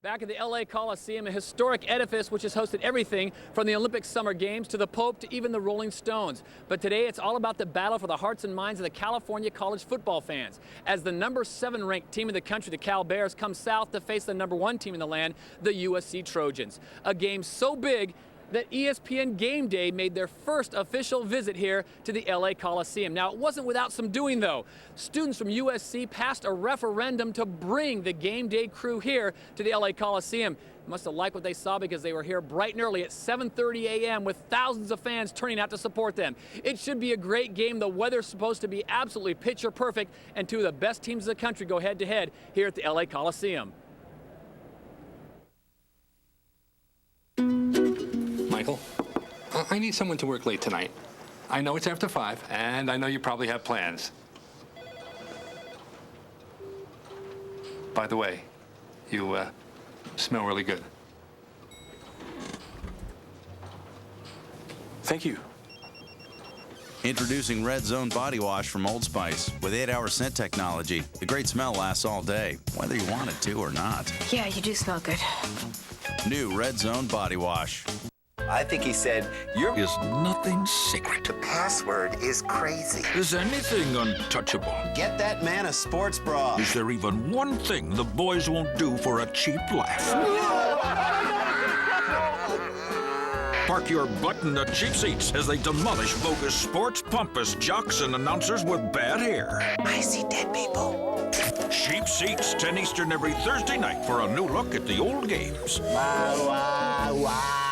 Back at the LA Coliseum, a historic edifice which has hosted everything from the Olympic Summer Games to the Pope to even the Rolling Stones. But today it's all about the battle for the hearts and minds of the California college football fans. As the number 7 ranked team in the country, the Cal Bears, come south to face the number 1 team in the land, the USC Trojans. A game so big that ESPN Game Day made their first official visit here to the LA Coliseum. Now, it wasn't without some doing, though. Students from USC passed a referendum to bring the Game Day crew here to the LA Coliseum. Must have liked what they saw because they were here bright and early at 7:30 a.m. with thousands of fans turning out to support them. It should be a great game. The weather's supposed to be absolutely picture perfect, and two of the best teams in the country go head-to-head here at the LA Coliseum. Michael, I need someone to work late tonight. I know it's after 5, and I know you probably have plans. By the way, you smell really good. Thank you. Introducing Red Zone Body Wash from Old Spice. With 8-hour scent technology, the great smell lasts all day, whether you want it to or not. Yeah, you do smell good. New Red Zone Body Wash. I think he said, Is nothing sacred. the password is crazy. Is anything untouchable? Get that man a sports bra. Is there even one thing the boys won't do for a cheap laugh? Park your butt in the cheap seats as they demolish bogus sports, pompous jocks, and announcers with bad hair. I see dead people. Cheap Seats, 10 Eastern every Thursday night for a new look at the old games. Wah, wah, wah.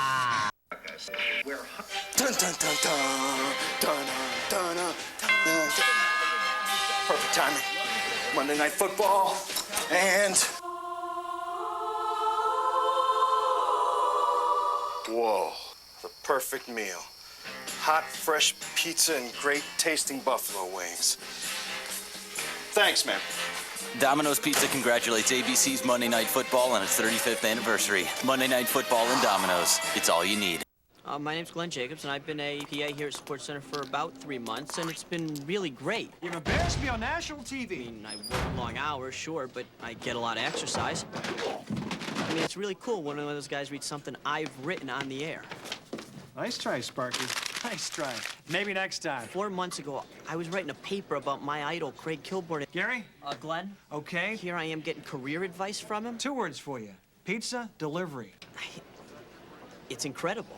Dun, dun, dun, dun, dun, dun, dun, dun. Perfect timing. Monday Night Football, and... Whoa, the perfect meal. Hot, fresh pizza and great tasting buffalo wings. Thanks, man. Domino's Pizza congratulates ABC's Monday Night Football on its 35th anniversary. Monday Night Football and Domino's. It's all you need. My name's Glenn Jacobs, and I've been a PA here at Sports Center for about 3 months, and it's been really great. You've embarrassed me on national I TV. mean, I work long hours, sure, but I get a lot of exercise. I mean, it's really cool when one of those guys reads something I've written on the air. Nice try, Sparky. Nice try. Maybe next time. 4 months ago, I was writing a paper about my idol, Craig Kilborn. Gary? Glenn? Okay. Here I am getting career advice from him. 2 words for you. Pizza, delivery. It's incredible.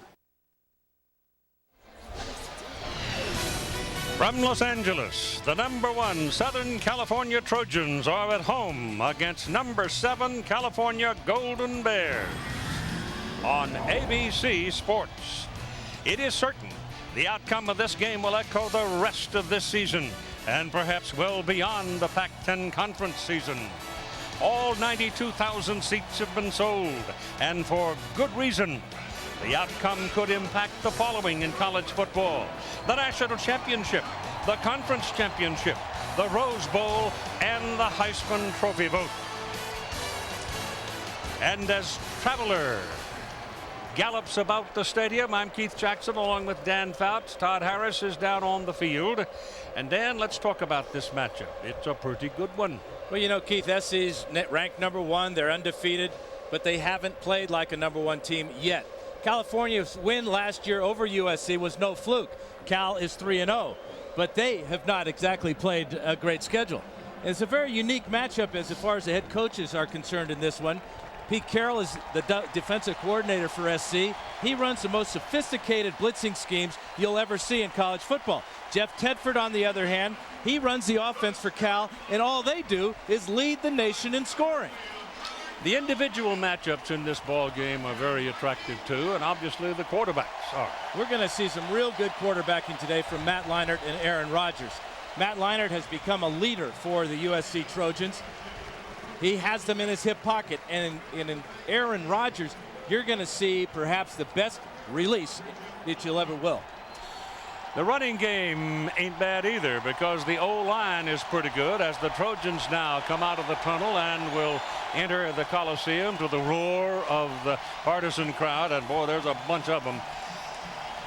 From Los Angeles, the number 1 Southern California Trojans are at home against number 7 California Golden Bears on ABC Sports. It is certain the outcome of this game will echo the rest of this season and perhaps well beyond the Pac-10 conference season. All 92,000 seats have been sold, and for good reason. The outcome could impact the following in college football: the national championship, the conference championship, the Rose Bowl, and the Heisman Trophy vote. And as Traveler gallops about the stadium, I'm Keith Jackson along with Dan Fouts. Todd Harris is down on the field. And Dan, let's talk about this matchup. It's a pretty good one. Well, you know, Keith, SC's ranked number 1. They're undefeated, but they haven't played like a number 1 team yet. California's win last year over USC was no fluke. Cal is 3-0, but they have not exactly played a great schedule. And it's a very unique matchup as far as the head coaches are concerned in this one. Pete Carroll is the defensive coordinator for SC. He runs the most sophisticated blitzing schemes you'll ever see in college football. Jeff Tedford, on the other hand, he runs the offense for Cal, and all they do is lead the nation in scoring. The individual matchups in this ball game are very attractive too, and obviously the quarterbacks are. We're going to see some real good quarterbacking today from Matt Leinart and Aaron Rodgers. Matt Leinart has become a leader for the USC Trojans. He has them in his hip pocket, and in Aaron Rodgers, you're going to see perhaps the best release that you'll ever will. The running game ain't bad either, because the O-line is pretty good as the Trojans now come out of the tunnel and will enter the Coliseum to the roar of the partisan crowd. And boy, there's a bunch of them.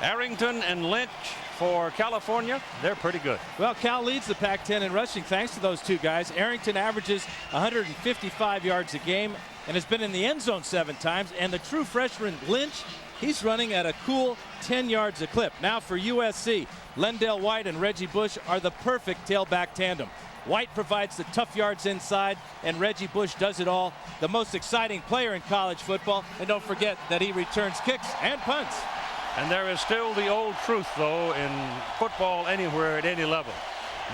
Arrington and Lynch for California, they're pretty good. Well, Cal leads the Pac-10 in rushing thanks to those two guys. Arrington averages 155 yards a game and has been in the end zone 7 times. And the true freshman Lynch, he's running at a cool 10 yards a clip. Now for USC, Lendell White and Reggie Bush are the perfect tailback tandem. White provides the tough yards inside, and Reggie Bush does it all. The most exciting player in college football. And don't forget that he returns kicks and punts. And there is still the old truth, though, in football anywhere at any level.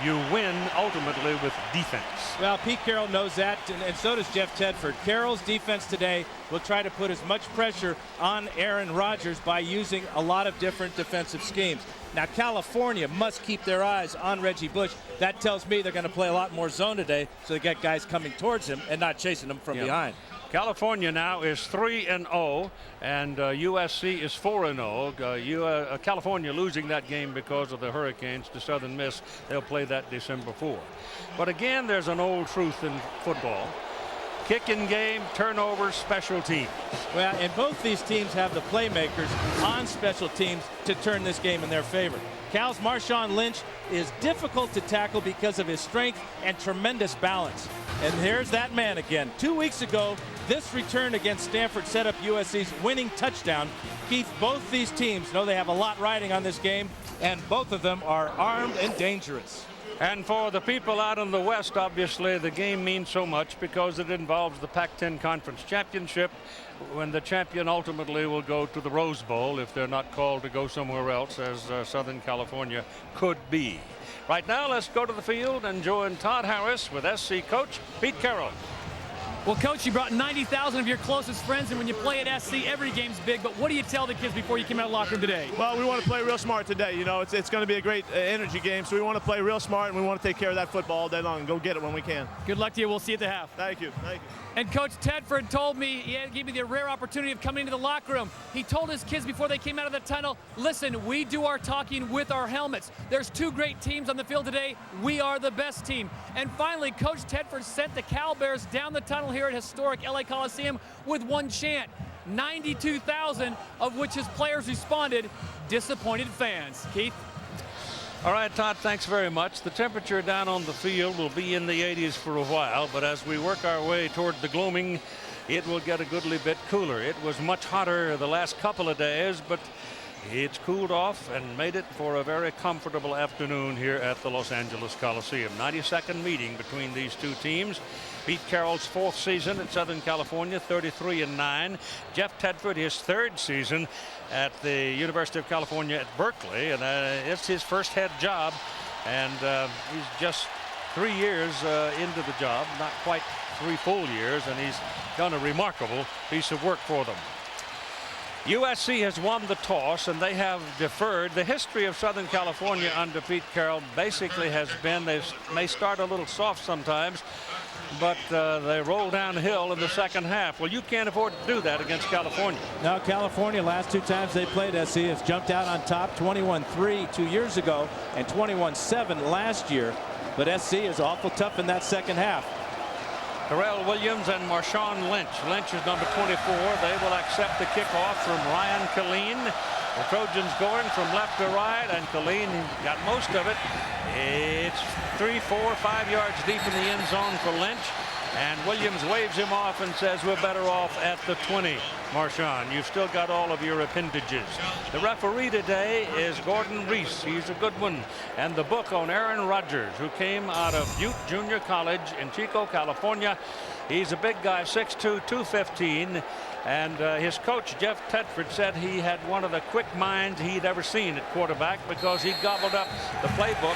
You win ultimately with defense. Well, Pete Carroll knows that, and so does Jeff Tedford. Carroll's defense today will try to put as much pressure on Aaron Rodgers by using a lot of different defensive schemes. Now, California must keep their eyes on Reggie Bush. That tells me they're going to play a lot more zone today, so they get guys coming towards him and not chasing them from behind. California now is 3-0, and USC is 4-0. California losing that game because of the Hurricanes to Southern Miss. They'll play that December 4. But again, there's an old truth in football. Kicking game, turnovers, special teams. Well, and both these teams have the playmakers on special teams to turn this game in their favor. Cal's Marshawn Lynch is difficult to tackle because of his strength and tremendous balance. And here's that man again. 2 weeks ago, this return against Stanford set up USC's winning touchdown. Keith, both these teams know they have a lot riding on this game, and both of them are armed and dangerous. And for the people out in the West, obviously, the game means so much because it involves the Pac-10 Conference Championship, when the champion ultimately will go to the Rose Bowl if they're not called to go somewhere else, as Southern California could be. Right now, let's go to the field and join Todd Harris with SC coach Pete Carroll. Well, Coach, you brought 90,000 of your closest friends, and when you play at SC, every game's big. But what do you tell the kids before you came out of the locker room today? Well, we want to play real smart today. You know, it's going to be a great energy game, so we want to play real smart, and we want to take care of that football all day long and go get it when we can. Good luck to you. We'll see you at the half. Thank you. Thank you. And Coach Tedford told me, he gave me the rare opportunity of coming into the locker room. He told his kids before they came out of the tunnel, listen, we do our talking with our helmets. There's 2 great teams on the field today. We are the best team. And finally, Coach Tedford sent the Cal Bears down the tunnel here at historic LA Coliseum with one chant. 92,000 of which his players responded, disappointed fans. Keith? All right, Todd, thanks very much. The temperature down on the field will be in the 80s for a while, but as we work our way toward the gloaming, it will get a goodly bit cooler. It was much hotter the last couple of days, but it's cooled off and made it for a very comfortable afternoon here at the Los Angeles Coliseum. 92nd meeting between these two teams. Pete Carroll's 4th season at Southern California, 33-9. Jeff Tedford, his 3rd season at the University of California at Berkeley, and it's his first head job, and he's just 3 years into the job, not quite 3 full years, and he's done a remarkable piece of work for them. USC has won the toss, and they have deferred. The history of Southern California under Pete Carroll basically has been they may start a little soft sometimes, but they roll downhill in the second half. Well, you can't afford to do that against California. Now, California, last 2 times they played SC, has jumped out on top, 21-3 2 years ago and 21-7 last year. But SC is awful tough in that second half. Terrell Williams and Marshawn Lynch. Lynch is number 24. They will accept the kickoff from Ryan Killeen. The Trojans going from left to right, and Killeen got most of it. It's 3, 4, 5 yards deep in the end zone for Lynch. And Williams waves him off and says, we're better off at the 20, Marshawn. You've still got all of your appendages. The referee today is Gordon Reese. He's a good one. And the book on Aaron Rodgers, who came out of Butte Junior College in Chico, California. He's a big guy, 6'2", 215. And his coach, Jeff Tedford, said he had one of the quick minds he'd ever seen at quarterback because he gobbled up the playbook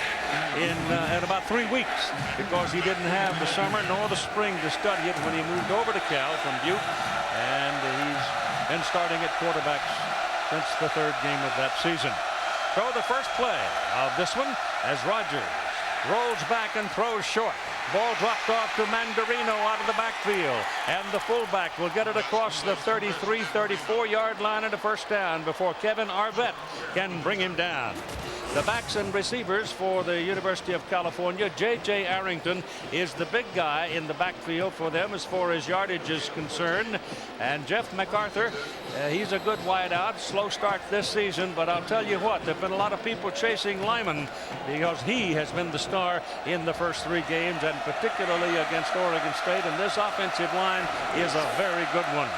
in about 3 weeks because he didn't have the summer nor the spring to study it when he moved over to Cal from Butte. And he's been starting at quarterback since the 3rd game of that season. So the first play of this one as Rodgers rolls back and throws short. Ball dropped off to Mandarino out of the backfield, and the fullback will get it across the 33-34 yard line and a first down before Kevin Arvett can bring him down. The backs and receivers for the University of California. J.J. Arrington is the big guy in the backfield for them as far as yardage is concerned. And Jeff MacArthur, he's a good wideout. Slow start this season, but I'll tell you what, there have been a lot of people chasing Lyman because he has been the star in the first 3 games, and particularly against Oregon State. And this offensive line is a very good one.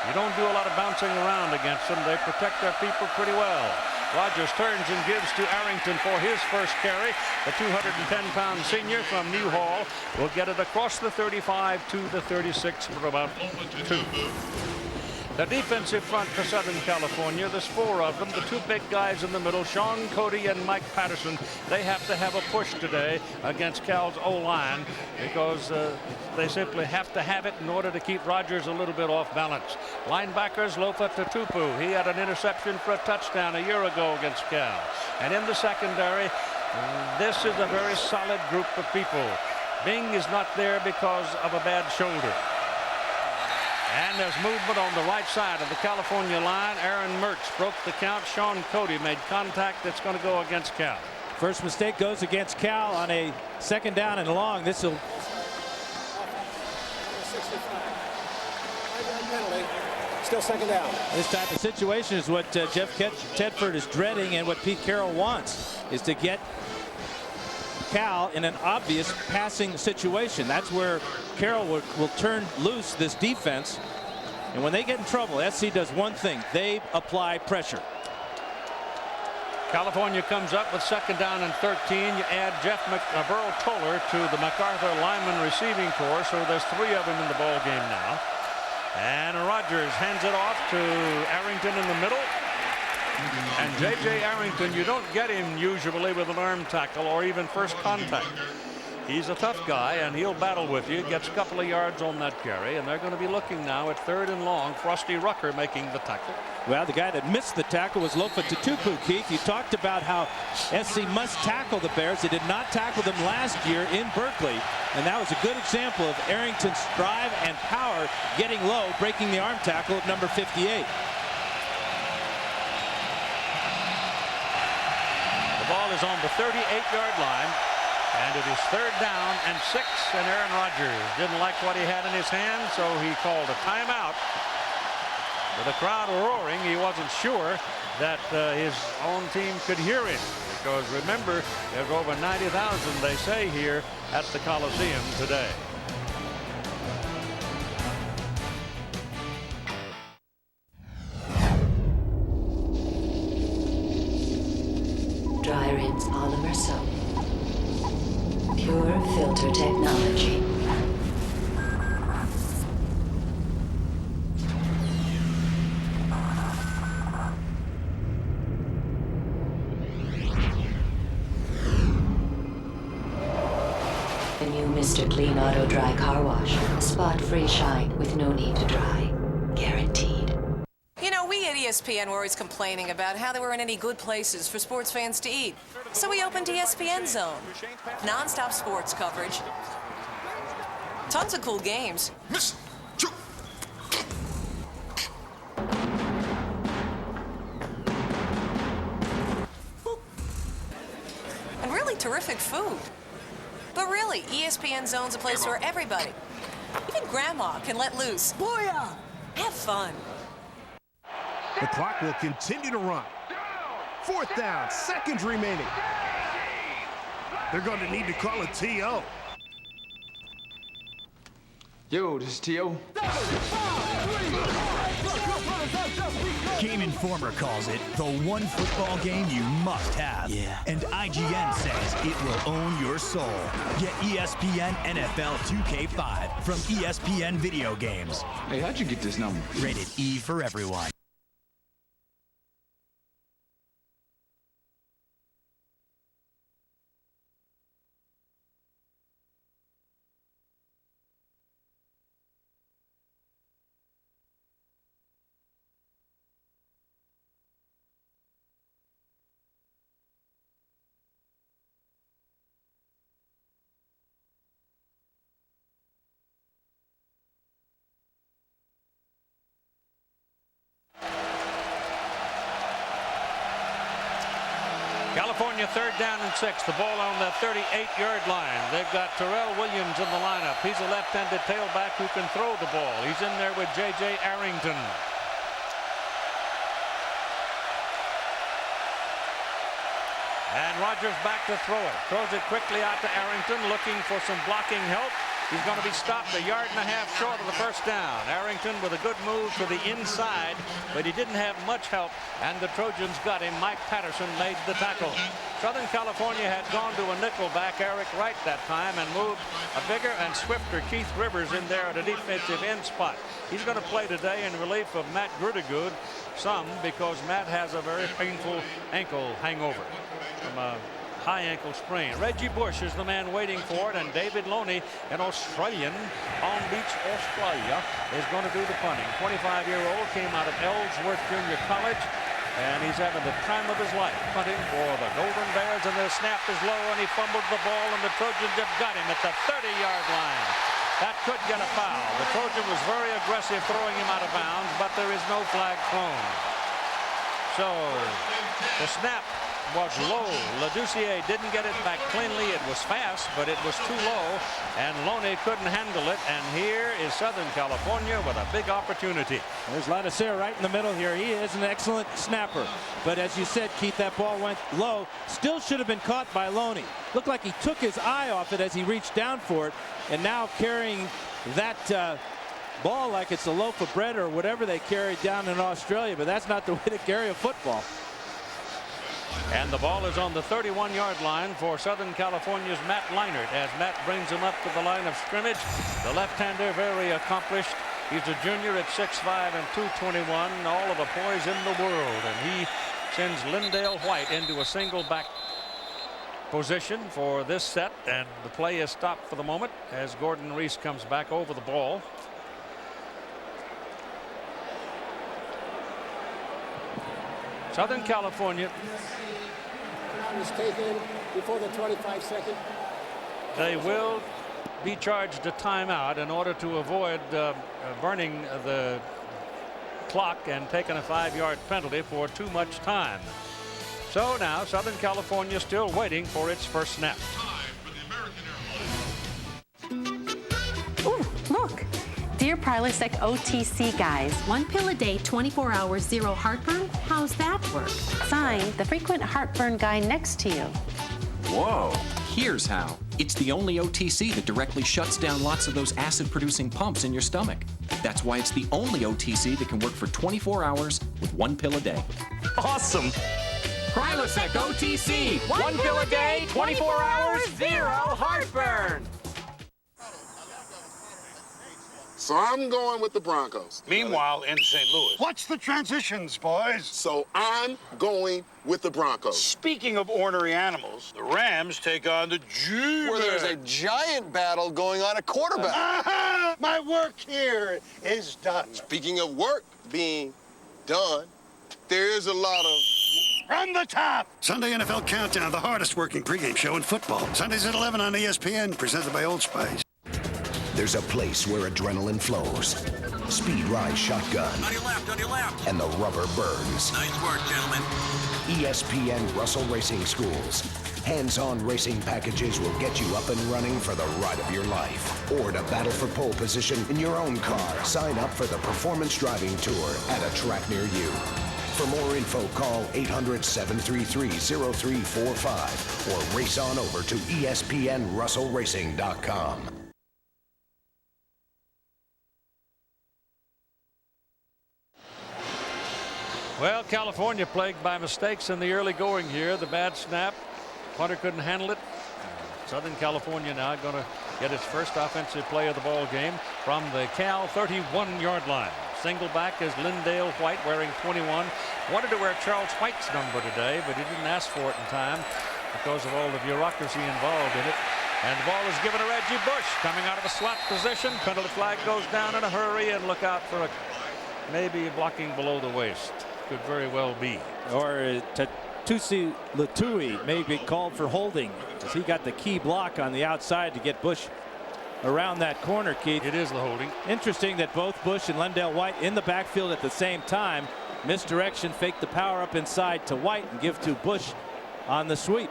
You don't do a lot of bouncing around against them. They protect their people pretty well. Rogers turns and gives to Arrington for his first carry. The 210-pound senior from Newhall will get it across the 35 to the 36 for about 2. The defensive front for Southern California, there's 4 of them. The 2 big guys in the middle, Sean Cody and Mike Patterson, they have to have a push today against Cal's O-line because they simply have to have it in order to keep Rogers a little bit off balance. Linebackers, Lofa Tatupu. He had an interception for a touchdown a year ago against Cal. And in the secondary, this is a very solid group of people. Bing is not there because of a bad shoulder. And there's movement on the right side of the California line. Aaron Mertz broke the count. Sean Cody made contact that's going to go against Cal. First mistake goes against Cal on a 2nd down and long. This will still 2nd down. This type of situation is what Jeff Tedford is dreading, and what Pete Carroll wants is to get Cal in an obvious passing situation. That's where Carroll will turn loose this defense. And when they get in trouble, SC does one thing. They apply pressure. California comes up with 2nd down and 13. You add Jeff Burl Toller to the MacArthur lineman receiving corps, so there's 3 of them in the ball game now. And Rogers hands it off to Arrington in the middle. And J.J. Arrington, you don't get him usually with an arm tackle or even first contact. He's a tough guy, and he'll battle with you. Gets a couple of yards on that carry, and they're going to be looking now at 3rd and long. Frosty Rucker making the tackle. Well, the guy that missed the tackle was Lofa Tatupu, Keith. You talked about how SC must tackle the Bears. They did not tackle them last year in Berkeley, and that was a good example of Arrington's drive and power getting low, breaking the arm tackle of number 58. The ball is on the 38-yard line, and it is 3rd down and 6, and Aaron Rodgers didn't like what he had in his hand, so he called a timeout. With the crowd roaring, he wasn't sure that his own team could hear him, because remember, there's over 90,000, they say, here at the Coliseum today. Dry rinse polymer soap. Pure filter technology. The new Mr. Clean Auto Dry Car Wash. Spot-free shine with no need to dry. Guaranteed. You know, we at ESPN were always complaining about how there weren't any good places for sports fans to eat. So we opened ESPN Zone. Non-stop sports coverage. Tons of cool games. And really terrific food. But really, ESPN Zone's a place where everybody, even grandma, can let loose. Booyah! Have fun. The clock will continue to run. 4th down, seconds remaining. They're going to need to call a TO. Yo, this is T.O. Game Informer calls it the one football game you must have. Yeah. And IGN says it will own your soul. Get ESPN NFL 2K5 from ESPN Video Games. Hey, how'd you get this number? Rated E for everyone. California 3rd down and 6. The ball on the 38-yard line. They've got Terrell Williams in the lineup. He's a left-handed tailback who can throw the ball. He's in there with J.J. Arrington. And Rogers back to throw it. Throws it quickly out to Arrington, looking for some blocking help. He's going to be stopped 1.5 yards short of the first down. Arrington with a good move to the inside, but he didn't have much help, and the Trojans got him. Mike Patterson made the tackle. Southern California had gone to a nickelback, Eric Wright, that time, and moved a bigger and swifter Keith Rivers in there at a defensive end spot. He's going to play today in relief of Matt Grudegood, some because Matt has a very painful ankle hangover from a high ankle sprain. Reggie Bush is the man waiting for it, and David Loney, an Australian, Palm Beach, Australia, is going to do the punting. 25-year-old, came out of Ellsworth Junior College, and he's having the time of his life punting for the Golden Bears, and the snap is low, and he fumbled the ball, and the Trojans have got him at the 30-yard line. That could get a foul. The Trojan was very aggressive throwing him out of bounds, but there is no flag thrown. So the snap was low. LaDucier didn't get it back cleanly. It was fast, but it was too low, and Loney couldn't handle it. And here is Southern California with a big opportunity. There's Ladouceur right in the middle here. He is an excellent snapper, but as you said, Keith, that ball went low. Still should have been caught by Loney. Looked like he took his eye off it as he reached down for it, and now carrying that ball like it's a loaf of bread or whatever they carry down in Australia, but that's not the way to carry a football. And the ball is on the 31-yard line for Southern California's Matt Leinert as Matt brings him up to the line of scrimmage. The left-hander, very accomplished. He's a junior at 6'5" and 221, all of the poise in the world. And he sends Lindale White into a single back position for this set, and the play is stopped for the moment as Gordon Reese comes back over the ball. Southern California was taken before the 25-second. They will be charged a timeout in order to avoid burning the clock and taking a 5-yard penalty for too much time. So now Southern California still waiting for its first snap. Ooh, look. Dear Prilosec OTC guys, 1 pill a day, 24 hours, 0 heartburn? How's that work? Signed, the frequent heartburn guy next to you. Whoa. Here's how. It's the only OTC that directly shuts down lots of those acid-producing pumps in your stomach. That's why it's the only OTC that can work for 24 hours with 1 pill a day. Awesome. Prilosec OTC. 1 pill a day, 24 hours, 0 heartburn. So I'm going with the Broncos. Meanwhile, in St. Louis. Watch the transitions, boys. So I'm going with the Broncos. Speaking of ornery animals, the Rams take on the G-Men. Where there's a giant battle going on at quarterback. My work here is done. Speaking of work being done, there is a lot of... From the top! Sunday NFL Countdown, the hardest working pregame show in football. Sundays at 11 on ESPN, presented by Old Spice. There's a place where adrenaline flows, speed rise shotgun, On your left. and the rubber burns. Nice work, gentlemen. ESPN Russell Racing Schools. Hands-on racing packages will get you up and running for the ride of your life. Or to battle for pole position in your own car. Sign up for the Performance Driving Tour at a track near you. For more info, call 800-733-0345 or race on over to ESPNRussellRacing.com. Well, California plagued by mistakes in the early going here. The bad snap. Punter couldn't handle it. Southern California now going to get its first offensive play of the ball game from the Cal 31-yard line. Single back is Lindale White wearing 21. Wanted to wear Charles White's number today, but he didn't ask for it in time because of all the bureaucracy involved in it. And the ball is given to Reggie Bush coming out of a slot position. Penalty flag goes down in a hurry, and look out for maybe blocking below the waist. Could very well be. Or Tusi Latui may be called for holding, as he got the key block on the outside to get Bush around that corner, Keith. It is the holding. Interesting that both Bush and Lindale White in the backfield at the same time. Misdirection, fake the power up inside to White and give to Bush on the sweep.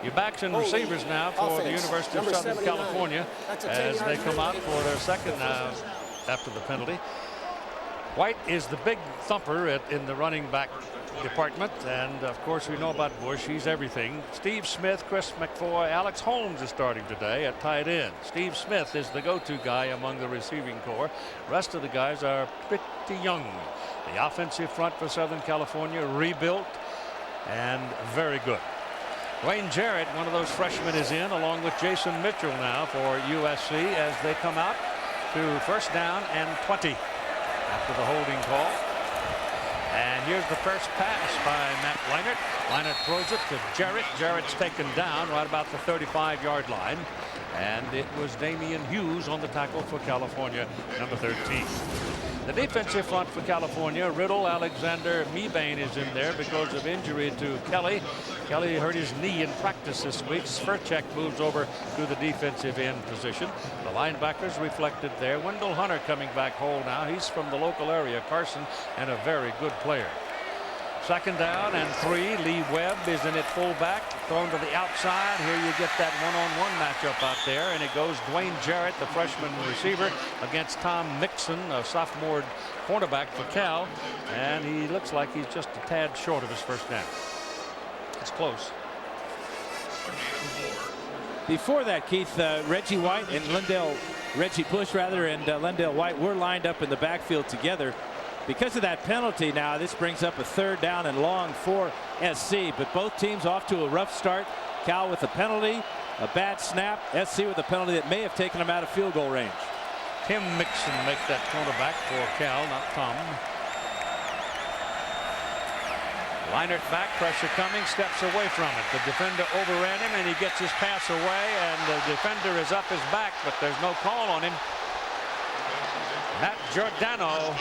Your backs and receivers now for the University of Southern California as they come out for their second after the penalty. White is the big thumper in the running back department, and of course we know about Bush. He's everything. Steve Smith, Chris McFoy, Alex Holmes is starting today at tight end. Steve Smith is the go-to guy among the receiving corps. Rest of the guys are pretty young. The offensive front for Southern California rebuilt and very good. Dwayne Jarrett, one of those freshmen, is in along with Jason Mitchell now for USC as they come out to first down and 20 after the holding call. And here's the first pass by Matt Leinart. Leinart throws it to Jarrett. Jarrett's taken down right about the 35-yard line. And it was Damian Hughes on the tackle for California, number 13. The defensive front for California, Riddle, Alexander, Mebane is in there because of injury to Kelly. Kelly hurt his knee in practice this week. Sverchek moves over to the defensive end position. The linebackers reflected there. Wendell Hunter coming back whole now. He's from the local area, Carson, and a very good player. Second down and 3. Lee Webb is in at fullback, thrown to the outside. Here you get that one-on-one matchup out there, and it goes Dwayne Jarrett, the freshman receiver, against Tom Mixon, a sophomore cornerback for Cal, and he looks like he's just a tad short of his first down. It's close. Before that, Keith, Reggie White and Reggie Bush rather, and Lendale White were lined up in the backfield together. Because of that penalty now, this brings up a third down and long for SC, but both teams off to a rough start. Cal with a penalty, a bad snap, SC with a penalty that may have taken them out of field goal range. Tim Mixon makes that cornerback for Cal, not Tom. Leinart back, pressure coming, steps away from it. The defender overran him and he gets his pass away, and the defender is up his back, but there's no call on him. Matt Giordano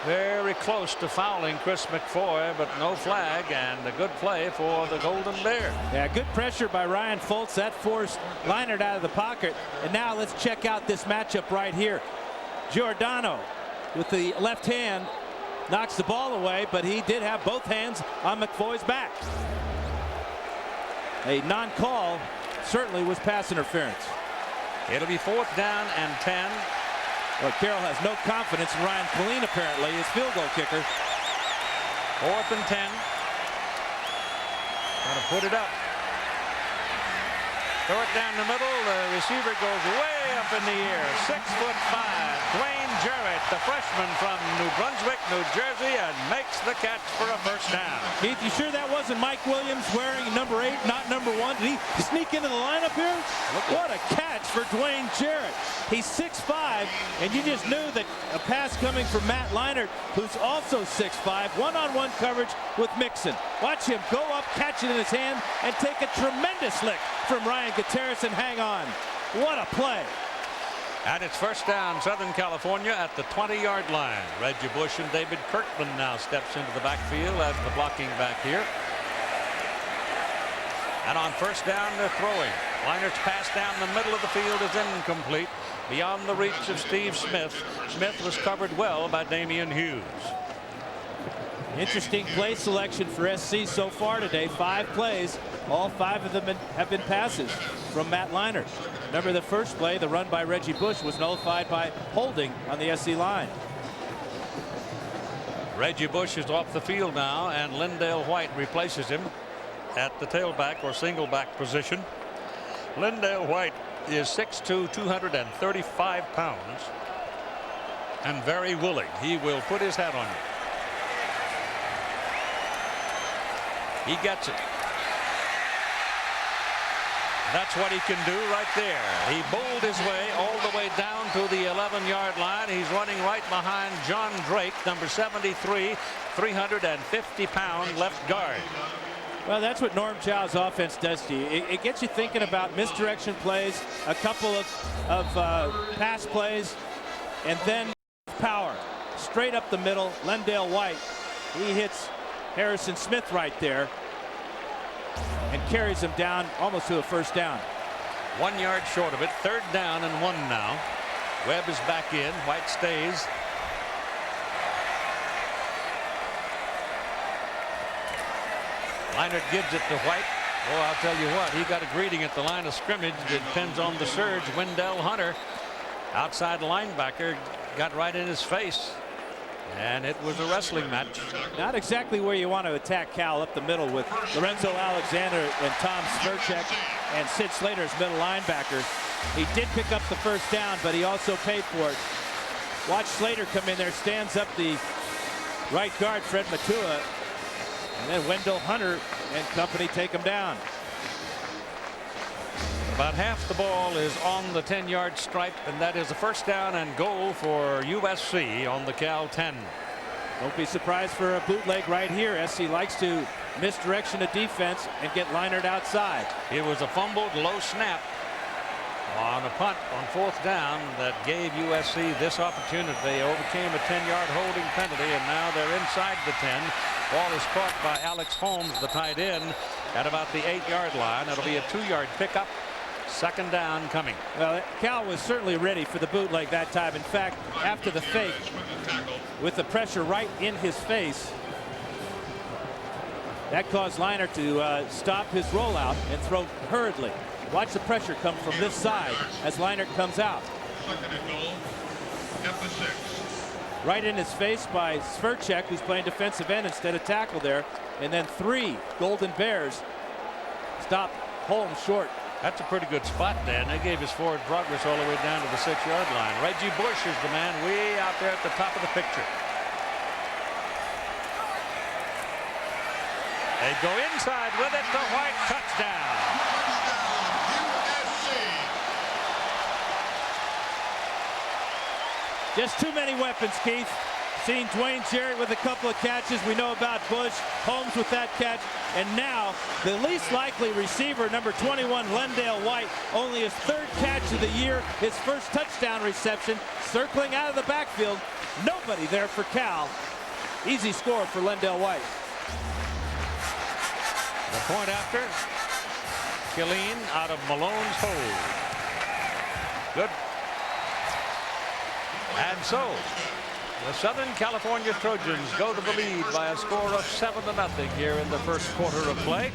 very close to fouling Chris McFoy, but no flag, and a good play for the Golden Bear. Yeah, good pressure by Ryan Foltz. That forced Leinart out of the pocket. And now let's check out this matchup right here. Giordano with the left hand knocks the ball away, but he did have both hands on McFoy's back. A non-call certainly was pass interference. It'll be fourth down and 10. Well, Carroll has no confidence in Ryan Colleen, apparently, his field goal kicker. Fourth and 10. Gotta put it up. Throw it down the middle. The receiver goes way up in the air. 6'5". Dwayne Jarrett, the freshman from New Brunswick, New Jersey, and makes the catch for a first down. Keith, you sure that wasn't Mike Williams wearing number 8, not number 1? Did he sneak into the lineup here? What a catch for Dwayne Jarrett. He's 6'5", and you just knew that a pass coming from Matt Leinart, who's also 6'5", one-on-one coverage with Mixon. Watch him go up, catch it in his hand, and take a tremendous lick from Ryan Gutierrez and hang on. What a play. And it's first down, Southern California at the 20-yard line. Reggie Bush and David Kirkland now steps into the backfield as the blocking back here. And on first down, they're throwing. Leinert's pass down the middle of the field is incomplete, beyond the reach of Steve Smith. Smith was covered well by Damian Hughes. Interesting play selection for SC so far today. 5 plays. All 5 of them have been passes from Matt Leinart. Remember, the first play, the run by Reggie Bush, was nullified by holding on the SC line. Reggie Bush is off the field now, and Lendale White replaces him at the tailback or single back position. Lendale White is 6'2", 235 pounds, and very willing. He will put his hat on you. He gets it. That's what he can do right there. He bowled his way all the way down to the 11-yard line. He's running right behind John Drake, number 73, 350-pound left guard. Well, that's what Norm Chow's offense does to you. It gets you thinking about misdirection plays, a couple of pass plays, and then power. Straight up the middle, Lendale White. He hits Harrison Smith right there and carries him down almost to a first down. 1 yard short of it. Third down and 1 now. Webb is back in. White stays. Leinart gives it to White. Oh, I'll tell you what, he got a greeting at the line of scrimmage. It depends on the surge. Wendell Hunter, outside linebacker, got right in his face. And it was a wrestling match. Not exactly where you want to attack Cal, up the middle with Lorenzo Alexander and Tom Sverchek and Sid Slater as middle linebackers. He did pick up the first down, but he also paid for it. Watch Slater come in there, stands up the right guard, Fred Matua, and then Wendell Hunter and company take him down. About half the ball is on the 10-yard stripe, and that is a first down and goal for USC on the Cal 10. Don't be surprised for a bootleg right here. SC likes to misdirection of defense and get Leinart outside. It was a fumbled low snap on a punt on fourth down that gave USC this opportunity. They overcame a 10-yard holding penalty, and now they're inside the 10. Ball is caught by Alex Holmes, the tight end, at about the 8-yard line. It'll be a 2-yard pickup. Second down coming. Well, Cal was certainly ready for the bootleg that time. In fact, after the fake, with the pressure right in his face, that caused Leinart to stop his rollout and throw hurriedly. Watch the pressure come from this side as Leinart comes out. Right in his face by Sverchek, who's playing defensive end instead of tackle there. And then 3 Golden Bears stop Holmes short. That's a pretty good spot, Dan. They gave his forward progress all the way down to the 6-yard line. Reggie Bush is the man way out there at the top of the picture. They go inside with it to White. Touchdown. Just too many weapons, Keith. Seen Dwayne Jarrett with a couple of catches. We know about Bush, Holmes with that catch, and now the least likely receiver, number 21, Lendale White, only his 3rd catch of the year, his first touchdown reception, circling out of the backfield. Nobody there for Cal. Easy score for Lendale White. The point after, Killeen out of Malone's hold. Good. And so, the Southern California Trojans go to the lead by a score of 7-0 here in the first quarter of play.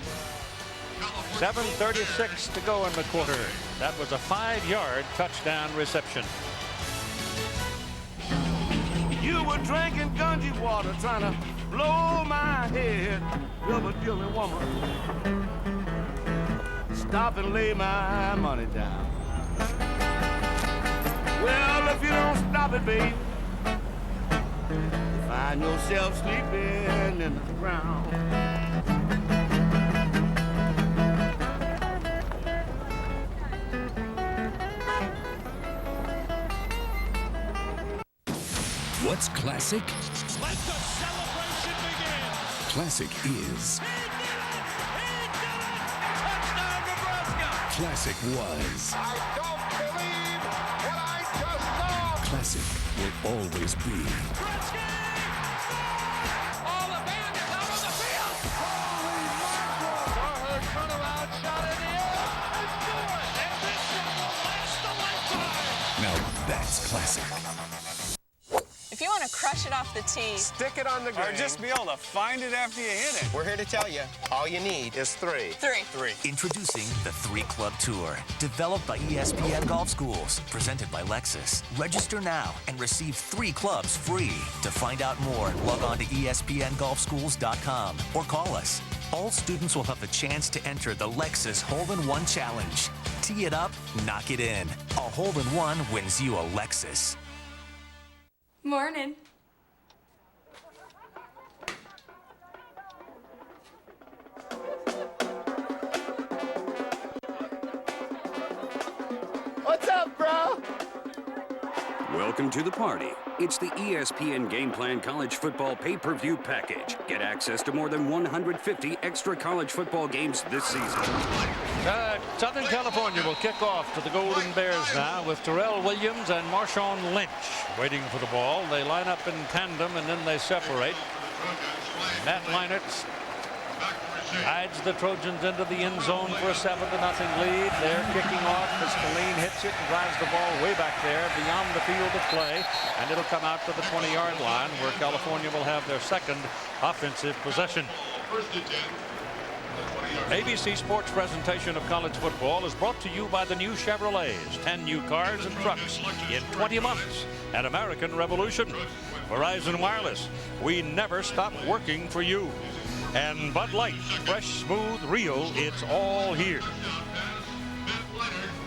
7:36 to go in the quarter. That was a 5-yard touchdown reception. You were drinking Gunji water, trying to blow my head. Rubber dealing woman, stop and lay my money down. Well, if you don't stop it, babe, find yourself sleeping in the ground. What's classic? Let the celebration begin. Classic is. Touchdown, Nebraska. Classic was. I don't believe what I just saw. Classic will always be. All the band is out on the field. Holy mackerel. Warhurst turnaround shot in the air. It's good. And this one will last a lifetime. Now that's classic. If you want to crush it off the tee, Stick it on the green. Or just be able to find it after you hit it. We're here to tell you, all you need is 3. 3. Introducing the 3 Club Tour, developed by ESPN Golf Schools, presented by Lexus. Register now and receive 3 clubs free. To find out more, log on to ESPNGolfSchools.com or call us. All students will have the chance to enter the Lexus Hole-in-One Challenge. Tee it up, knock it in. A hole-in-one wins you a Lexus. Morning. What's up, bro? Welcome to the party. It's the ESPN Game Plan College Football Pay-Per-View Package. Get access to more than 150 extra college football games this season. Southern California will kick off to the Golden Bears now with Terrell Williams and Marshawn Lynch waiting for the ball. They line up in tandem and then they separate. Matt Leinart guides the Trojans into the end zone for a 7-0 lead. They're kicking off as Killeen hits it and drives the ball way back there beyond the field of play, and it'll come out to the 20-yard line where California will have their second offensive possession. ABC Sports presentation of college football is brought to you by the new Chevrolets. 10 new cars and trucks in 20 months at American Revolution. Verizon Wireless, we never stop working for you. And Bud Light, fresh, smooth, real, it's all here.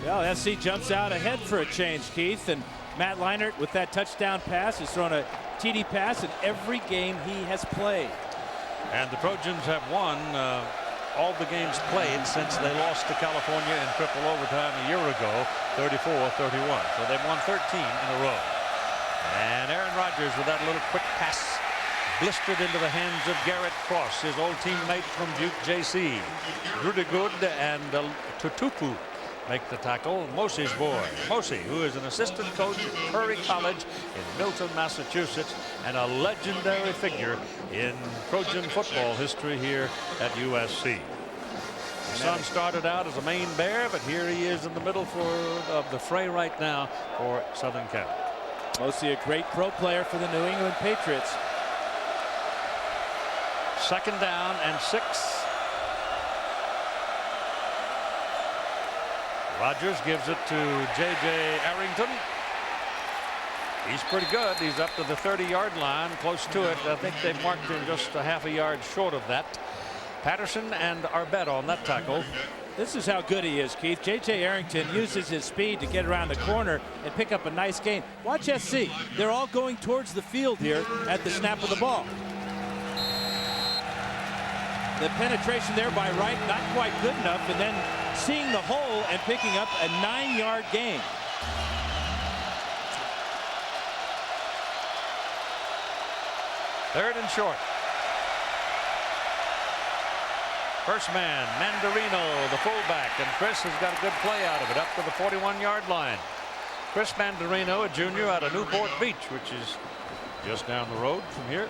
Well, SC jumps out ahead for a change, Keith, and Matt Leinart with that touchdown pass has thrown a TD pass in every game he has played. And the Trojans have won all the games played since they lost to California in triple overtime a year ago, 34-31. So they've won 13 in a row. And Aaron Rodgers with that little quick pass blistered into the hands of Garrett Cross, his old teammate from Butte JC. Rudigood and Tutuku make the tackle. Mosey's boy, Mosey, who is an assistant coach at Curry College in Milton, Massachusetts, and a legendary figure in Trojan football history here at USC. His son started out as a Maine Bear, but here he is in the middle of the fray right now for Southern Cal. Mosey, a great pro player for the New England Patriots. 2nd down and 6. Rodgers gives it to J.J. Arrington. He's pretty good. He's up to the 30-yard line, close to it. I think they marked him just a half a yard short of that. Patterson and Arbette on that tackle. This is how good he is, Keith. J.J. Arrington uses his speed to get around the corner and pick up a nice gain. Watch SC. They're all going towards the field here at the snap of the ball. The penetration there by Wright, not quite good enough, and then seeing the hole and picking up a 9-yard gain. Third and short. First man, Mandarino, the fullback, and Chris has got a good play out of it up to the 41-yard line. Chris Mandarino, a junior out of Newport Beach, which is just down the road from here.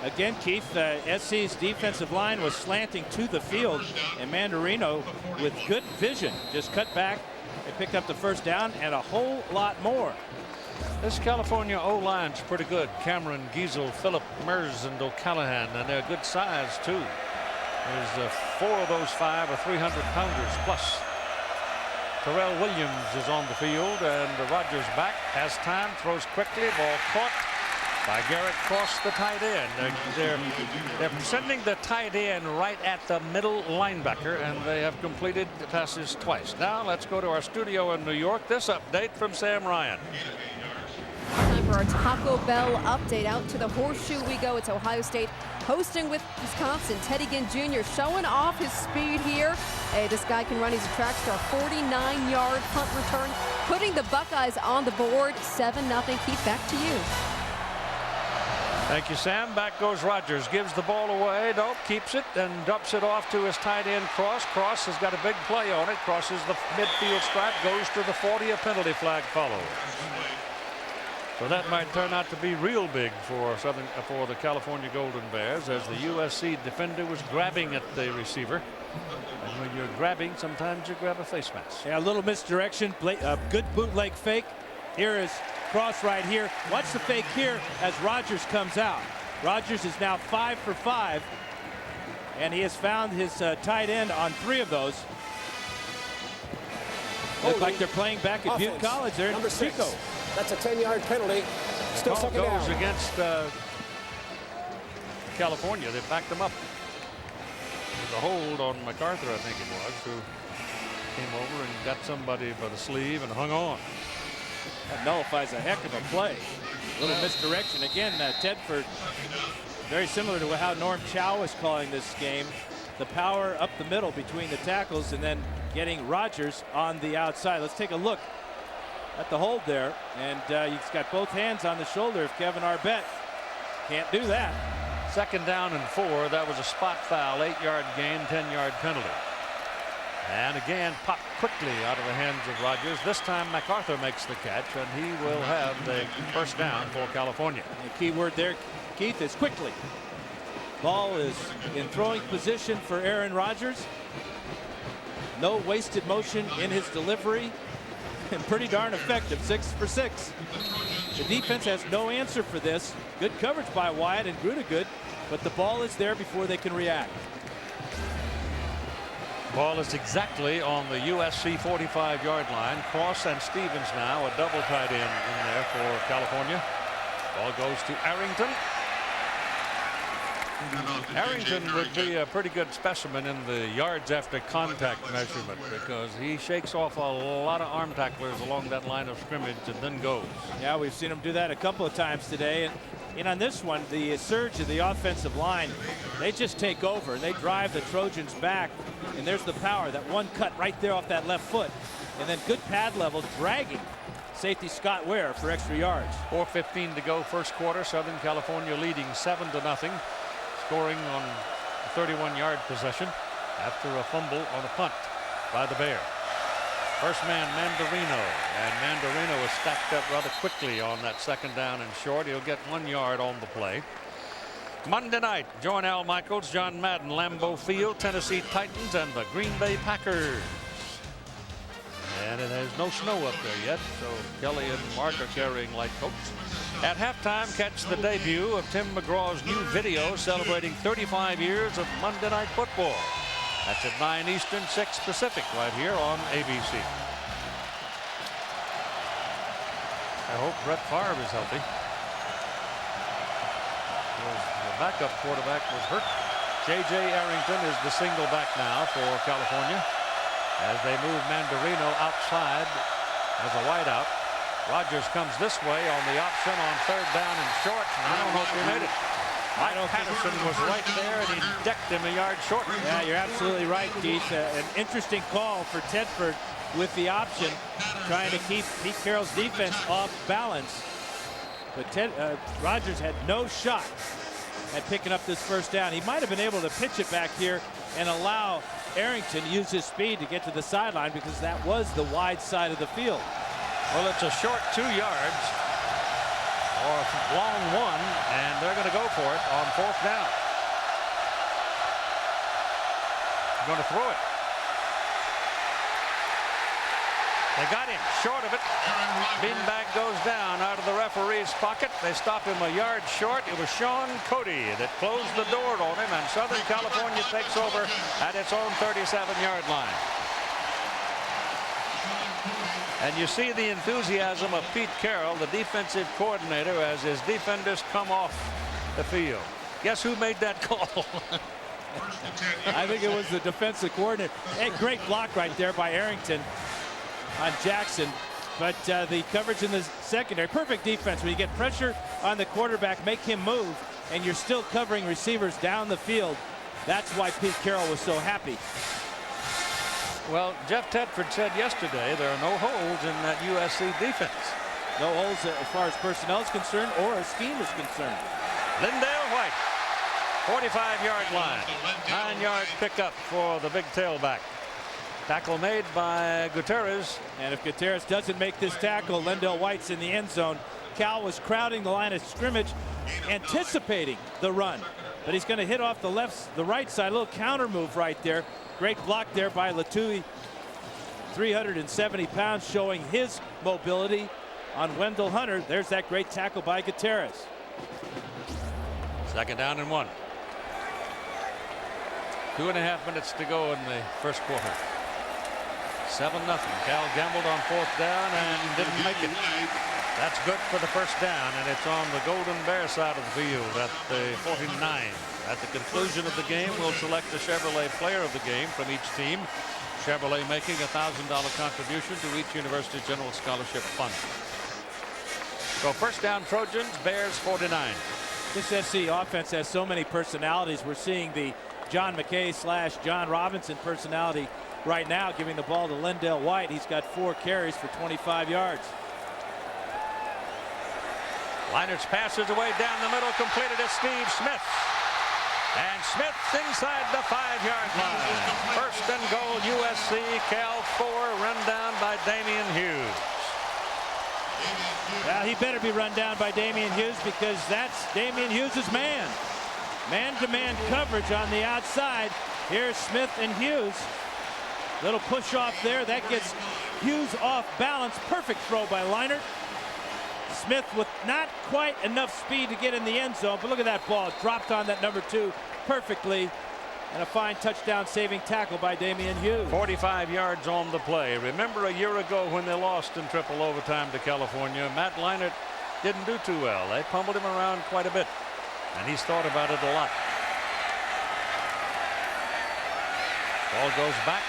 Again, Keith, SC's defensive line was slanting to the field, and Mandarino, with good vision, just cut back and picked up the first down and a whole lot more. This California O-line's pretty good. Cameron, Giesel, Phillip, Mers, and O'Callahan, and they're good size, too. There's 4 of those 5 are 300-pounders plus. Terrell Williams is on the field, and Rodgers back, has time, throws quickly, ball caught by Garrett Cross, the tight end. They're sending the tight end right at the middle linebacker, and they have completed the passes twice. Now let's go to our studio in New York. This update from Sam Ryan. Time for our Taco Bell update. Out to the Horseshoe we go. It's Ohio State hosting with Wisconsin. Teddy Ginn Jr. showing off his speed here. Hey, this guy can run. He's a track star. 49-yard punt return, putting the Buckeyes on the board. 7-0. Keith, back to you. Thank you, Sam. Back goes Rodgers. Gives the ball away. Nope, keeps it and dumps it off to his tight end Cross. Cross has got a big play on it. Crosses the midfield stripe. Goes to the 40. A penalty flag follows. So that might turn out to be real big for the California Golden Bears, as the USC defender was grabbing at the receiver. And when you're grabbing, sometimes you grab a face mask. Yeah, a little misdirection. A good bootleg fake. Here is Cross right here. Watch the fake here as Rodgers comes out. Rodgers is now 5 for 5, and he has found his tight end on 3 of those. Look like they're playing back at Butte College there in Chico. That's a 10-yard penalty. Still Call second down. goes against California. They backed them up. There's a hold on MacArthur, I think it was, who came over and got somebody by the sleeve and hung on. That nullifies a heck of a play. A little misdirection. Again, Tedford, very similar to how Norm Chow is calling this game. The power up the middle between the tackles and then getting Rodgers on the outside. Let's take a look at the hold there. And he's got both hands on the shoulder of Kevin Arbette. Can't do that. 2nd down and 4. That was a spot foul. 8-yard gain, 10-yard penalty. And again, popped quickly out of the hands of Rodgers. This time MacArthur makes the catch, and he will have the first down for California. The key word there, Keith, is quickly. Ball is in throwing position for Aaron Rodgers. No wasted motion in his delivery, and pretty darn effective. 6 for 6. The defense has no answer for this. Good coverage by Wyatt and Grudegood. but the ball is there before they can react. Ball is exactly on the USC 45-yard line. Cross and Stevens now a double tight end in there for California. Ball goes to Arrington. Arrington would be a pretty good specimen in the yards after contact measurement because he shakes off a lot of arm tacklers along that line of scrimmage and then goes. Yeah, we've seen him do that a couple of times today. And on this one, the surge of the offensive line, they just take over and they drive the Trojans back. And there's the power, that one cut right there off that left foot. And then good pad level, dragging safety Scott Ware for extra yards. 4:15 to go first quarter. Southern California leading 7-0. Scoring on a 31-yard possession after a fumble on a punt by the Bears. First man Mandarino, and Mandarino was stacked up rather quickly on that second down and short. He'll get 1 yard on the play. Monday night, join Al Michaels, John Madden, Lambeau Field, Tennessee Titans, and the Green Bay Packers. And it has no snow up there yet, so Kelly and Mark are carrying light coats. At halftime, catch the debut of Tim McGraw's new video celebrating 35 years of Monday Night Football. That's at 9 Eastern, 6 Pacific, right here on ABC. I hope Brett Favre is healthy. The backup quarterback was hurt. J.J. Arrington is the single back now for California as they move Mandarino outside as a wideout. Rogers comes this way on the option on third down and short. I don't know if he made it. Mike Patterson was right there and he decked him a yard short. Yeah, you're absolutely right, Keith. An interesting call for Tedford with the option, trying to keep Pete Carroll's defense off balance. But Rogers had no shot at picking up this first down. He might have been able to pitch it back here and allow Arrington to use his speed to get to the sideline because that was the wide side of the field. Well, it's a short 2 yards or a long 1, and they're going to go for it on fourth down. Going to throw it. They got him short of it. Beanbag goes down out of the referee's pocket. They stop him a yard short. It was Sean Cody that closed the door on him, and Southern California takes over at its own 37-yard line. And you see the enthusiasm of Pete Carroll, the defensive coordinator, as his defenders come off the field. Guess who made that call? I think it was the defensive coordinator. Hey, great block right there by Arrington on Jackson. But the coverage in the secondary, perfect defense. When you get pressure on the quarterback, make him move, and you're still covering receivers down the field. That's why Pete Carroll was so happy. Well, Jeff Tedford said yesterday there are no holes in that USC defense. No holes as far as personnel is concerned or as scheme is concerned. Lindale White, 45-yard line. 9-yard pickup for the big tailback. Tackle made by Gutierrez. And if Gutierrez doesn't make this tackle, Lindale White's in the end zone. Cal was crowding the line of scrimmage, anticipating the run. But he's going to hit off the right side. A little counter move right there. Great block there by Latui. 370 pounds, showing his mobility on Wendell Hunter. There's that great tackle by Gutierrez. Second down and 1. 2.5 minutes to go in the first quarter. 7-0. Cal gambled on fourth down and didn't make it. That's good for the first down, and it's on the Golden Bear side of the field at the 49. At the conclusion of the game, we'll select the Chevrolet player of the game from each team. Chevrolet making a $1,000 contribution to each University General Scholarship Fund. So first down Trojans, Bears 49. This SC offense has so many personalities. We're seeing the John McKay / John Robinson personality right now, giving the ball to Lindale White. He's got 4 carries for 25 yards. Linert's passes away down the middle, completed to Steve Smith. And Smith inside the 5-yard line. First and goal, USC. Cal 4, run down by Damian Hughes. Well, he better be run down by Damian Hughes because that's Damian Hughes' man. Man-to-man coverage on the outside. Here's Smith and Hughes. Little push off there. That gets Hughes off balance. Perfect throw by Leinert. Smith with not quite enough speed to get in the end zone, but look at that ball. Dropped on that number 2 perfectly. And a fine touchdown saving tackle by Damian Hughes. 45 yards on the play. Remember a year ago when they lost in triple overtime to California, Matt Leinart didn't do too well. They pummeled him around quite a bit, and he's thought about it a lot. Ball goes back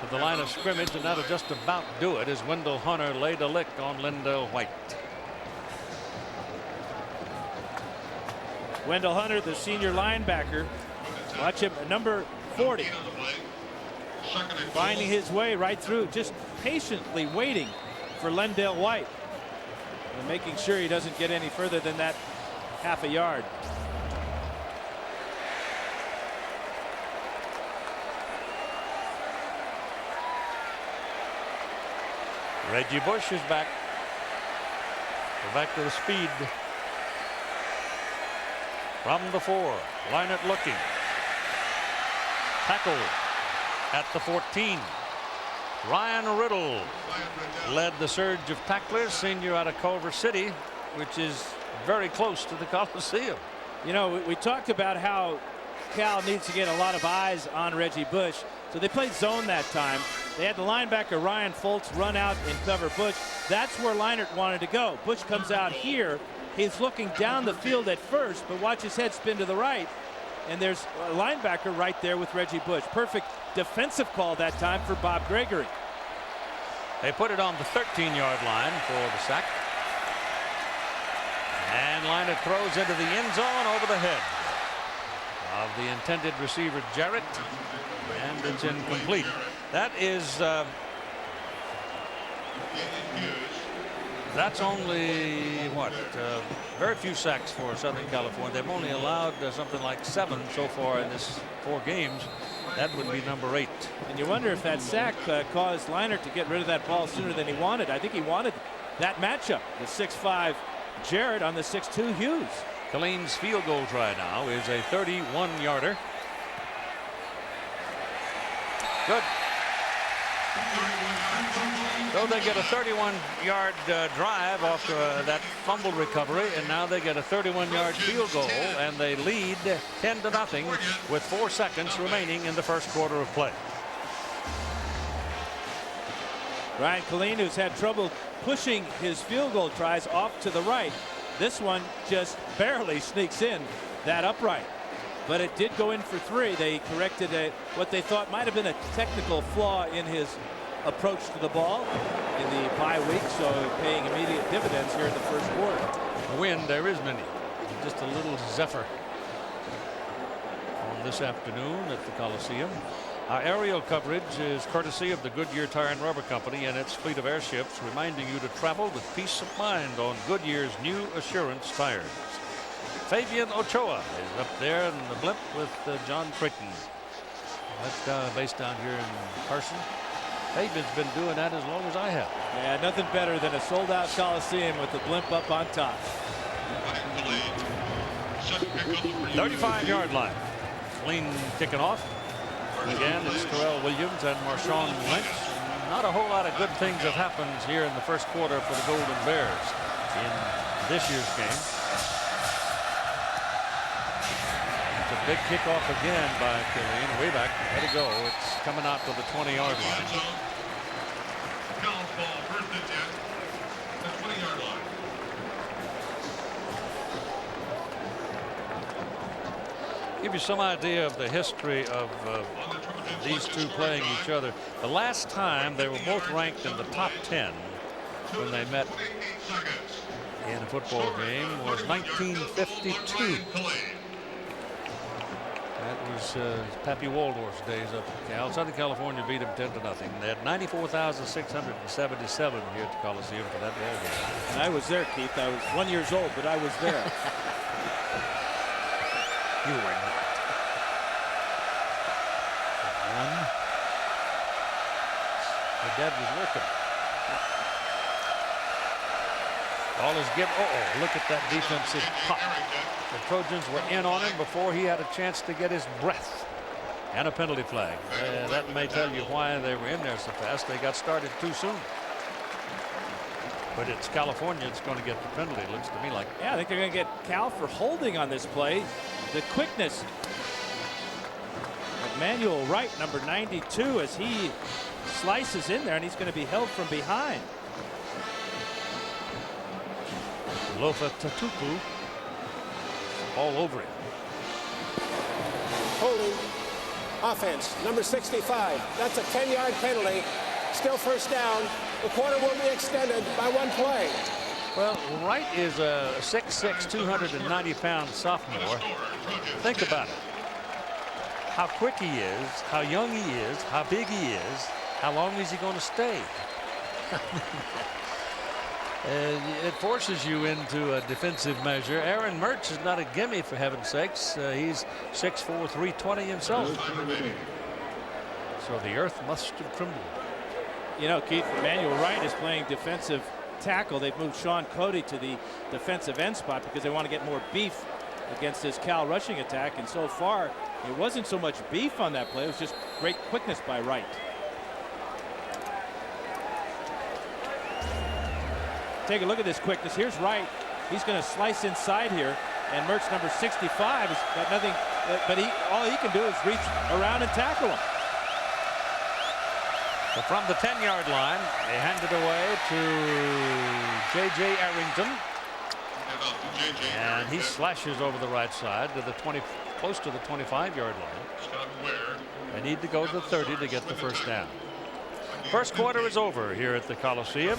to the line of scrimmage, and that'll just about do it as Wendell Hunter laid a lick on Lindell White. Wendell Hunter, the senior linebacker. Watch him, number 40. Finding his way right through, just patiently waiting for Lindell White. And making sure he doesn't get any further than that half a yard. Reggie Bush is back. We're back to the speed. From the 4, Leinart looking. Tackle at the 14. Ryan Riddle led the surge of tacklers, senior out of Culver City, which is very close to the Coliseum. You know, we talked about how Cal needs to get a lot of eyes on Reggie Bush. So they played zone that time. They had the linebacker Ryan Foltz run out and cover Bush. That's where Leinart wanted to go. Bush comes out here. He's looking down the field at first, but watch his head spin to the right. And there's a linebacker right there with Reggie Bush. Perfect defensive call that time for Bob Gregory. They put it on the 13-yard line for the sack. And Leinart throws into the end zone over the head of the intended receiver Jarrett. And it's incomplete. That is that's only what very few sacks for Southern California. They've only allowed something like 7 so far in this 4 games. That would be number 8. And you wonder if that sack caused Leinart to get rid of that ball sooner than he wanted. I think he wanted that matchup. The 6'5 Jarrett on the 6'2 Hughes. Killeen's field goal try now is a 31-yarder. Good. So they get a 31-yard drive off that fumble recovery, and now they get a 31-yard field goal, and they lead 10-0 with 4 seconds remaining in the first quarter of play. Ryan Killeen, who's had trouble pushing his field goal tries off to the right. This one just barely sneaks in that upright. But it did go in for 3. They corrected what they thought might have been a technical flaw in his approach to the ball in the bye week, so paying immediate dividends here in the first quarter. Wind, there is many. Just a little zephyr on this afternoon at the Coliseum. Our aerial coverage is courtesy of the Goodyear Tire and Rubber Company and its fleet of airships, reminding you to travel with peace of mind on Goodyear's new Assurance tires. Fabian Ochoa is up there in the blimp with John Creighton. That's based down here in Carson. Fabian's been doing that as long as I have. Yeah, nothing better than a sold-out Coliseum with the blimp up on top. 35-yard line. Clean kicking off. Again, it's Terrell Williams and Marshawn Lynch. Not a whole lot of good things have happened here in the first quarter for the Golden Bears in this year's game. It's a big kickoff again by Killeen. Way back. Let it go. It's coming out to the 20-yard line. Give you some idea of the history of these two playing each other. The last time they were both ranked in the top 10 when they met in a football game was 1952. That was Pappy Waldorf's days up at Cal. Southern California beat them 10-0. They had 94,677 here at the Coliseum for that ball game. And I was there, Keith. I was 1 year old, but I was there. You were not. One. My dad was working. Ball is given. Look at that defensive pop. The Trojans were in on him before he had a chance to get his breath. And a penalty flag. That may tell you why they were in there so fast. They got started too soon. But it's California that's going to get the penalty, it looks to me like. Yeah, I think they're going to get Cal for holding on this play. The quickness of Manuel Wright, number 92, as he slices in there, and he's going to be held from behind. Lofa Tatupu all over him. Holding. Offense, number 65. That's a 10-yard penalty. Still first down. The quarter will be extended by 1 play. Well, Wright is a 6'6", 290-pound sophomore. Think about it. How quick he is, how young he is, how big he is, how long is he going to stay? It forces you into a defensive measure. Aaron Mertz is not a gimme, for heaven's sakes. He's 6'4", 320 himself. So the earth must have trembled. You know, Keith, Manuel Wright is playing defensive tackle. They've moved Sean Cody to the defensive end spot because they want to get more beef against this Cal rushing attack. And so far, it wasn't so much beef on that play. It was just great quickness by Wright. Take a look at this quickness. Here's Wright. He's going to slice inside here. And Mertz, number 65, has got nothing. But all he can do is reach around and tackle him. So from the 10-yard line, they hand it away to J.J. Arrington. And he slashes over the right side to the close to the 25-yard line. They need to go to the 30 to get the first down. First quarter is over here at the Coliseum,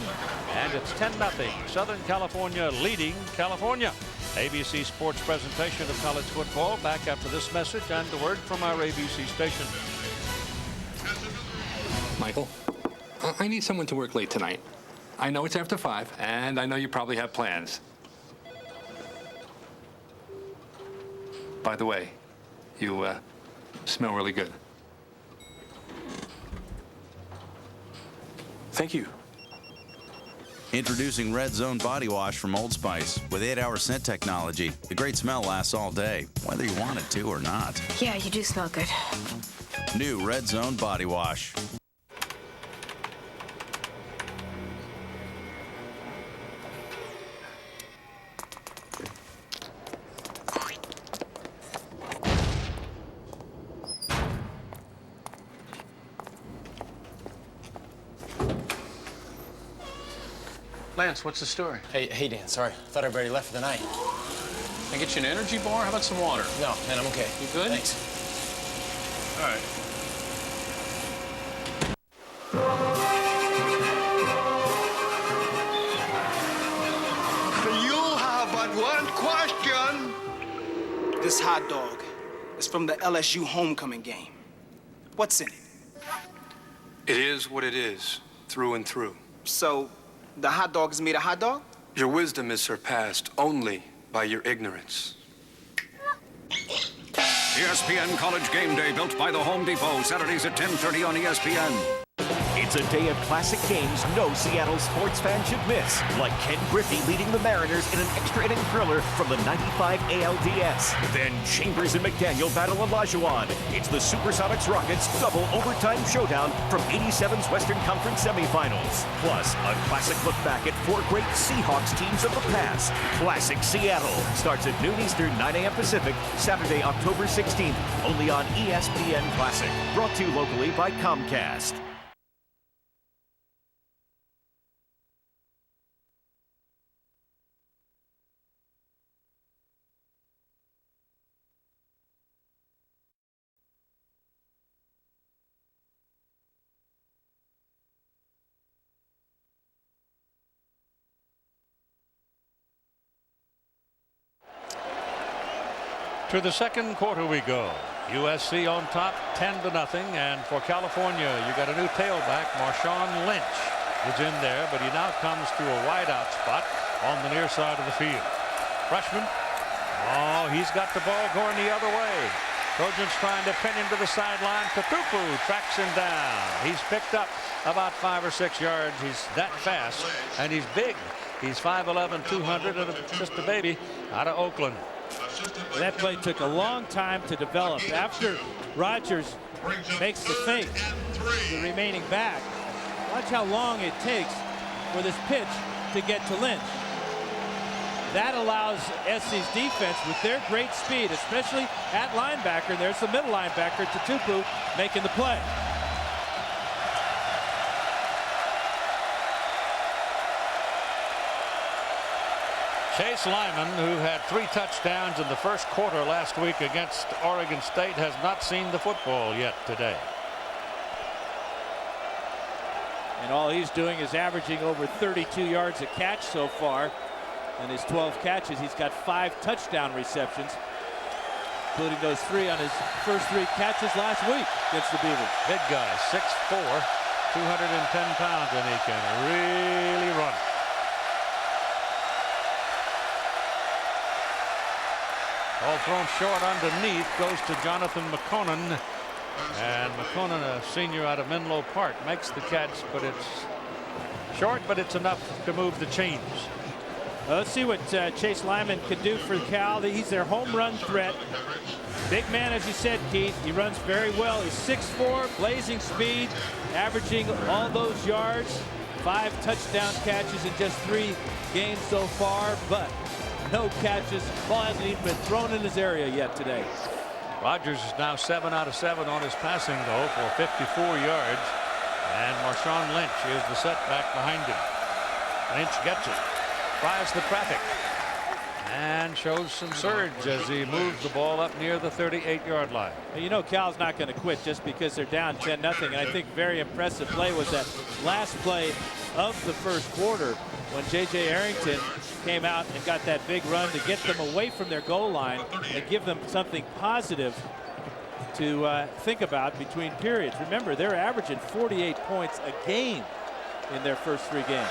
and it's 10-0. Southern California leading California. ABC Sports presentation of college football back after this message and the word from our ABC station. Michael, I need someone to work late tonight. I know it's after 5, and I know you probably have plans. By the way, you smell really good. Thank you. Introducing Red Zone Body Wash from Old Spice with 8-hour scent technology. The great smell lasts all day, whether you want it to or not. Yeah, you do smell good. New Red Zone Body Wash. Lance, what's the story? Hey, Dan, sorry. I thought everybody left for the night. Can I get you an energy bar? How about some water? No, man, I'm okay. You good? Thanks. All right. You have but one question. This hot dog is from the LSU homecoming game. What's in it? It is what it is, through and through. So, the hot dog is made of hot dog? Your wisdom is surpassed only by your ignorance. ESPN College Game Day, built by the Home Depot, Saturdays at 10:30 on ESPN. It's a day of classic games no Seattle sports fan should miss, like Ken Griffey leading the Mariners in an extra-inning thriller from the 95 ALDS. Then Chambers and McDaniel battle Olajuwon. It's the Supersonics Rockets double overtime showdown from 87's Western Conference semifinals. Plus, a classic look back at 4 great Seahawks teams of the past. Classic Seattle starts at noon Eastern, 9 a.m. Pacific, Saturday, October 16th, only on ESPN Classic. Brought to you locally by Comcast. To the second quarter we go. USC on top, 10-0, and for California, you got a new tailback. Marshawn Lynch is in there, but he now comes to a wideout spot on the near side of the field. Freshman. Oh, he's got the ball going the other way. Trojans trying to pin him to the sideline. Tatupu tracks him down. He's picked up about 5 or 6 yards. He's that fast, and he's big. He's 5'11", 200, and just a baby out of Oakland. That play took a long time to develop. After Rogers makes the fake, the remaining back, watch how long it takes for this pitch to get to Lynch. That allows SC's defense, with their great speed, especially at linebacker, there's the middle linebacker, Tutupu, making the play. Chase Lyman, who had 3 touchdowns in the first quarter last week against Oregon State, has not seen the football yet today. And all he's doing is averaging over 32 yards a catch so far. In his 12 catches, he's got 5 touchdown receptions, including those 3 on his first 3 catches last week against the Beavers. Big guy, 6'4", 210 pounds, and he can really run. Ball thrown short underneath, goes to Jonathan McConan. And McConan, a senior out of Menlo Park, makes the catch, but it's short, but it's enough to move the chains. Let's see what Chase Lyman can do for Cal. He's their home run threat. Big man, as you said, Keith. He runs very well. He's 6'4", blazing speed, averaging all those yards. 5 touchdown catches in just 3 games so far, but no catches. Ball hasn't even been thrown in his area yet today. Rogers is now 7 out of 7 on his passing, though, for 54 yards. And Marshawn Lynch is the setback behind him. Lynch gets it, flies the traffic, and shows some surge as he moves the ball up near the 38-yard line. You know Cal's not going to quit just because they're down 10-0. And I think very impressive play was that last play of the first quarter when J.J. Arrington came out and got that big run to get them away from their goal line and give them something positive to think about between periods. Remember, they're averaging 48 points a game in their first 3 games.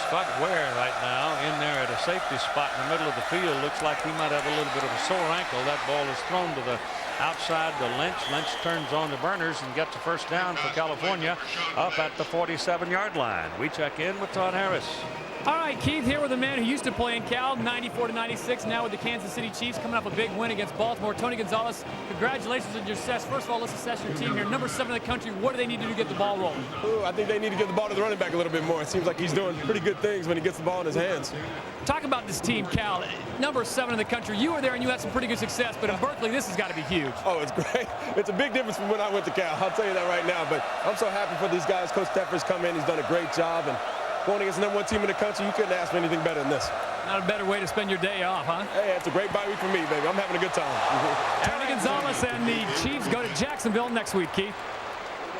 Scott Ware right now in there at a safety spot in the middle of the field. Looks like he might have a little bit of a sore ankle. That ball is thrown to the outside to Lynch. Lynch turns on the burners and gets a first down for California up at the 47-yard line. We check in with Todd Harris. All right, Keith, here with a man who used to play in Cal, 94-96, now with the Kansas City Chiefs, coming off a big win against Baltimore. Tony Gonzalez, congratulations on your success. First of all, let's assess your team here. Number 7 in the country, what do they need to do to get the ball rolling? Ooh, I think they need to get the ball to the running back a little bit more. It seems like he's doing pretty good things when he gets the ball in his hands. Talk about this team, Cal. Number 7 in the country. You were there and you had some pretty good success, but in Berkeley, this has got to be huge. Oh, it's great. It's a big difference from when I went to Cal. I'll tell you that right now. But I'm so happy for these guys. Coach Teffer's come in. He's done a great job. And going against the #1 team in the country, you couldn't ask for anything better than this. Not a better way to spend your day off, huh? Hey, it's a great bye week for me, baby. I'm having a good time. Tony Gonzalez and the Chiefs go to Jacksonville next week, Keith.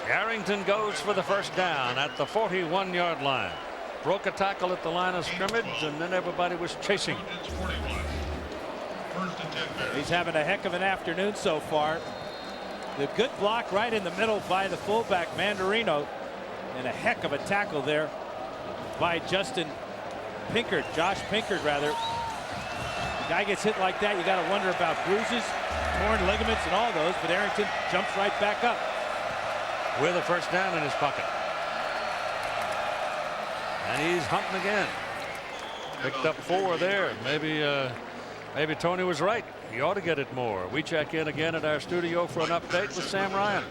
Arrington goes for the first down at the 41-yard line. Broke a tackle at the line of scrimmage, and then everybody was chasing. He's having a heck of an afternoon so far. The good block right in the middle by the fullback, Mandarino, and a heck of a tackle there by Josh Pinkard rather. The guy gets hit like that, you got to wonder about bruises, torn ligaments, and all those, but Arrington jumps right back up. With a first down in his pocket. And he's hunting again. Picked up 4 there. Maybe Tony was right. He ought to get it more. We check in again at our studio for an update with Sam Ryan.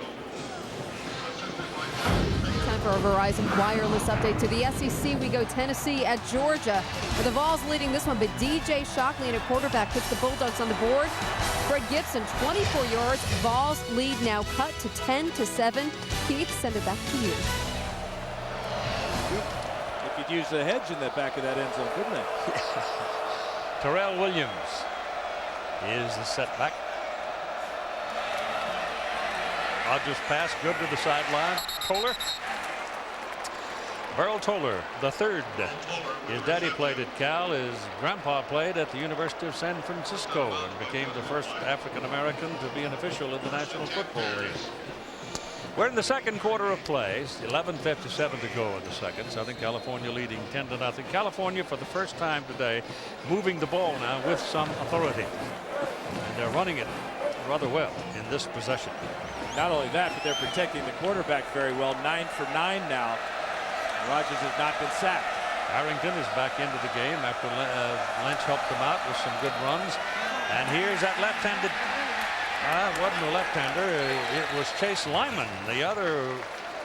Time for a Verizon wireless update to the SEC. We go Tennessee at Georgia, with the Vols leading this one, but DJ Shockley and a quarterback puts the Bulldogs on the board. Fred Gibson, 24 yards. Vols lead now cut to 10-7. Keith, send it back to you. They could use the hedge in the back of that end zone, couldn't they? Terrell Williams is the setback. Rogers pass good to the sideline. Toller. Burl Toller, the third. His daddy played at Cal. His grandpa played at the University of San Francisco and became the first African-American to be an official in the National Football League. We're in the second quarter of play. 11:57 to go in the second. Southern California leading 10-0. California for the first time today moving the ball now with some authority. And they're running it rather well in this possession. Not only that, but they're protecting the quarterback very well. 9 for 9 now. Rogers has not been sacked. Arrington is back into the game after Lynch helped him out with some good runs. And here's that left-handed. It wasn't a left-hander. It was Chase Lyman, the other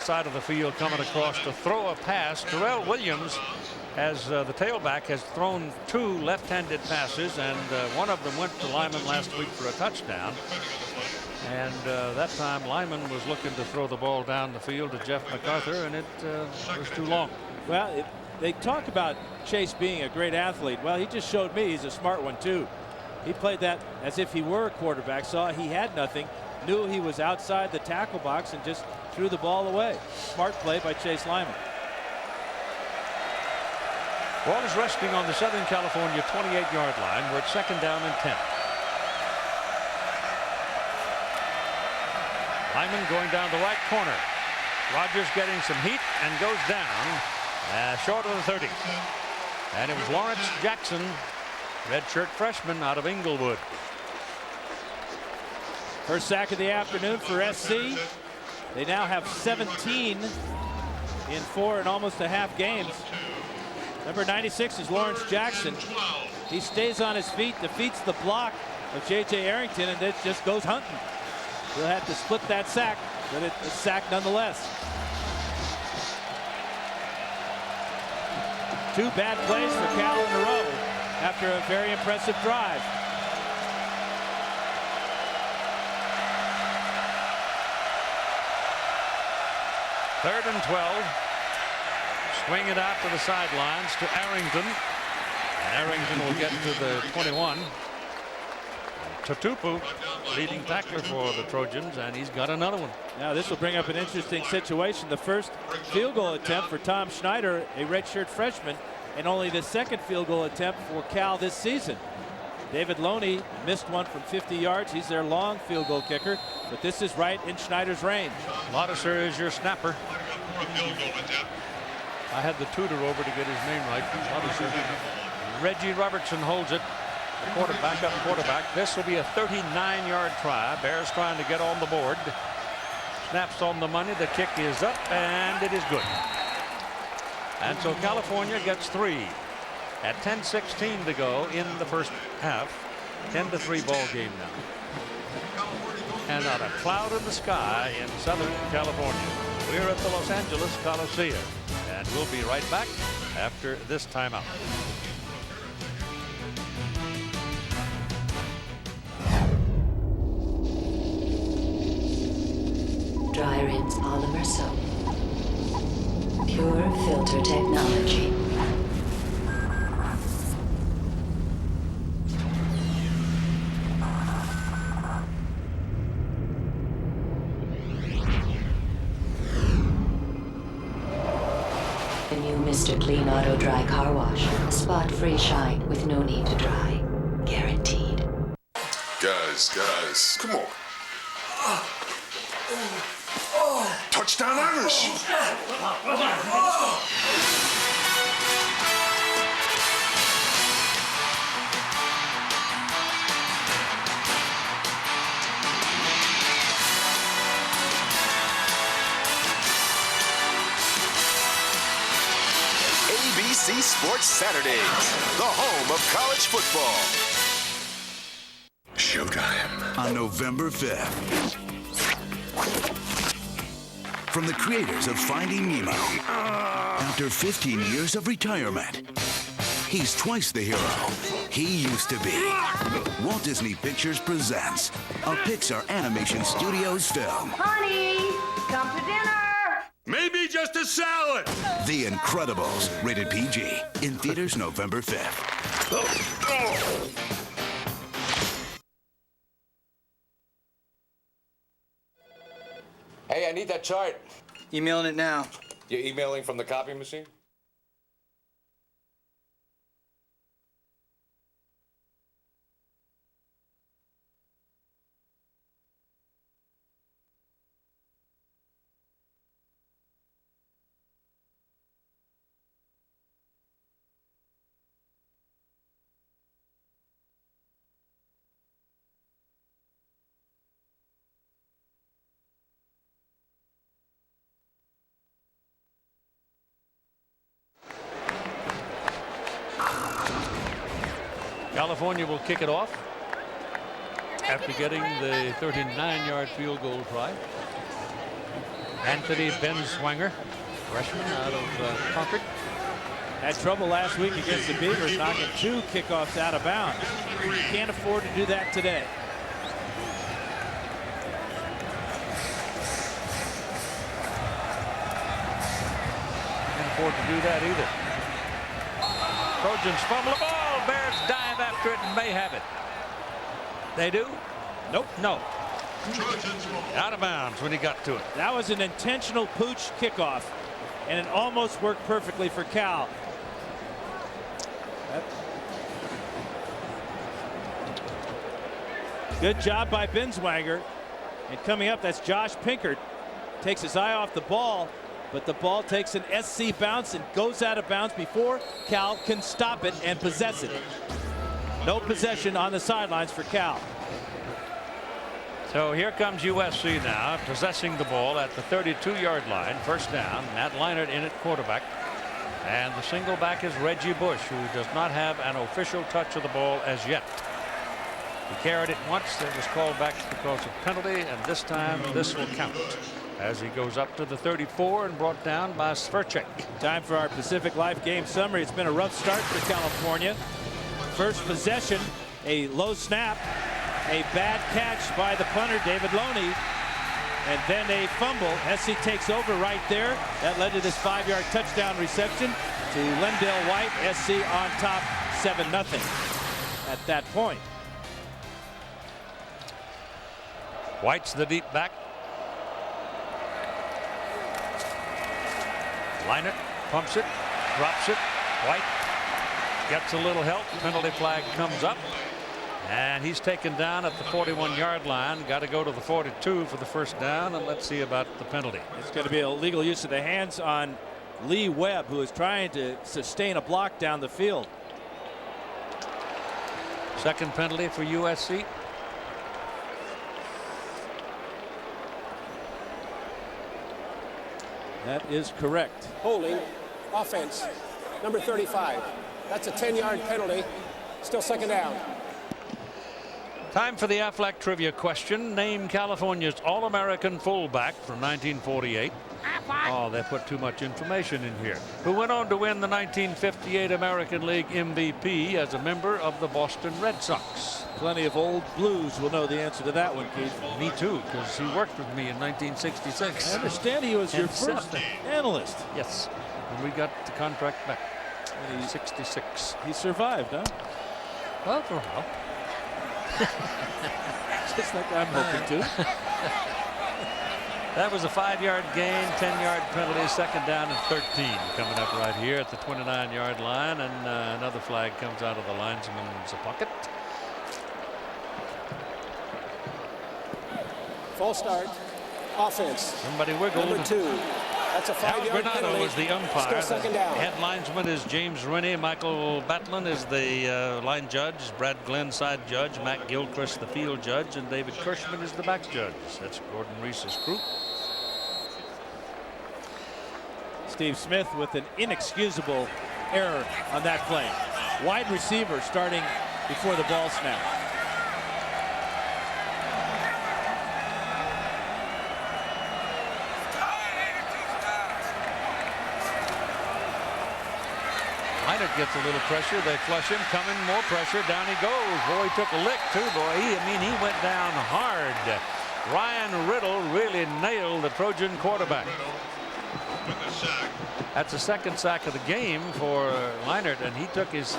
side of the field coming across to throw a pass. Terrell Williams, as the tailback, has thrown 2 left-handed passes, and one of them went to Lyman last week for a touchdown. And that time Lyman was looking to throw the ball down the field to Jeff MacArthur, and it was too long. Well, they talk about Chase being a great athlete. Well, he just showed me he's a smart one too. He played that as if he were a quarterback, saw he had nothing, knew he was outside the tackle box, and just threw the ball away. Smart play by Chase Lyman. Ball is resting on the Southern California 28-yard line. We're at 2nd down and 10. Lyman going down the right corner. Rogers getting some heat and goes down short of the 30. And it was Lawrence Jackson, redshirt freshman out of Inglewood. First sack of the afternoon for SC. They now have 17 in 4 and almost a half games. Number 96 is Lawrence Jackson. He stays on his feet, defeats the block of J.J. Arrington, and it just goes hunting. He'll have to split that sack, but it's a sack nonetheless. 2 bad plays for Cal in a row after a very impressive drive. Third and 12. Swing it out to the sidelines to Arrington. Arrington will get to the 21. Tatupu, leading tackler for the Trojans, and he's got another one. Now this will bring up an interesting situation. The first field goal attempt for Tom Schneider, a redshirt freshman, and only the second field goal attempt for Cal this season. David Loney missed one from 50 yards. He's their long field goal kicker, but this is right in Schneider's range. Laudeser is your snapper. I had the tutor over to get his name right. Laudeser. Reggie Robertson holds it. Backup quarterback. This will be a 39-yard try. Bears trying to get on the board. Snaps on the money. The kick is up, and it is good. And so California gets 3 at 10:16 to go in the first half. 10-3 ball game now. And not a cloud in the sky in Southern California. We're at the Los Angeles Coliseum, and we'll be right back after this timeout. Dry rinse polymer soap. Pure filter technology. The new Mr. Clean Auto Dry Car Wash. Spot-free shine with no need to dry. Guaranteed. Guys, come on. Touchdown Irish! ABC Sports Saturdays, the home of college football. Showtime on November 5th. From the creators of Finding Nemo, after 15 years of retirement, he's twice the hero he used to be. Walt Disney Pictures presents a Pixar Animation Studios film. Honey, come to dinner. Maybe just a salad. The Incredibles, rated PG, in theaters November 5th. Hey, I need that chart. Emailing it now. You're emailing from the copy machine? California will kick it off after getting the 39-yard field goal try. Anthony Benswanger, freshman out of Concord. Had trouble last week against the Beavers, knocking 2 kickoffs out of bounds. Can't afford to do that today. Can't afford to do that either. Trojans fumble the ball. Bears dive after it and may have it. They do? Nope. No. Out of bounds when he got to it. That was an intentional pooch kickoff, and it almost worked perfectly for Cal. Good job by Benswanger. And coming up, that's Josh Pinkert. Takes his eye off the ball, but the ball takes an SC bounce and goes out of bounds before Cal can stop it and possess it. No possession on the sidelines for Cal. So here comes USC now, possessing the ball at the 32-yard line. First down. Matt Leinart in at quarterback. And the single back is Reggie Bush, who does not have an official touch of the ball as yet. He carried it once. It was called back because of penalty, and this time this will count as he goes up to the 34 and brought down by Sverchek. Time for our Pacific Life game summary. It's been a rough start for California. First possession, a low snap, a bad catch by the punter, David Loney, and then a fumble. SC takes over right there. That led to this 5-yard touchdown reception to Lendale White. SC on top 7-0 at that point. White's the deep back. Leinart pumps it, drops it. White gets a little help. Penalty flag comes up. And he's taken down at the 41-yard line. Got to go to the 42 for the first down, and let's see about the penalty. It's going to be illegal use of the hands on Lee Webb, who is trying to sustain a block down the field. Second penalty for USC. That is correct. Holding, offense, number 35. That's a 10-yard penalty. Still second down. Time for the Aflac trivia question. Name California's All-American fullback from 1948. Oh, they put too much information in here. Who went on to win the 1958 American League MVP as a member of the Boston Red Sox. Plenty of old blues will know the answer to that one, Keith. Me too, because he worked with me in 1966. I understand he was your first analyst. Yes, and we got the contract back in 66. He survived, huh? Well, for a while. Just like I'm hoping to. That was a 5-yard gain, 10-yard penalty, second down and 13 coming up right here at the 29-yard line, and another flag comes out of the linesman's pocket. False start. Offense. Somebody wiggled. Number 2. That's a 5-yard penalty. Granado was the umpire. Still second down. The head linesman is James Rennie. Michael Batlin is the line judge. Brad Glenn side judge. Matt Gilchrist the field judge, and David Kirschman is the back judge. That's Gordon Reese's group. Steve Smith with an inexcusable error on that play. Wide receiver starting before the ball snap. Leinart gets a little pressure. They flush him. Coming, more pressure. Down he goes. Boy, he took a lick too, boy. He went down hard. Ryan Riddle really nailed the Trojan quarterback. That's the second sack of the game for Leinart, and he took his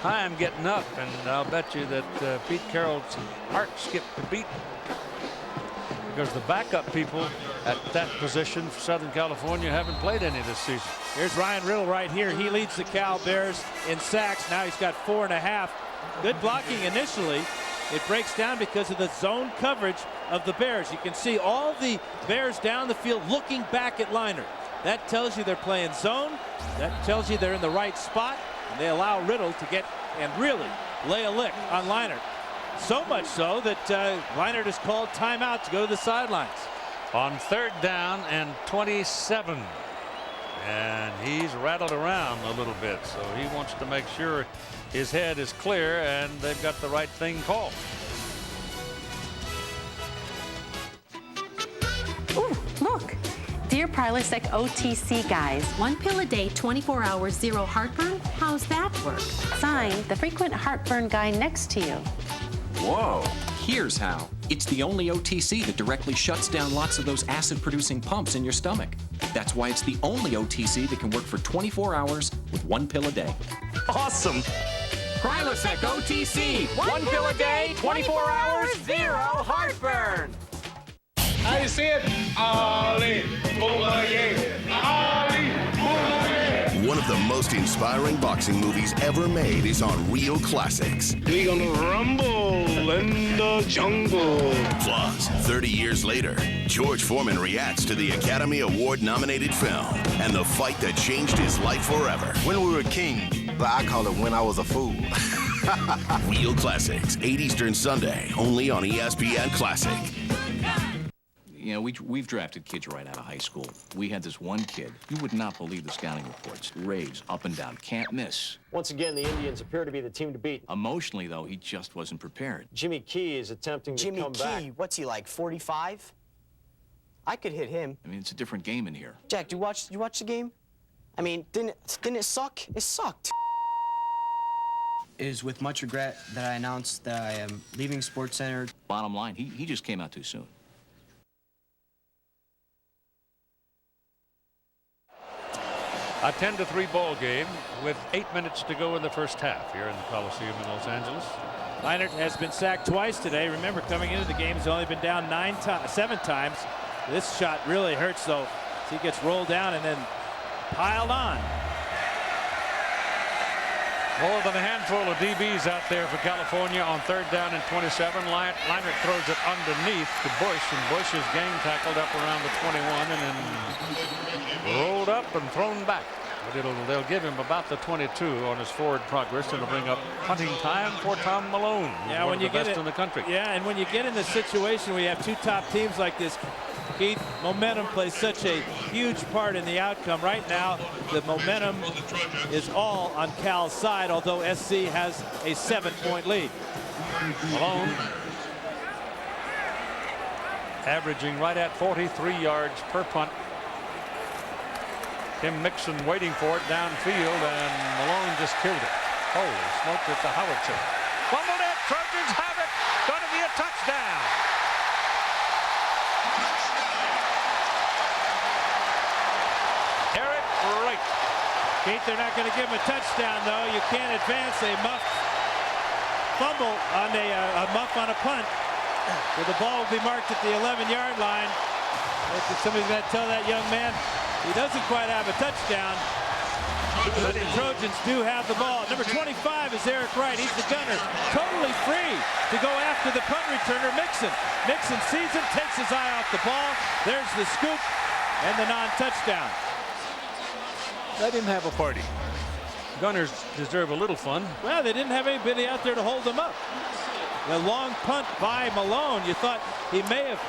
time getting up, and I'll bet you that Pete Carroll's heart skipped a beat, because the backup people at that position for Southern California haven't played any this season. Here's Ryan Riddle right here. He leads the Cal Bears in sacks. Now he's got 4.5. Good blocking initially. It breaks down because of the zone coverage of the Bears. You can see all the Bears down the field looking back at Leinart. That tells you they're playing zone. That tells you they're in the right spot. And they allow Riddle to get and really lay a lick on Leinart. So much so that Leinart has called timeout to go to the sidelines. On third down and 27. And he's rattled around a little bit, so he wants to make sure his head is clear and they've got the right thing called. Ooh, look, Dear Prilosec OTC guys, 1 pill a day, 24 hours, 0 heartburn? How's that work? Signed, the frequent heartburn guy next to you. Whoa. Here's how. It's the only OTC that directly shuts down lots of those acid-producing pumps in your stomach. That's why it's the only OTC that can work for 24 hours with 1 pill a day. Awesome. Prilosec OTC. 1 pill a day, 24 hours, 0 heartburn. How you see it? Ali, booyah, Ali, booyah. One of the most inspiring boxing movies ever made is on Real Classics. We gonna rumble in the jungle. Plus, 30 years later, George Foreman reacts to the Academy Award-nominated film and the fight that changed his life forever. When we were king, but I call it when I was a fool. Real Classics, 8 Eastern Sunday, only on ESPN Classic. You know, we've drafted kids right out of high school. We had this one kid. You would not believe the scouting reports. Raves, up and down, can't miss. Once again, the Indians appear to be the team to beat. Emotionally, though, he just wasn't prepared. Jimmy Key is attempting to come back. Jimmy Key, what's he like, 45? I could hit him. I mean, it's a different game in here. Jack, you watch the game? I mean, didn't it suck? It sucked. It is with much regret that I announced that I am leaving SportsCenter. Bottom line, he just came out too soon. A 10-3 ball game with 8 minutes to go in the first half here in the Coliseum in Los Angeles. Leinart has been sacked twice today. Remember, coming into the game, he's only been down 7 times. This shot really hurts, though. So he gets rolled down and then piled on. More than a handful of DBs out there for California on 3rd down and 27. Leinart throws it underneath to Bush, and Bush is gang tackled up around the 21 and then rolled up and thrown back. But they'll give him about the 22 on his forward progress, and it'll bring up punting time for Tom Malone. Yeah, one when of you the get best it, in the country. Yeah, and when you get in the situation where you have 2 top teams like this, Keith, momentum plays such a huge part in the outcome. Right now, the momentum is all on Cal's side, although SC has a 7-point lead. Malone averaging right at 43 yards per punt. Tim Mixon waiting for it downfield, and Malone just killed it. Holy smoke, it's a howitzer. Fumbled it, Trojans have it. Going to be a touchdown. Eric Wright. Keith, they're not going to give him a touchdown, though. You can't advance a muff fumble on a muff on a punt. Where the ball will be marked at the 11-yard line. Somebody's going to tell that young man he doesn't quite have a touchdown. But the Trojans do have the ball. Number 25 is Eric Wright. He's the gunner. Totally free to go after the punt returner, Mixon. Mixon sees him, takes his eye off the ball. There's the scoop and the non-touchdown. Let him have a party. Gunners deserve a little fun. Well, they didn't have anybody out there to hold them up. The long punt by Malone, you thought he may have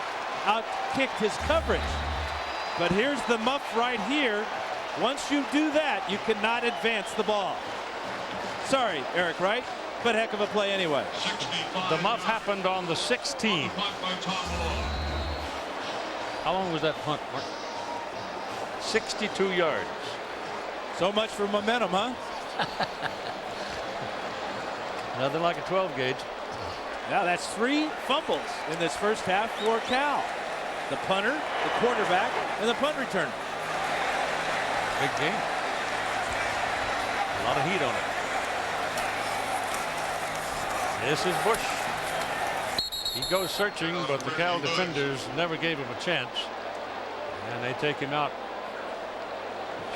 outkicked his coverage. But here's the muff right here. Once you do that, you cannot advance the ball. Sorry, Eric Wright, but heck of a play anyway. The muff happened on the 16. How long was that punt, Mark? 62 yards. So much for momentum, huh? Nothing like a 12 gauge. Now that's 3 fumbles in this first half for Cal. The punter, the quarterback, and the punt returner. Big game. A lot of heat on it. This is Bush. He goes searching, but the Cal defenders never gave him a chance. And they take him out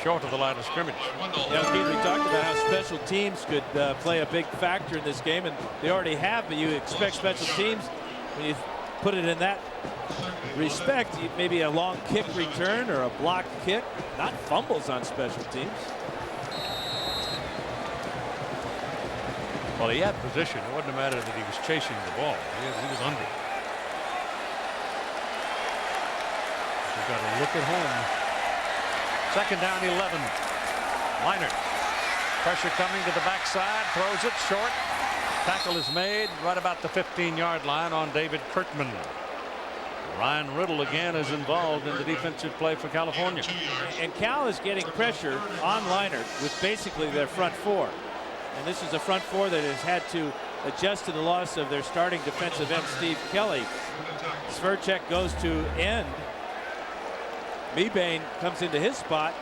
short of the line of scrimmage. Yeah, Keith, we talked about how special teams could play a big factor in this game, and they already have, but you expect special teams, when you put it in that respect, maybe a long kick return or a blocked kick, not fumbles on special teams. Well, he had position. It wasn't a matter that he was chasing the ball. He was under. We've got to look at home. 2nd down, 11. Leinart. Pressure coming to the backside. Throws it short. Tackle is made right about the 15-yard line on David Kurtman. Ryan Riddle again is involved in the defensive play for California. And Cal is getting pressure on Leinart with basically their front four. And this is a front four that has had to adjust to the loss of their starting defensive end, Steve Kelly. Sverchek goes to end. Mebane comes into his spot.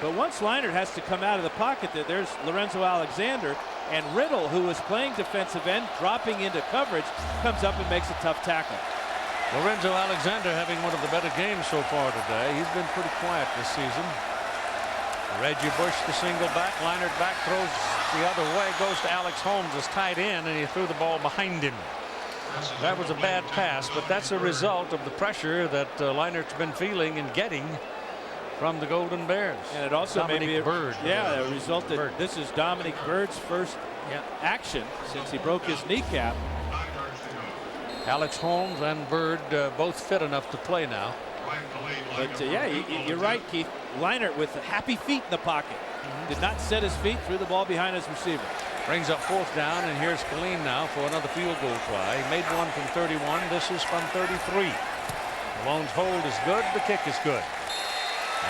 But once Leinart has to come out of the pocket, there's Lorenzo Alexander. And Riddle, who was playing defensive end, dropping into coverage, comes up and makes a tough tackle. Lorenzo Alexander having one of the better games so far today. He's been pretty quiet this season. Reggie Bush, the single back. Leinart back, throws the other way, goes to Alex Holmes as tight end, and he threw the ball behind him. That was a bad pass, but that's a result of the pressure that Leinart's been feeling and getting from the Golden Bears. And it also may be a Bird. Yeah, a result that this is Dominic Bird's first action since he broke his kneecap. Alex Holmes and Bird both fit enough to play now. But yeah, you're right, Keith. Leinart with happy feet in the pocket. Did not set his feet, threw the ball behind his receiver. Brings up 4th down, and here's Killeen now for another field goal try. He made one from 31. This is from 33. Malone's hold is good. The kick is good.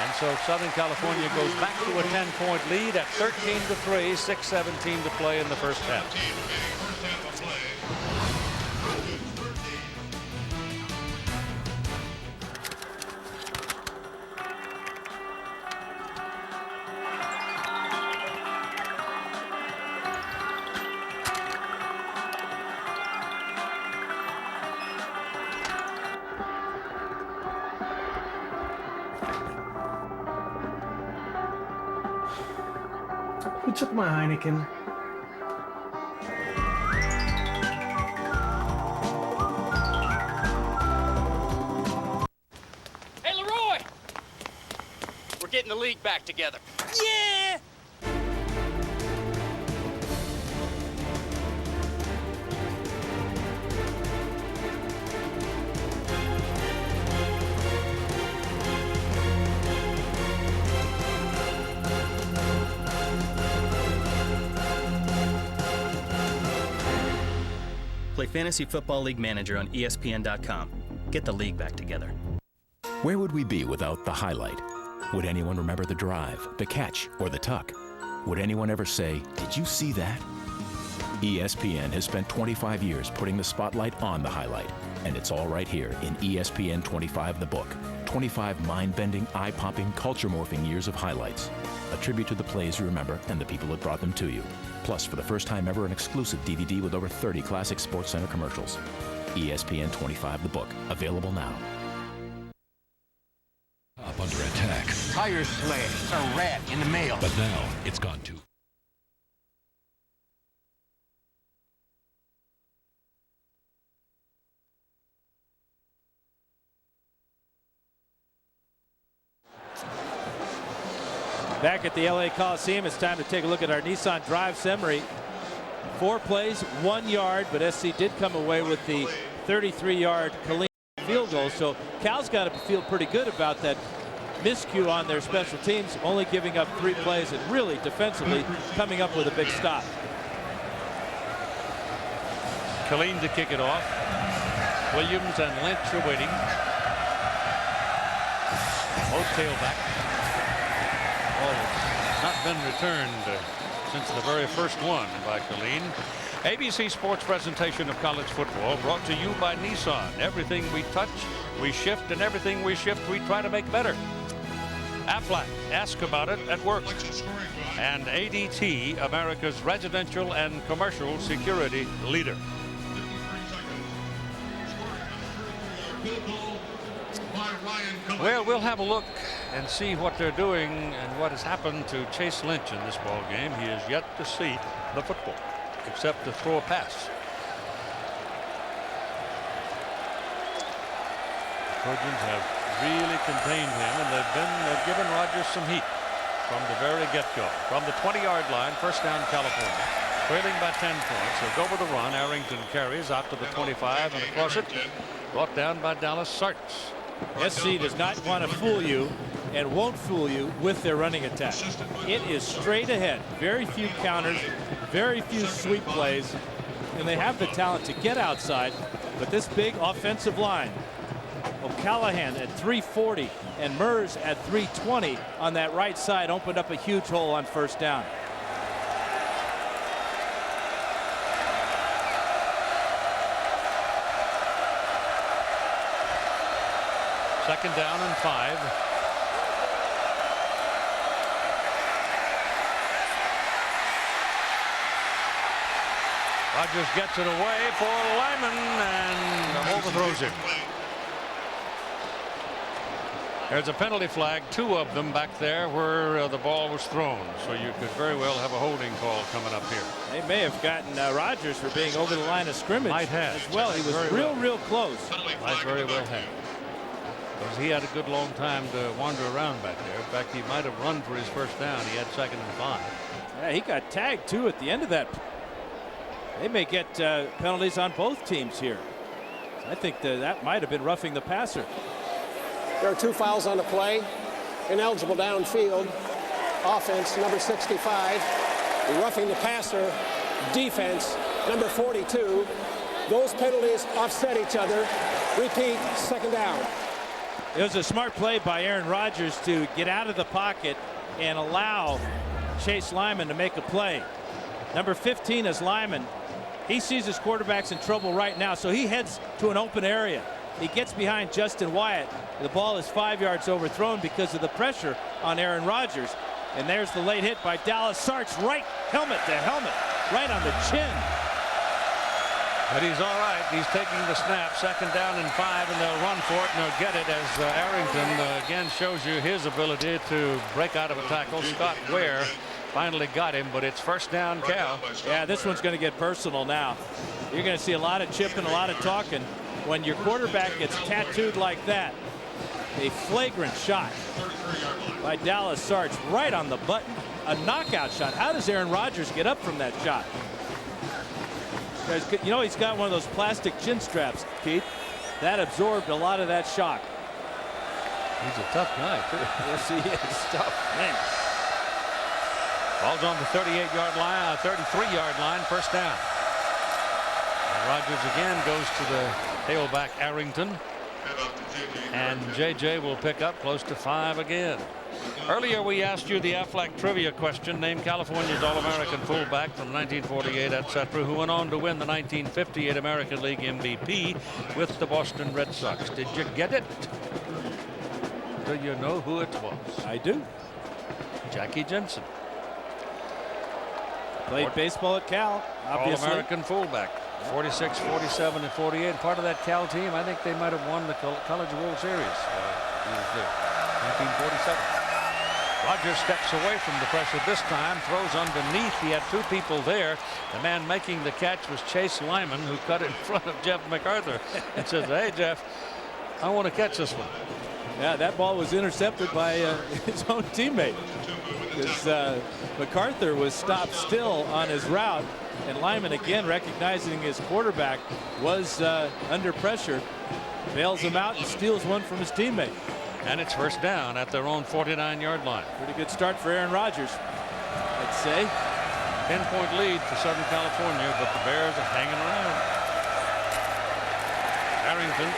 And so Southern California goes back to a 10-point lead at 13-3, 6:17 to play in the first half. Who took my Heineken? Hey, Leroy! We're getting the league back together. Yeah! Play Fantasy Football League Manager on ESPN.com. Get the league back together. Where would we be without the highlight? Would anyone remember the drive, the catch, or the tuck? Would anyone ever say, "Did you see that?" ESPN has spent 25 years putting the spotlight on the highlight, and it's all right here in ESPN 25 The Book. 25 mind-bending, eye-popping, culture-morphing years of highlights. A tribute to the plays you remember and the people that brought them to you. Plus, for the first time ever, an exclusive DVD with over 30 classic SportsCenter commercials. ESPN 25 The Book, available now. Up under attack. Tire slash, a rat in the mail. But now it's gone to Back at the LA Coliseum, it's time to take a look at our Nissan Drive summary. 4 plays, 1 yard, but SC did come away with the 33-yard Killeen field goal. So Cal's got to feel pretty good about that miscue on their special teams, only giving up 3 plays and really defensively coming up with a big stop. Killeen to kick it off. Williams and Lynch are waiting. Both tailback. Ball has not been returned since the very first one by Killeen. ABC Sports presentation of college football brought to you by Nissan. Everything we touch, we shift, and everything we shift, we try to make better. Aflac, ask about it at work. And ADT, America's residential and commercial security leader. Well, we'll have a look and see what they're doing and what has happened to Chase Lynch in this ball game. He is yet to see the football, except to throw a pass. The Trojans have really contained him, and they've given Rogers some heat from the very get-go. From the 20-yard line, first down California, trailing by 10 points. They'll go with the run. Arrington carries out to the 25 and across it, brought down by Dallas Sartz. SC does not want to fool you and won't fool you with their running attack. It is straight ahead. Very few counters, very few sweep plays, and they have the talent to get outside. But this big offensive line, O'Callahan at 340 and Mers at 320 on that right side opened up a huge hole on first down. Second down and 5. Rogers gets it away for Lyman and overthrows him. There's a penalty flag, 2 of them back there where the ball was thrown. So you could very well have a holding call coming up here. They may have gotten Rogers for being over the line of scrimmage. Might have. As well. He was real close. Might very well have. Because he had a good long time to wander around back there. In fact, he might have run for his first down. He had 2nd and 5. Yeah, he got tagged too at the end of that. They may get penalties on both teams here. I think that might have been roughing the passer. There are 2 fouls on the play. Ineligible downfield. Offense, number 65. Roughing the passer. Defense, number 42. Those penalties offset each other. Repeat, 2nd down. It was a smart play by Aaron Rodgers to get out of the pocket and allow Chase Lyman to make a play. Number 15 is Lyman. He sees his quarterback's in trouble right now, so he heads to an open area. He gets behind Justin Wyatt. The ball is 5 yards overthrown because of the pressure on Aaron Rodgers. And there's the late hit by Dallas Sarch, right helmet to helmet, right on the chin. But he's all right. He's taking the snap. 2nd down and 5, and they'll run for it, and they'll get it as Arrington again shows you his ability to break out of a tackle. Scott Ware finally got him, but it's 1st down, Cal. Yeah, this one's going to get personal now. You're going to see a lot of chipping, a lot of talking. When your quarterback gets tattooed like that, a flagrant shot by Dallas Sarch right on the button. A knockout shot. How does Aaron Rodgers get up from that shot? You know, he's got one of those plastic chin straps, Keith. That absorbed a lot of that shock. He's a tough guy, too. Yes, he is. Tough, man. Ball's on the 38-yard line, 33-yard line, 1st down. And Rodgers again goes to the tailback Arrington. And J.J. will pick up close to 5 again. Earlier we asked you the Aflac trivia question. Name California's All-American fullback from 1948, etc., who went on to win the 1958 American League MVP with the Boston Red Sox. Did you get it? Do you know who it was? I do. Jackie Jensen. Played baseball at Cal, obviously. All-American fullback. 46, 47, and 48. Part of that Cal team, I think they might have won the College World Series. He was there. 1947. Rodgers steps away from the pressure this time, throws underneath. He had 2 people there. The man making the catch was Chase Lyman, who cut in front of Jeff MacArthur and says, "Hey, Jeff, I want to catch this one." Yeah, that ball was intercepted by his own teammate. Because MacArthur was stopped still on his route. And Lyman, again, recognizing his quarterback was under pressure, bails him out and steals one from his teammate. And it's 1st down at their own 49-yard line. Pretty good start for Aaron Rodgers, I'd say. 10-point lead for Southern California, but the Bears are hanging around. Arrington,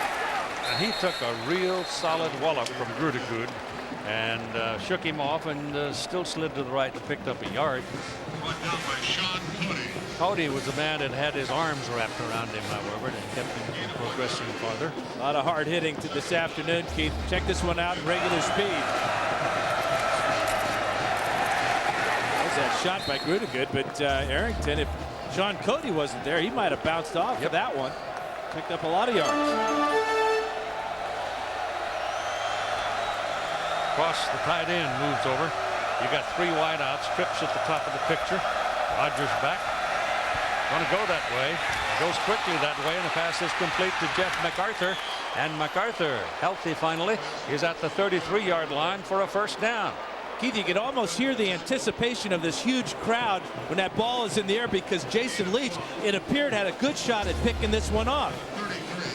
and he took a real solid wallop from Grudegood and shook him off and still slid to the right and picked up a yard. Cody was the man that had his arms wrapped around him, however, and kept him progressing farther. A lot of hard hitting this afternoon, Keith. Check this one out in regular speed. There's that shot by Grudegood, but Arrington, if Sean Cody wasn't there, he might have bounced off of that one. Picked up a lot of yards. Cross, the tight end moves over. You got 3 wideouts, trips at the top of the picture. Rodgers back. Going to go that way. Goes quickly that way, and the pass is complete to Jeff MacArthur. And MacArthur, healthy finally, is at the 33-yard line for a 1st down. Keith, you can almost hear the anticipation of this huge crowd when that ball is in the air, because Jason Leach, it appeared, had a good shot at picking this one off.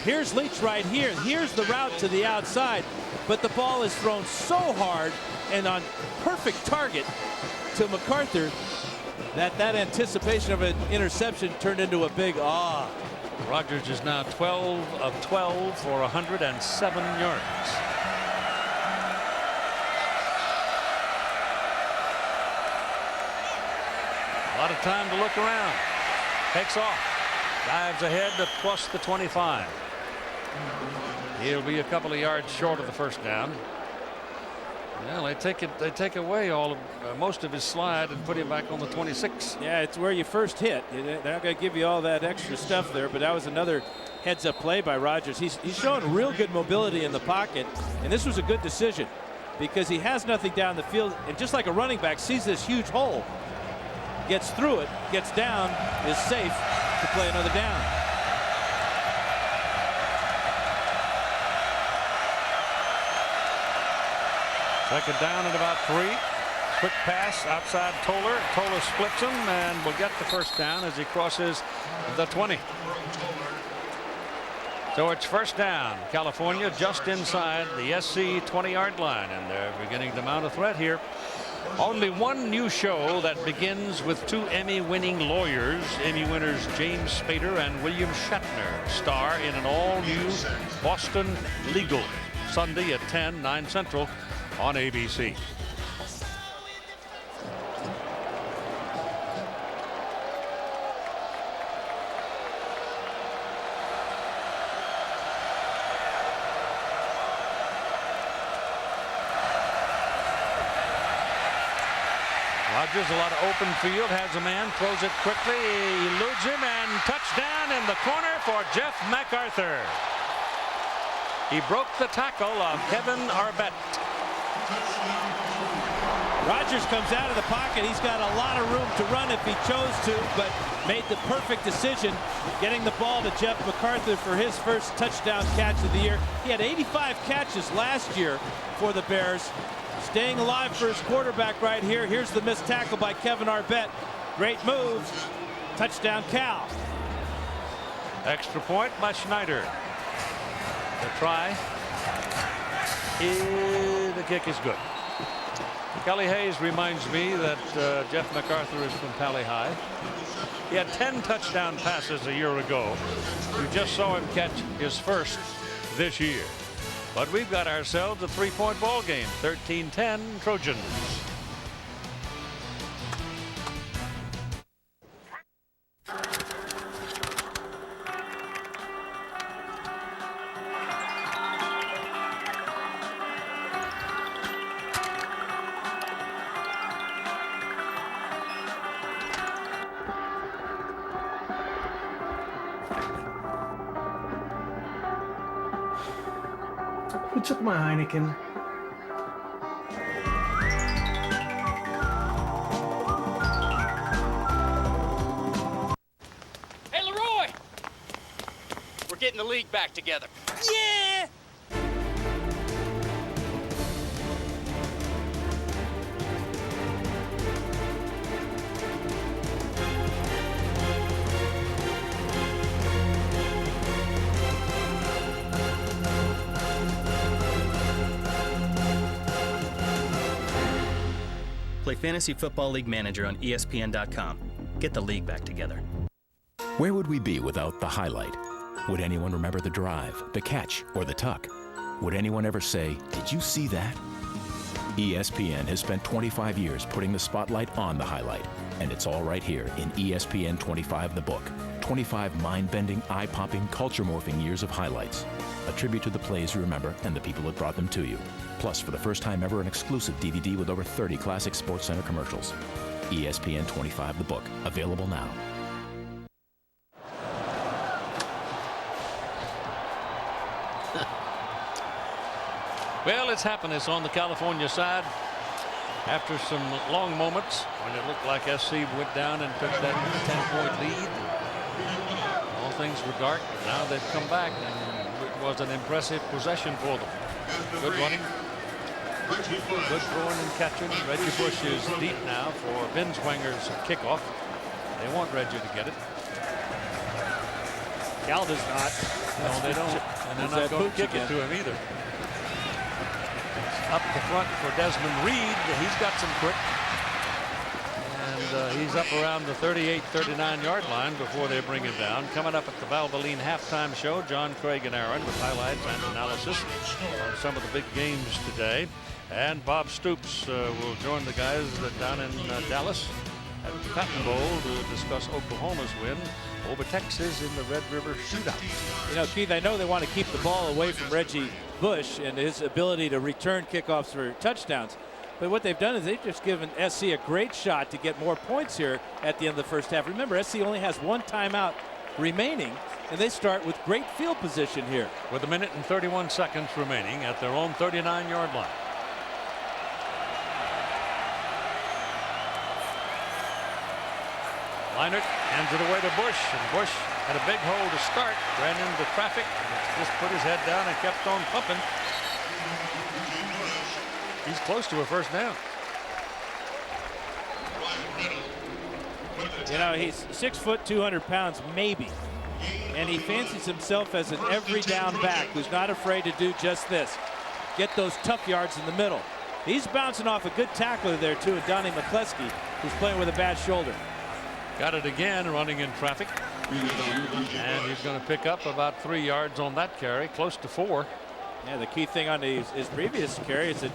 Here's Leach right here. Here's the route to the outside, but the ball is thrown so hard and on perfect target to MacArthur that anticipation of an interception turned into a big Rogers is now 12 of 12 for 107 yards. A lot of time to look around. Takes off. Dives ahead to plus the 25. He'll be a couple of yards short of the first down. Well, they take away most of his slide and put him back on the 26. Yeah, it's where you first hit. They're not going to give you all that extra stuff there, but that was another heads-up play by Rogers. He's showing real good mobility in the pocket, and this was a good decision because he has nothing down the field, and just like a running back, sees this huge hole, gets through it, gets down, is safe to play another down. Second down and about 3. Quick pass outside Toller. Toller splits him and will get the first down as he crosses the 20. So it's first down. California just inside the SC 20-yard line, and they're beginning to mount a threat here. Only one new show that begins with 2 Emmy-winning lawyers. Emmy winners James Spader and William Shatner star in an all-new Boston Legal, Sunday at 10, 9 Central on ABC. Rogers, a lot of open field, has a man, throws it quickly, eludes him, and touchdown in the corner for Jeff MacArthur. He broke the tackle of Kevin Arbett. Rogers comes out of the pocket. He's got a lot of room to run if he chose to, but made the perfect decision getting the ball to Jeff MacArthur for his first touchdown catch of the year. He had 85 catches last year for the Bears. Staying alive for his quarterback right here. Here's the missed tackle by Kevin Arbett. Great move. Touchdown, Cal. Extra point by Schneider. The try. The kick is good. Kelly Hayes reminds me that Jeff MacArthur is from Pally High. He had 10 touchdown passes a year ago. We just saw him catch his first this year. But we've got ourselves a 3-point ball game. 13-10 Trojans. Who took my Heineken? Hey, Leroy! We're getting the league back together. Yeah! Play Fantasy Football League Manager on ESPN.com. Get the league back together. Where would we be without the highlight? Would anyone remember the drive, the catch, or the tuck? Would anyone ever say, "Did you see that?" ESPN has spent 25 years putting the spotlight on the highlight, and it's all right here in ESPN 25 the book. 25 mind-bending, eye-popping, culture-morphing years of highlights. A tribute to the plays you remember and the people that brought them to you. Plus, for the first time ever, an exclusive DVD with over 30 classic SportsCenter commercials. ESPN 25 the book, available now. Well, it's happiness on the California side. After some long moments when it looked like SC went down and took that 10-point lead. All things were dark. Now they've come back, and it was an impressive possession for them. Good running. Good throwing and catching. Reggie Bush is deep now for Binswanger's kickoff. They want Reggie to get it. Cal does not. No, they don't. And they're not going to kick it to him either. Up the front for Desmond Reed. He's got some quick. And he's up around the 38, 39-yard line before they bring him down. Coming up at the Valvoline halftime show, John Craig and Aaron with highlights and analysis on some of the big games today. And Bob Stoops will join the guys down in Dallas at the Cotton Bowl to discuss Oklahoma's win over Texas in the Red River Shootout. You know, Keith, I know they want to keep the ball away from Reggie Bush and his ability to return kickoffs for touchdowns. But what they've done is they've just given SC a great shot to get more points here at the end of the first half. Remember, SC only has one timeout remaining, and they start with great field position here. With 1 minute and 31 seconds remaining at their own 39-yard line. Leinert hands it away to Bush, and Bush had a big hole to start, ran into traffic, and just put his head down and kept on pumping. He's close to a first down. You know, he's 6 foot, 200 pounds, maybe. And he fancies himself as an every down back who's not afraid to do just this. Get those tough yards in the middle. He's bouncing off a good tackler there, too, and Donnie McCleskey, who's playing with a bad shoulder. Got it again, running in traffic. And he's going to pick up about 3 yards on that carry, close to 4. Yeah, the key thing on his previous carry is it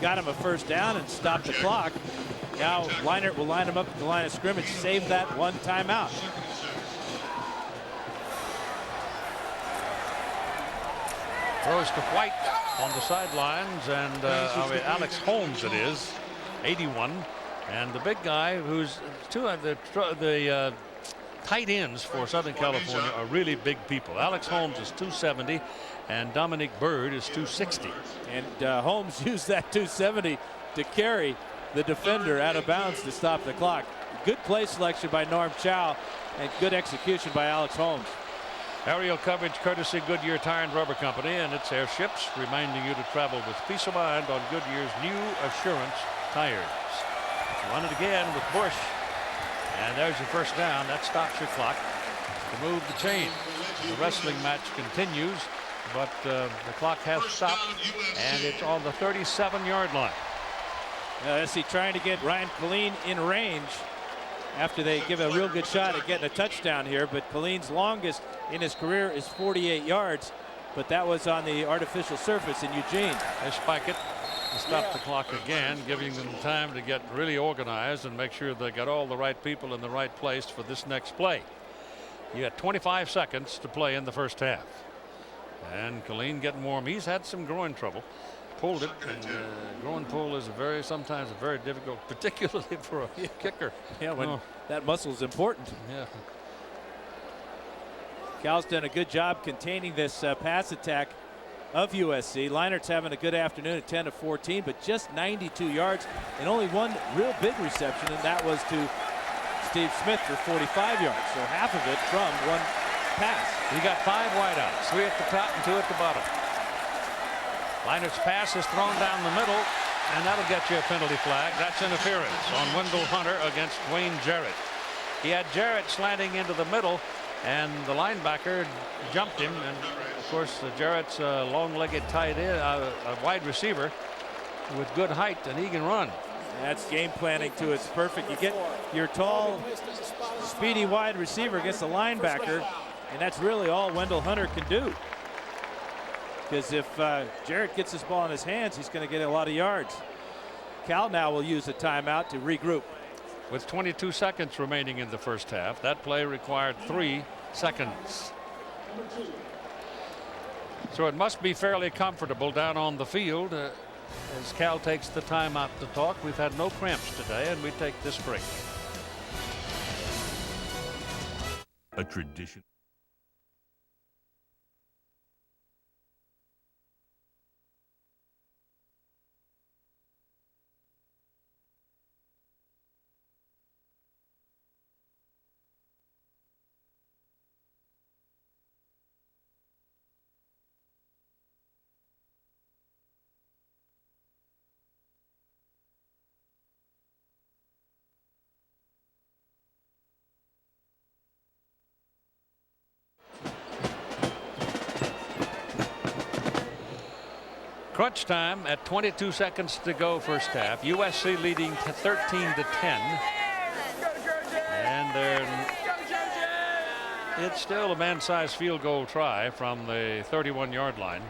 got him a first down and stopped the clock. Now Leinert will line him up at the line of scrimmage, save that one timeout. Throws to White on the sidelines, and Alex Holmes it is, 81. And the big guy who's two of the tight ends for Southern California are really big people. Alex Holmes is 270 and Dominic Bird is 260. And Holmes used that 270 to carry the defender out of bounds to stop the clock. Good play selection by Norm Chow and good execution by Alex Holmes. Aerial coverage courtesy Goodyear Tire and Rubber Company and its airships, reminding you to travel with peace of mind on Goodyear's new Assurance tires. Run it again with Bush, and there's your first down. That stops your clock to move the chain. The wrestling match continues, but the clock has stopped, and it's on the 37-yard line. SC trying to get Ryan Colleen in range after they give a real good shot at getting a touchdown here, but Colleen's longest in his career is 48 yards, but that was on the artificial surface in Eugene. They spike it. Stop the clock again, giving them time to get really organized and make sure they got all the right people in the right place for this next play. You got 25 seconds to play in the first half. And Colleen getting warm. He's had some groin trouble. Pulled it, and groin pull is sometimes a very difficult, particularly for a kicker. Yeah, when that muscle is important. Yeah. Cal's done a good job containing this pass attack of USC. Leinert's having a good afternoon at 10 of 14, but just 92 yards and only one real big reception, and that was to Steve Smith for 45 yards. So half of it from one pass. He got 5 wideouts, 3 at the top and 2 at the bottom. Leinert's pass is thrown down the middle, and that'll get you a penalty flag. That's interference on Wendell Hunter against Wayne Jarrett. He had Jarrett slanting into the middle, and the linebacker jumped him, and of course Jarrett's a long-legged tight end, a wide receiver with good height, and he can run. That's game planning to its perfect. You get your tall, speedy wide receiver against the linebacker, and that's really all Wendell Hunter can do. Because if Jarrett gets this ball in his hands, he's going to get a lot of yards. Cal now will use a timeout to regroup. With 22 seconds remaining in the first half, that play required 3 seconds. So it must be fairly comfortable down on the field as Cal takes the timeout to talk. We've had no cramps today, and we take this break. A tradition. Crunch time at 22 seconds to go first half. USC leading 13-10. it's still a man-sized field goal try from the 31-yard line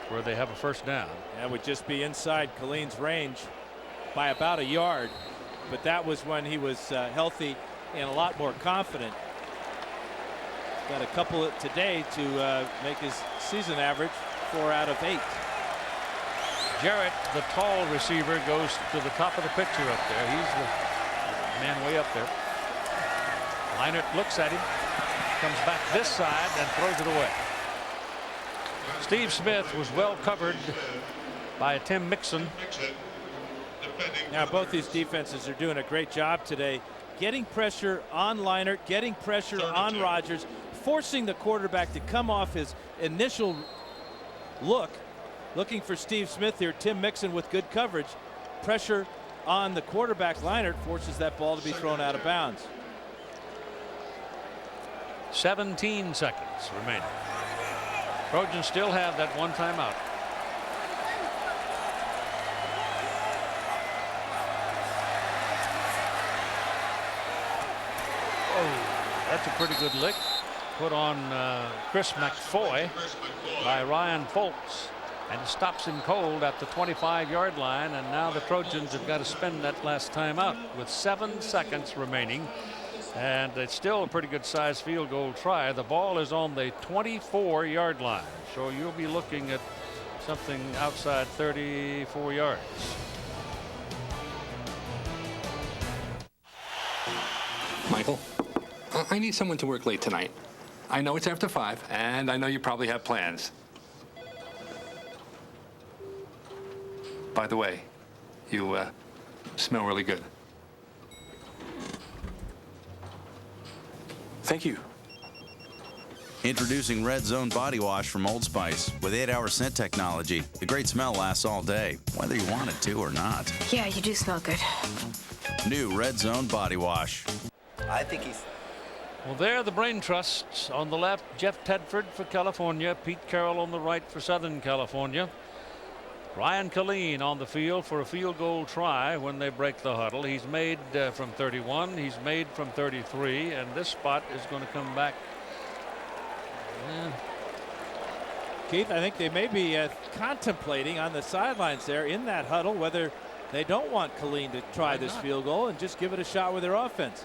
where they have a first down. And would just be inside Killeen's range by about a yard. But that was when he was healthy and a lot more confident. Got a couple today to make his season average 4 out of 8. Jarrett, the tall receiver, goes to the top of the picture up there. He's the man way up there. Leinert looks at him, comes back this side and throws it away. Steve Smith was well covered by Tim Mixon. Now both these defenses are doing a great job today, getting pressure on Leinert, getting pressure on Rodgers, forcing the quarterback to come off his initial look. Looking for Steve Smith here. Tim Mixon with good coverage. Pressure on the quarterback. Leinert forces that ball to be thrown out of bounds. 17 seconds remaining. Trojans still have that one timeout. Oh, that's a pretty good lick put on Chris McFoy by Ryan Foltz, and it stops him cold at the 25-yard line. And now the Trojans have got to spend that last timeout with 7 seconds remaining. And it's still a pretty good sized field goal try. The ball is on the 24-yard line. So you'll be looking at something outside 34 yards. Michael, I need someone to work late tonight. I know it's after 5, and I know you probably have plans. By the way, you smell really good. Thank you. Introducing Red Zone Body Wash from Old Spice. With 8-hour scent technology, the great smell lasts all day, whether you want it to or not. Yeah, you do smell good. New Red Zone Body Wash. I think he's... Well, there the brain trusts. On the left, Jeff Tedford for California. Pete Carroll on the right for Southern California. Ryan Killeen on the field for a field goal try when they break the huddle. He's made from 31. He's made from 33. And this spot is going to come back. Yeah. Keith, I think they may be contemplating on the sidelines there in that huddle whether they don't want Killeen to try this field goal and just give it a shot with their offense.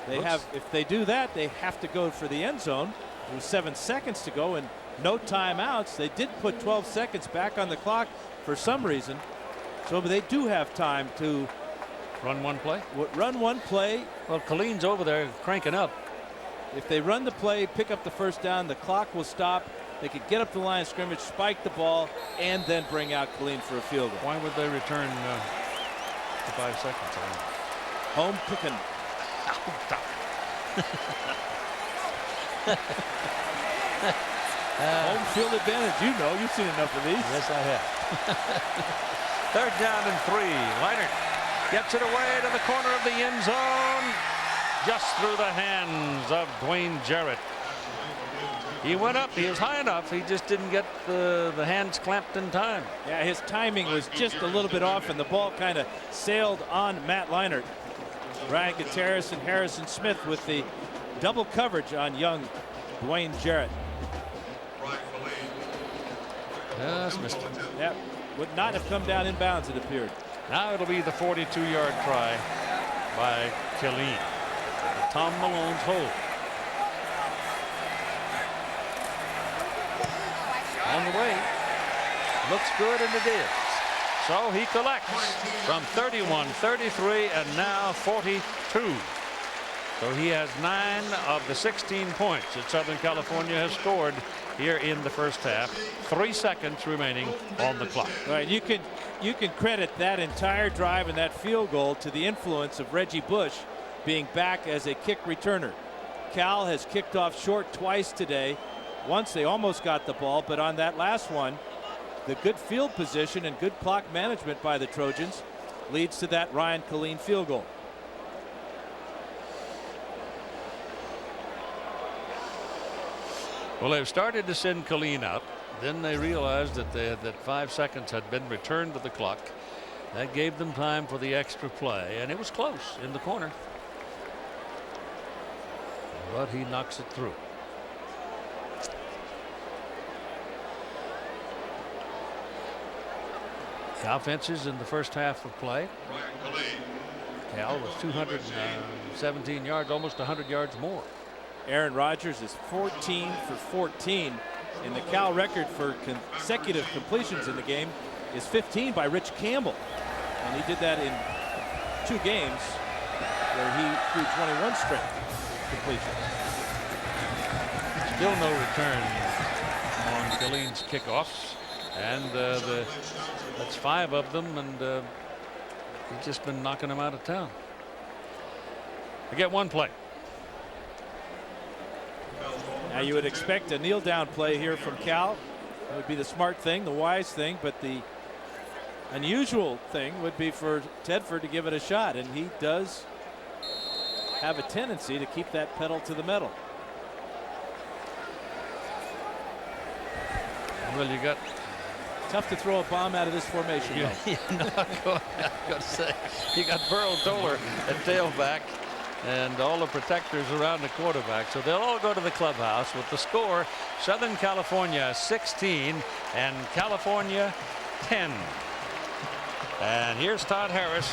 If they do that, they have to go for the end zone. There's 7 seconds to go and no timeouts. They did put 12 seconds back on the clock for some reason. So they do have time to run one play. Run one play. Well, Killeen's over there cranking up. If they run the play, pick up the first down, the clock will stop. They could get up the line of scrimmage, spike the ball, and then bring out Killeen for a field goal. Why would they return to 5 seconds? Home cooking. Home field advantage. You know, you've seen enough of these. Yes, I have. 3rd down and 3. Leinert gets it away to the corner of the end zone, just through the hands of Dwayne Jarrett. He went up. He was high enough. He just didn't get the hands clamped in time. Yeah, his timing was just a little bit off, and the ball kind of sailed on Matt Leinert. Ryan Gutierrez and Harrison Smith with the double coverage on young Dwayne Jarrett. Just missed it. Yep. Would not have come down in bounds, it appeared. Now it'll be the 42-yard try by Killeen. Tom Malone's hold. On the way. Looks good, and it is. So he collects from 31, 33, and now 42. So he has 9 of the 16 points that Southern California has scored here in the first half. 3 seconds remaining on the clock. All right, you can credit that entire drive and that field goal to the influence of Reggie Bush being back as a kick returner. Cal has kicked off short twice today. Once they almost got the ball, but on that last one, the good field position and good clock management by the Trojans leads to that Ryan Killeen field goal. Well, they've started to send Killeen out. Then they realized that 5 seconds had been returned to the clock. That gave them time for the extra play, and it was close in the corner. but he knocks it through. The offenses in the first half of play. Cal with 217 yards, almost 100 yards more. Aaron Rodgers is 14 for 14, and the Cal record for consecutive completions in the game is 15 by Rich Campbell, and he did that in 2 games where he threw 21 straight completions. Still no return on Gilleen's kickoffs, and that's 5 of them, and he's just been knocking them out of town. They get one play. Now you would expect a kneel down play here from Cal. It would be the smart thing, the wise thing, but the unusual thing would be for Tedford to give it a shot, and he does have a tendency to keep that pedal to the metal. Well, you got tough to throw a bomb out of this formation. I've got to say, you got Burl Doler at tailback and all the protectors around the quarterback, so they'll all go to the clubhouse with the score: Southern California 16 and California 10. And here's Todd Harris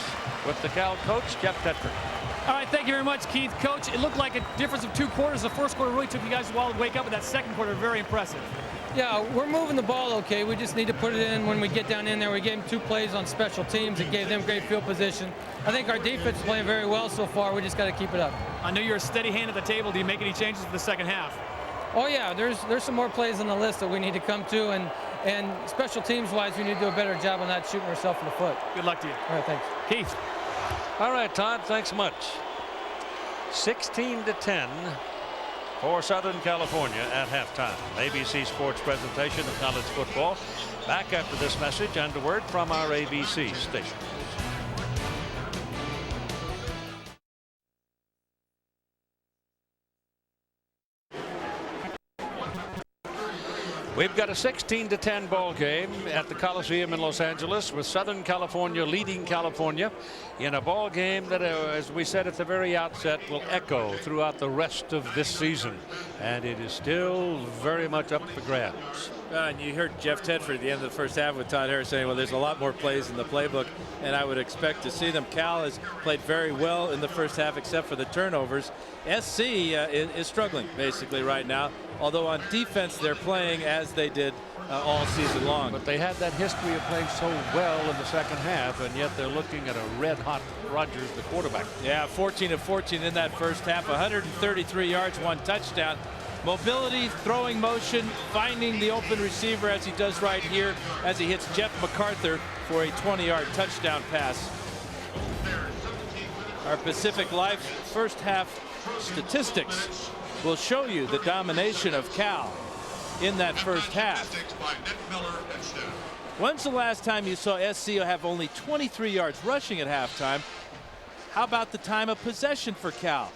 with the Cal coach, Jeff Tedford. All right, thank you very much, Keith. Coach, it looked like a difference of 2 quarters. The first quarter really took you guys a while to wake up, but that second quarter, very impressive. Yeah, we're moving the ball okay. We just need to put it in when we get down in there. We gave them 2 plays on special teams. It gave them great field position. I think our defense is playing very well so far. We just got to keep it up. I know you're a steady hand at the table. Do you make any changes for the second half? Oh, yeah, there's some more plays on the list that we need to come to, and special teams-wise, we need to do a better job on not shooting ourselves in the foot. Good luck to you. All right, thanks. Keith. All right, Todd, thanks much. 16-10 for Southern California at halftime. ABC Sports presentation of college football. Back after this message and a word from our ABC station. We've got a 16-10 ball game at the Coliseum in Los Angeles, with Southern California leading California in a ball game that, as we said at the very outset, will echo throughout the rest of this season. And it is still very much up for grabs. And you heard Jeff Tedford at the end of the first half with Todd Harris saying, well, there's a lot more plays in the playbook, and I would expect to see them. Cal has played very well in the first half except for the turnovers. SC is struggling basically right now, although on defense they're playing as they did all season long. But they had that history of playing so well in the second half, and yet they're looking at a red-hot Rodgers, the quarterback. Yeah, 14 of 14 in that first half, 133 yards, 1 touchdown. Mobility, throwing motion, finding the open receiver as he does right here as he hits Jeff MacArthur for a 20-yard touchdown pass. Our Pacific Life first half statistics will show you the domination of Cal in that first half. When's the last time you saw SC have only 23 yards rushing at halftime? How about the time of possession for Cal?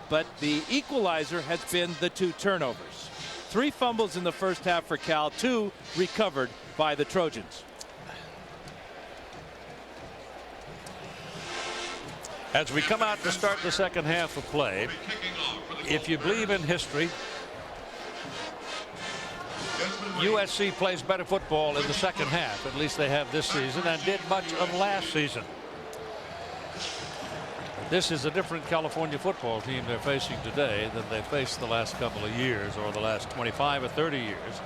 But the equalizer has been the 2 turnovers. 3 fumbles in the first half for Cal, 2 recovered by the Trojans. As we come out to start the second half of play, if you believe in history, USC plays better football in the second half. At least they have this season, and did much of last season. This is a different California football team they're facing today than they faced the last couple of years, or the last 25 or 30 years.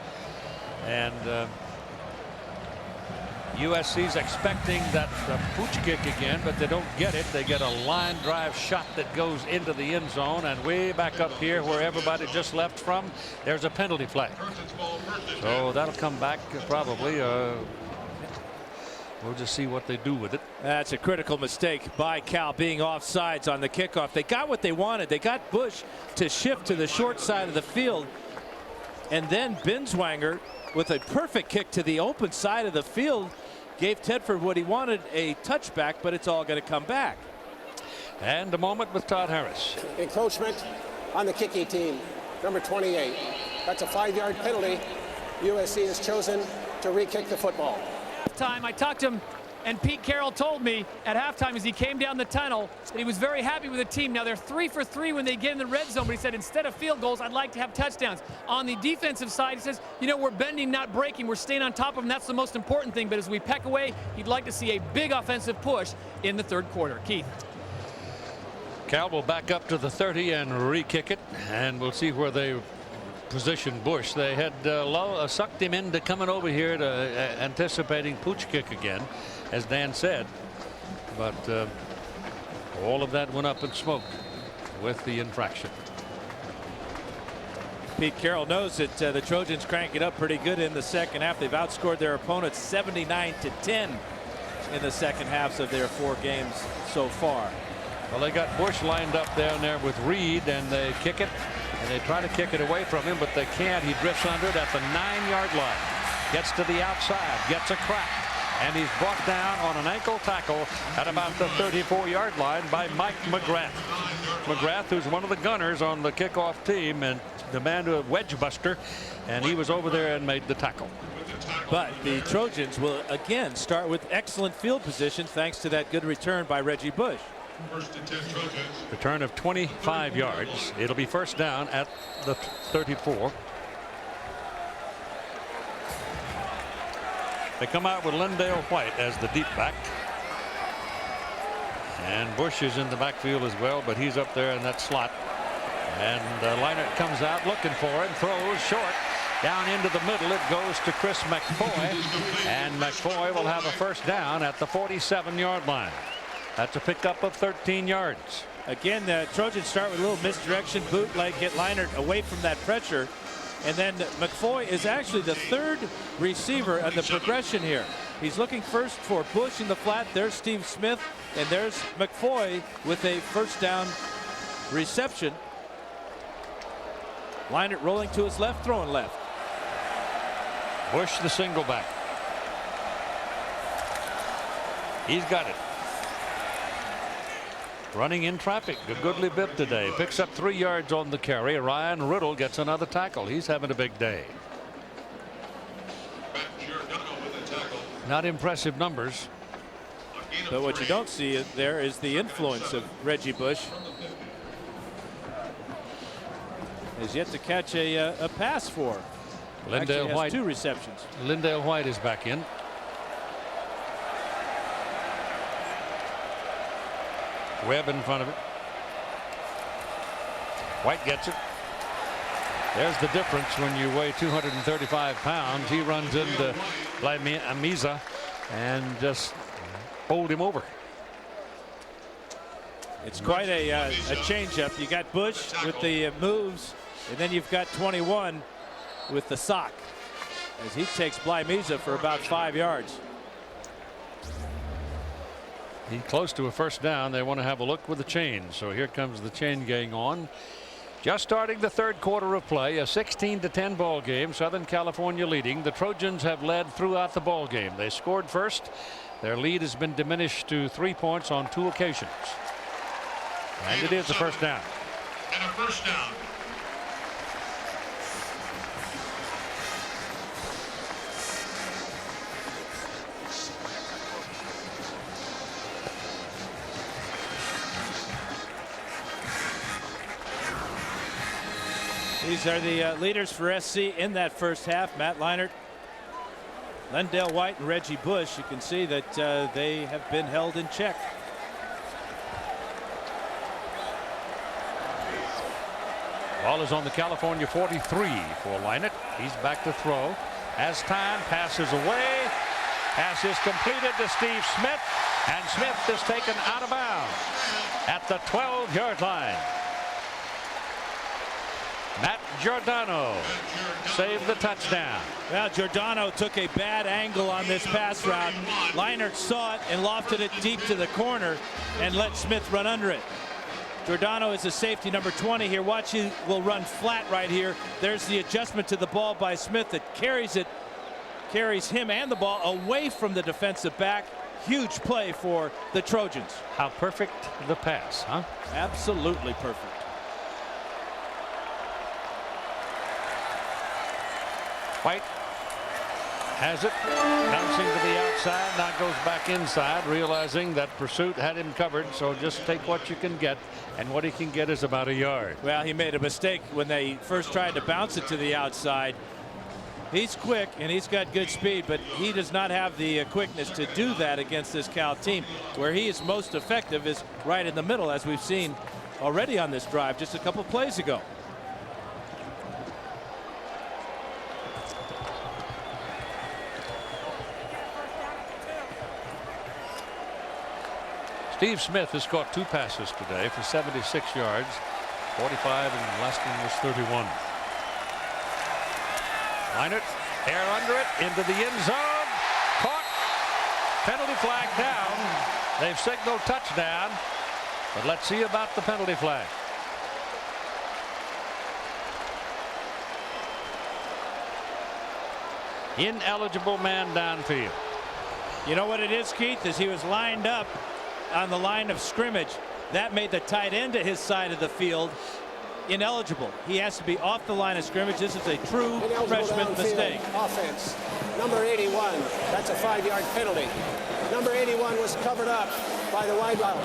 And USC's expecting that pooch kick again, but they don't get it. They get a line drive shot that goes into the end zone, and way back up here where everybody just left from, there's a penalty flag. So that'll come back probably. We'll just see what they do with it. That's a critical mistake by Cal, being offsides on the kickoff. They got what they wanted. They got Bush to shift to the short side of the field, and then Binswanger with a perfect kick to the open side of the field gave Tedford what he wanted, a touchback, but it's all going to come back. And a moment with Todd Harris. Encroachment on the kicking team, number 28. That's a 5-yard penalty. USC has chosen to re-kick the football. Time I talked to him And Pete Carroll told me at halftime as he came down the tunnel that he was very happy with the team. Now, they're 3 for 3 when they get in the red zone, but he said instead of field goals, I'd like to have touchdowns. On the defensive side, he says, you know, we're bending, not breaking. We're staying on top of them. That's the most important thing. But as we peck away, he'd like to see a big offensive push in the third quarter. Keith. Cal will back up to the 30 and re-kick it, and we'll see where they position Bush. They had sucked him into coming over here to anticipating pooch kick again, as Dan said, but all of that went up in smoke with the infraction. Pete Carroll knows that the Trojans crank it up pretty good in the second half. They've outscored their opponents 79-10 in the second halves of their 4 games so far. Well, they got Bush lined up down there with Reed, and they kick it, and they try to kick it away from him, but they can't. He drifts under it at the 9-yard line, gets to the outside, gets a crack, and he's brought down on an ankle tackle at about the 34-yard line by Mike McGrath. McGrath, who's one of the gunners on the kickoff team and the man who wedge buster, and he was over there and made the tackle. But the Trojans will again start with excellent field position thanks to that good return by Reggie Bush. Return of 25 yards. It'll be first down at the 34. They come out with Lindale White as the deep back. And Bush is in the backfield as well, but he's up there in that slot. And Leinart comes out looking for it and throws short. Down into the middle it goes to Chris McFoy. And McFoy will have a first down at the 47-yard line. That's a pickup of 13 yards. Again, the Trojans start with a little misdirection bootleg, get Leinart away from that pressure. And then McFoy is actually the 3rd receiver on the progression here. He's looking first for Bush in the flat. There's Steve Smith, and there's McFoy with a first down reception. Leinart rolling to his left, throwing left. Bush the single back. He's got it. Running in traffic a goodly bit today. Picks up 3 yards on the carry. Ryan Riddle gets another tackle. He's having a big day. Not impressive numbers. But what you don't see there is the influence of Reggie Bush. Has yet to catch a pass for. Lindale White. 2 receptions. Lindale White is back in. Webb in front of it. White gets it. There's the difference when you weigh 235 pounds. He runs into Amiza and just bowled him over. It's quite a change-up. You got Bush with the moves, and then you've got 21 with the sock as he takes Blymiza for about 5 yards. He's close to a first down. They want to have a look with the chain. So here comes the chain gang on. Just starting the third quarter of play, a 16-10 ball game. Southern California leading. The Trojans have led throughout the ball game. They scored first. Their lead has been diminished to 3 points on 2 occasions. And it is a first down. And a first down. These are the leaders for SC in that first half. Matt Leinart, Lindale White, and Reggie Bush. You can see that they have been held in check. Ball is on the California 43 for Leinart. He's back to throw. Has time, passes away. Pass is completed to Steve Smith, and Smith is taken out of bounds at the 12-yard line. Matt Giordano saved the touchdown. Well, Giordano took a bad angle on this pass route. Leinart saw it and lofted it deep to the corner and let Smith run under it. Giordano is a safety, number 20 here. Watch, he will run flat right here. There's the adjustment to the ball by Smith that carries him and the ball away from the defensive back. Huge play for the Trojans. How perfect the pass, huh? Absolutely perfect. White has it, bouncing to the outside. outside, now goes back inside, realizing that pursuit had him covered. So just take what you can get, and what he can get is about a yard. Well, he made a mistake when they first tried to bounce it to the outside. He's quick and he's got good speed, but he does not have the quickness to do that against this Cal team. Where he is most effective is right in the middle, as we've seen already on this drive just a couple plays ago. Steve Smith has caught 2 passes today for 76 yards. 45, and Leston was 31. Leinert, air under it, into the end zone. Caught. Penalty flag down. They've signaled touchdown, but let's see about the penalty flag. Ineligible man downfield. You know what it is, Keith, is he was lined up on the line of scrimmage. That made the tight end to his side of the field ineligible. He has to be off the line of scrimmage. This is a true freshman mistake. Offense. Number 81. That's a 5-yard penalty. Number 81 was covered up by the wide out.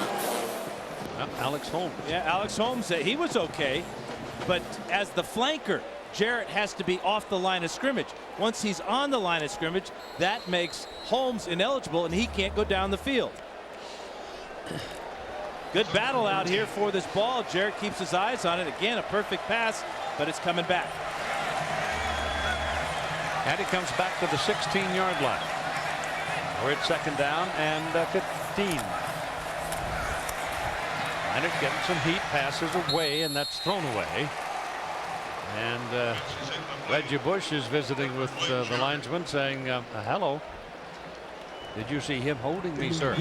Alex Holmes. Yeah, Alex Holmes, he was okay. But as the flanker, Jarrett has to be off the line of scrimmage. Once he's on the line of scrimmage, that makes Holmes ineligible, and he can't go down the field. Good battle out here for this ball. Jarrett keeps his eyes on it. Again, a perfect pass, but it's coming back. And he comes back to the 16-yard line. We're at second down and 15. Leinert getting some heat, passes away, and that's thrown away. And Reggie Bush is visiting with the linesman, saying, hello. Did you see him holding me, sir?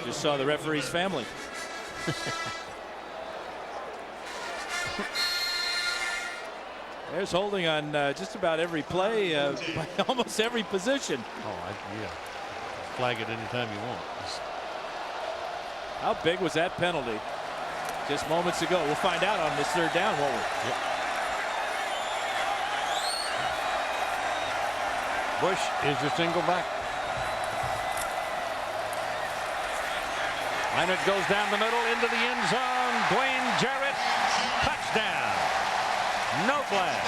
Just saw the referee's family. There's holding on just about every play, by almost every position. Oh, yeah. Flag it anytime you want. How big was that penalty just moments ago? We'll find out on this third down, won't we? Yep. Bush is your single back. Leinert goes down the middle into the end zone. Dwayne Jarrett, touchdown. No flag.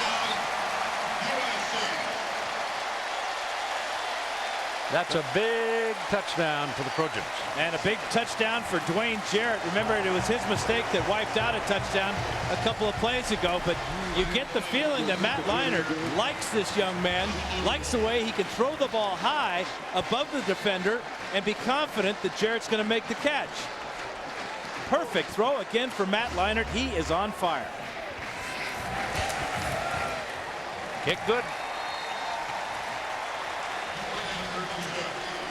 That's a big touchdown for the Trojans. And a big touchdown for Dwayne Jarrett. Remember, it was his mistake that wiped out a touchdown a couple of plays ago, but you get the feeling that Matt Leinert likes this young man, likes the way he can throw the ball high above the defender and be confident that Jarrett's going to make the catch. Perfect throw again for Matt Leinert. He is on fire. Kick good.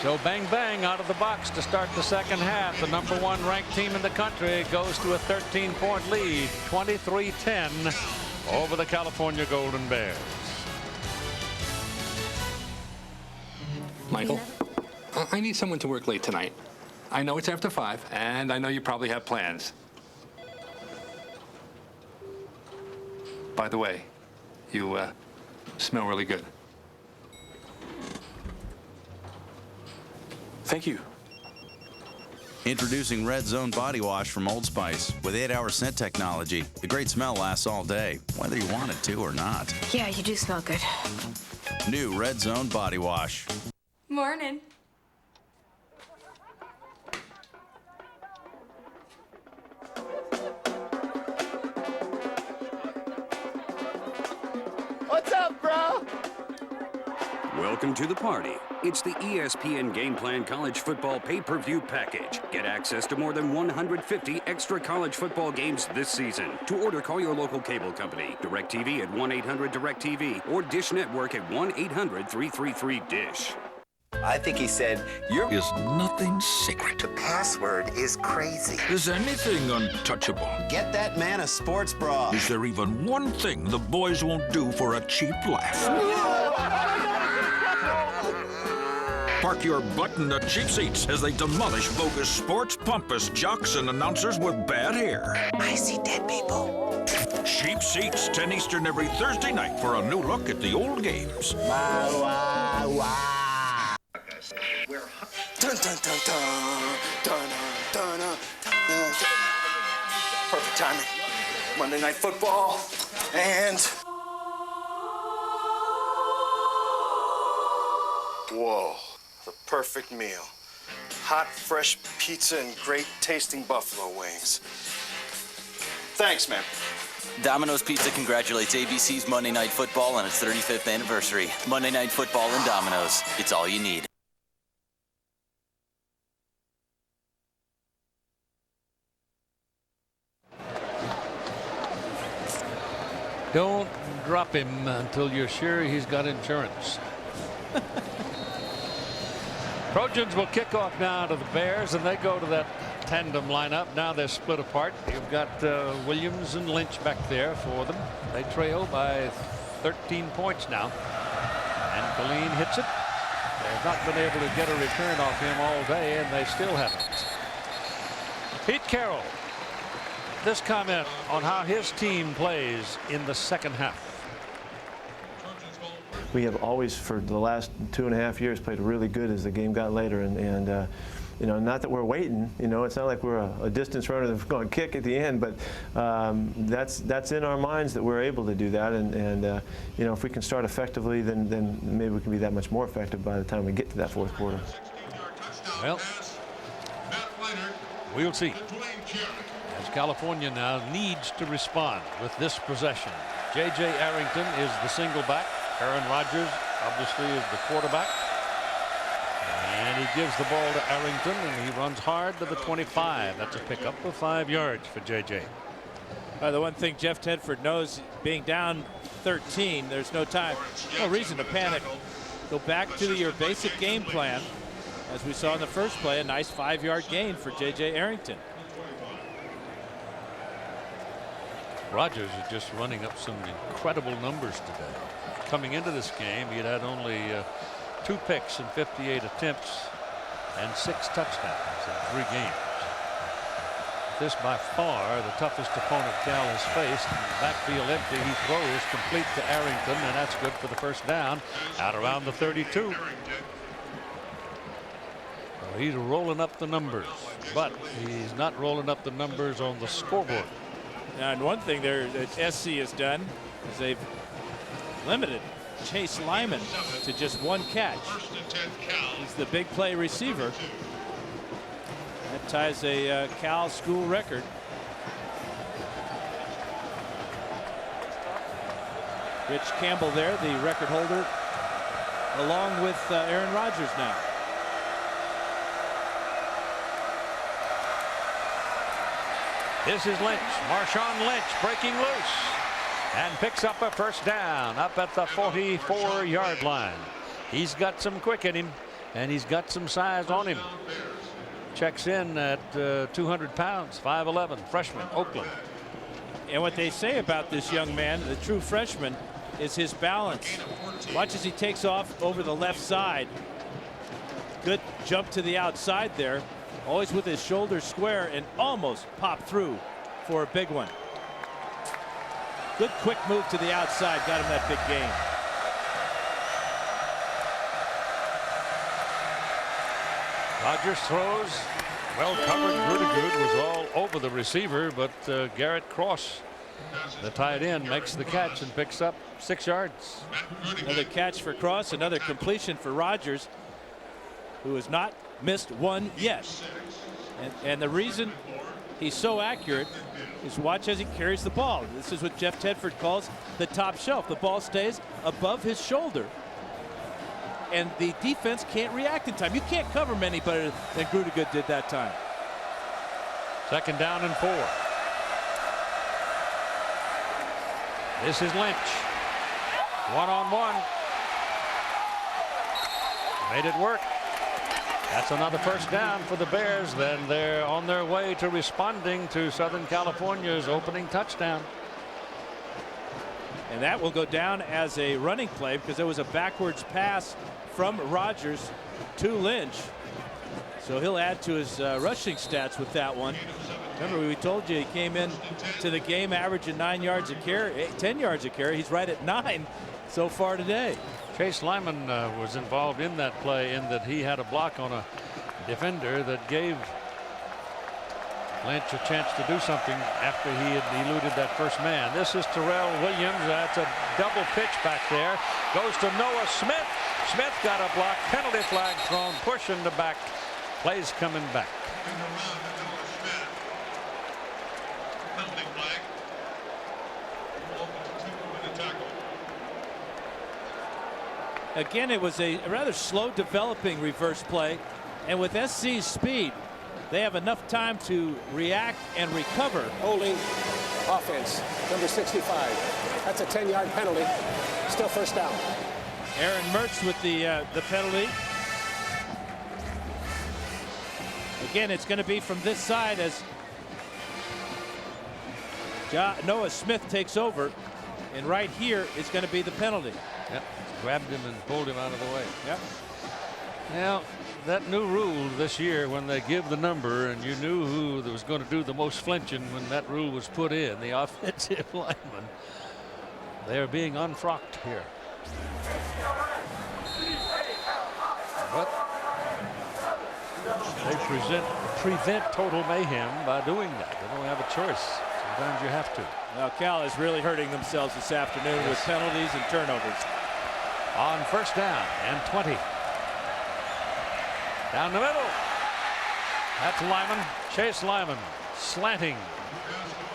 So bang bang out of the box to start the second half. The #1 ranked team in the country goes to a 13-point lead, 23-10 over the California Golden Bears. Michael, I need someone to work late tonight. I know it's after 5, and I know you probably have plans. By the way, you smell really good. Thank you. Introducing Red Zone Body Wash from Old Spice. With 8-hour scent technology, the great smell lasts all day, whether you want it to or not. Yeah, you do smell good. New Red Zone Body Wash. Morning. What's up, bro? Welcome to the party. It's the ESPN Game Plan College Football Pay-Per-View Package. Get access to more than 150 extra college football games this season. To order, call your local cable company. DirecTV at 1-800-DirecTV or Dish Network at 1-800-333-DISH. I think he said, Is nothing sacred. The password is crazy. Is anything untouchable? Get that man a sports bra. Is there even one thing the boys won't do for a cheap laugh? Park your butt in the cheap seats as they demolish bogus sports, pompous jocks, and announcers with bad hair. I see dead people. Cheap Seats, 10 Eastern every Thursday night for a new look at the old games. Wow, wow, wow. Dun, dun, dun, dun, dun, dun, dun, dun. Perfect timing. Monday Night Football, and whoa, the perfect meal. Hot, fresh pizza and great tasting buffalo wings. Thanks, man. Domino's Pizza congratulates ABC's Monday Night Football on its 35th anniversary. Monday Night Football and Domino's. It's all you need. Don't drop him until you're sure he's got insurance. Trojans will kick off now to the Bears, and they go to that tandem lineup. Now they're split apart. You've got Williams and Lynch back there for them. They trail by 13 points now. And Colleen hits it. They've not been able to get a return off him all day, and they still haven't. Pete Carroll. This comment on how his team plays in the second half. We have always, for the last 2.5 years, played really good as the game got later, and you know, not that we're waiting. You know, it's not like we're a distance runner that's going to kick at the end, but that's in our minds that we're able to do that, and you know, if we can start effectively, then maybe we can be that much more effective by the time we get to that fourth quarter. Well, we'll see. As California now needs to respond with this possession. J.J. Arrington is the single back. Aaron Rodgers obviously is the quarterback. And he gives the ball to Arrington, and he runs hard to the 25. That's a pickup of 5 yards for J.J. The one thing Jeff Tedford knows, being down 13, there's no reason to panic. Go back to your basic game plan. As we saw in the first play, a nice 5-yard gain for J.J. Arrington. Rodgers is just running up some incredible numbers today. Coming into this game, he had only 2 picks in 58 attempts and 6 touchdowns in 3 games. This by far the toughest opponent Cal has faced. Backfield empty, he throws complete to Arrington, and that's good for the first down out around the 32. Well, he's rolling up the numbers, but he's not rolling up the numbers on the scoreboard. And one thing there that SC has done is they've limited Chase Lyman to just 1 catch. He's the big play receiver. That ties a Cal school record. Rich Campbell there, the record holder, along with Aaron Rodgers now. This is Lynch. Marshawn Lynch breaking loose and picks up a first down up at the 44-yard line. He's got some quick in him, and he's got some size on him. Checks in at 200 pounds, 5'11", freshman, Oakland. And what they say about this young man, the true freshman, is his balance. Watch as he takes off over the left side. Good jump to the outside there. Always with his shoulders square, and almost popped through for a big one. Good quick move to the outside, got him that big gain. Rodgers throws, well covered. Grudegood was all over the receiver, but Garrett Cross, the tight end, makes the catch and picks up 6 yards. Another catch for Cross, another completion for Rodgers, who has not missed one yet. And the reason he's so accurate is watch as he carries the ball. This is what Jeff Tedford calls the top shelf. The ball stays above his shoulder, and the defense can't react in time. You can't cover many better than Grudegood did that time. 2nd down and 4. This is Lynch. 1-on-1. Made it work. That's another first down for the Bears. Then they're on their way to responding to Southern California's opening touchdown. And that will go down as a running play because there was a backwards pass from Rodgers to Lynch. So he'll add to his rushing stats with that one. Remember, we told you he came in to the game averaging 9 yards a carry, 10 yards a carry. He's right at 9 so far today. Chase Lyman was involved in that play in that he had a block on a defender that gave Lynch a chance to do something after he had eluded that first man. This is Terrell Williams. That's a double pitch back there. Goes to Noah Smith. Smith got a block. Penalty flag thrown. Push in the back. Plays coming back. Again, it was a rather slow developing reverse play, and with SC's speed, they have enough time to react and recover. Holding offense, number 65. That's a 10-yard penalty. Still first down. Aaron Mertz with the penalty. Again, it's going to be from this side as Noah Smith takes over, and right here is going to be the penalty. Yep. Grabbed him and pulled him out of the way. Yep. Now, that new rule this year, when they give the number and you knew who was going to do the most flinching when that rule was put in, the offensive linemen, they're being unfrocked here. But they prevent total mayhem by doing that. They don't have a choice. Sometimes you have to. Now Cal is really hurting themselves this afternoon with penalties and turnovers. On first down and 20. Down the middle. That's Lyman. Chase Lyman slanting.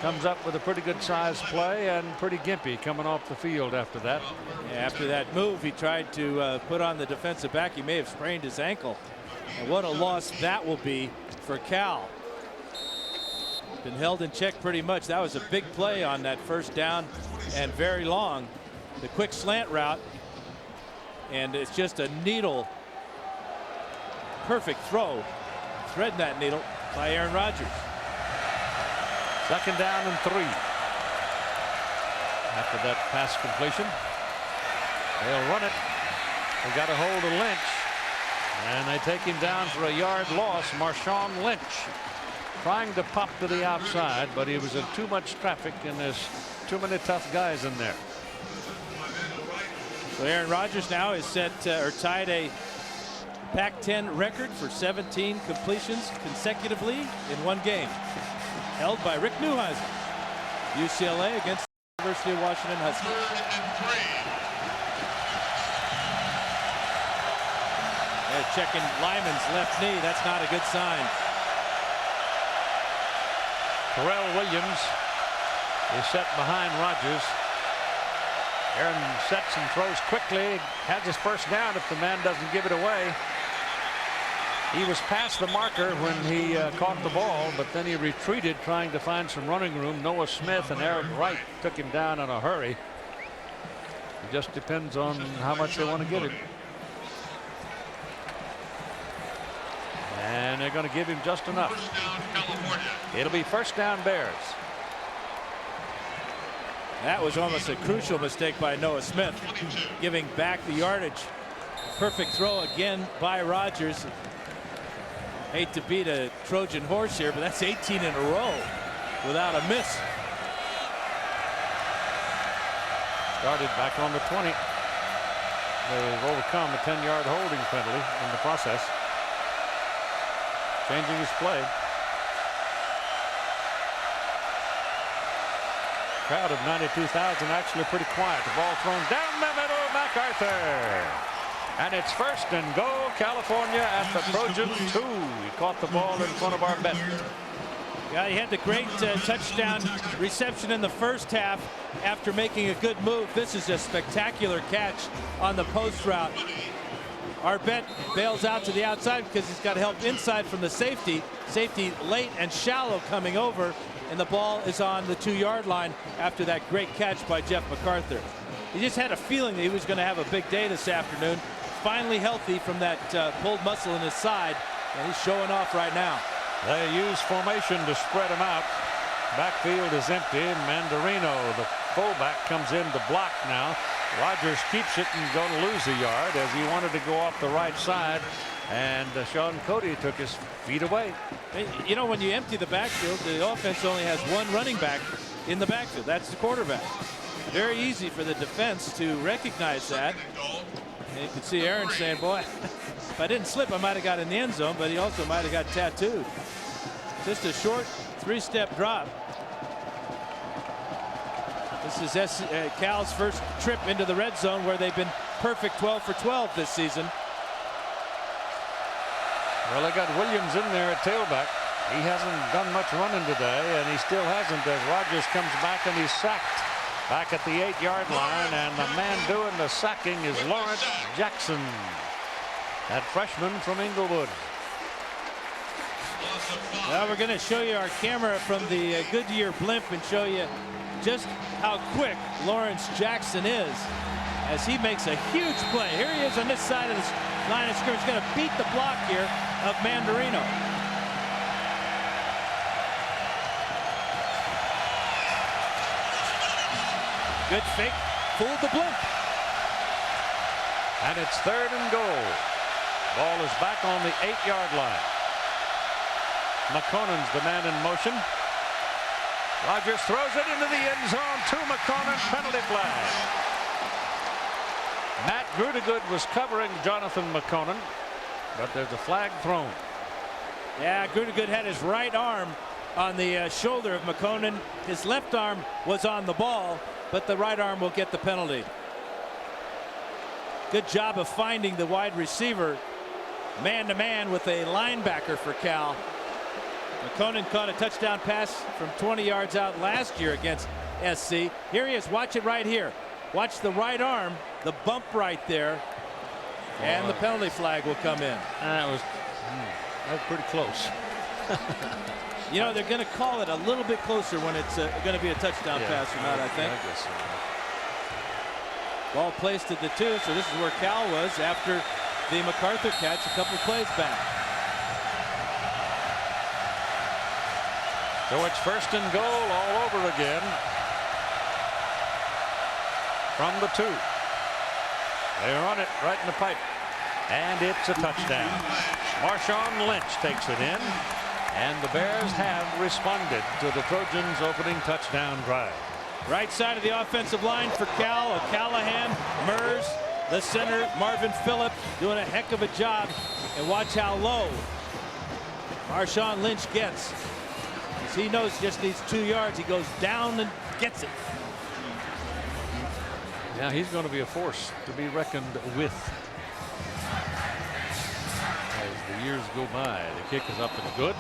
Comes up with a pretty good sized play and pretty gimpy coming off the field after that. Yeah, after that move, he tried to put on the defensive back. He may have sprained his ankle. And what a loss that will be for Cal. Been held in check pretty much. That was a big play on that first down and very long. The quick slant route. And it's just a needle. Perfect throw. Threading that needle by Aaron Rodgers. Second down and 3. After that pass completion, they'll run it. They got a hold of Lynch, and they take him down for a yard loss. Marshawn Lynch trying to pop to the outside, but he was in too much traffic, and there's too many tough guys in there. So Aaron Rodgers now is set or tied a Pac-10 record for 17 completions consecutively in one game, held by Rick Neuheisel. UCLA against the University of Washington Huskies. They're checking Lyman's left knee. That's not a good sign. Terrell Williams is set behind Rodgers. Aaron sets and throws quickly. Has his first down if the man doesn't give it away. He was past the marker when he caught the ball, but then he retreated trying to find some running room. Noah Smith and Eric Wright took him down in a hurry. It just depends on how much they want to give him. And they're going to give him just enough. It'll be first down Bears. That was almost a crucial mistake by Noah Smith, giving back the yardage. Perfect throw again by Rodgers. Hate to beat a Trojan horse here, but that's 18 in a row without a miss. Started back on the 20. They've overcome a 10-yard holding penalty in the process. Changing his play. Crowd of 92,000 actually pretty quiet. The ball thrown down the middle. MacArthur. And it's first and goal, California at the Trojan 2. He caught the ball in front of our bet. Yeah, he had the great touchdown reception in the first half after making a good move. This is a spectacular catch on the post route. Our bet bails out to the outside because he's got help inside from the safety. Safety late and shallow coming over, and the ball is on the 2-yard line after that great catch by Jeff MacArthur. He just had a feeling that he was going to have a big day this afternoon. Finally healthy from that pulled muscle in his side, and he's showing off right now. They use formation to spread him out. Backfield is empty. Mandarino, the fullback, comes in to block now. Rodgers keeps it and going to lose a yard as he wanted to go off the right side, and Sean Cody took his feet away. You know, when you empty the backfield, the offense only has one running back in the backfield. That's the quarterback. Very easy for the defense to recognize that. And you can see Aaron saying, boy, if I didn't slip, I might have got in the end zone, but he also might have got tattooed. Just a short 3-step drop. This is Cal's first trip into the red zone, where they've been perfect 12 for 12 this season. Well, they got Williams in there at tailback. He hasn't done much running today, and he still hasn't, as Rogers comes back and he's sacked back at the 8-yard line, and the man doing the sacking is Lawrence Jackson, that freshman from Inglewood. Well, we're going to show you our camera from the Goodyear blimp and show you just how quick Lawrence Jackson is as he makes a huge play. Here he is on this side of the line of scrimmage. He's going to beat the block here of Mandarino. Good fake, fooled the blimp. And it's 3rd and goal. Ball is back on the 8-yard line. McConnon's the man in motion. Rogers throws it into the end zone to McConnon. Penalty flag. Matt Grudegood was covering Jonathan McConnon, but there's a flag thrown. Yeah, Grudegood had his right arm on the shoulder of McConnon. His left arm was on the ball, but the right arm will get the penalty. Good job of finding the wide receiver man-to-man with a linebacker for Cal. McConnon caught a touchdown pass from 20 yards out last year against SC. Here he is. Watch it right here. Watch the right arm, the bump right there, and the penalty flag will come in. That was pretty close. You know, they're going to call it a little bit closer when it's going to be a touchdown pass or not, I think. I guess so. Ball placed at the 2, so this is where Cal was after the MacArthur catch a couple plays back. So it's 1st and goal all over again from the 2. They run it right in the pipe, and it's a touchdown. Marshawn Lynch takes it in, and the Bears have responded to the Trojans' opening touchdown drive. Right side of the offensive line for Cal, O'Callahan, Mers, the center, Marvin Phillip, doing a heck of a job. And watch how low Marshawn Lynch gets. As he knows he just needs 2 yards, he goes down and gets it. Yeah, he's going to be a force to be reckoned with as the years go by. The kick is up and good.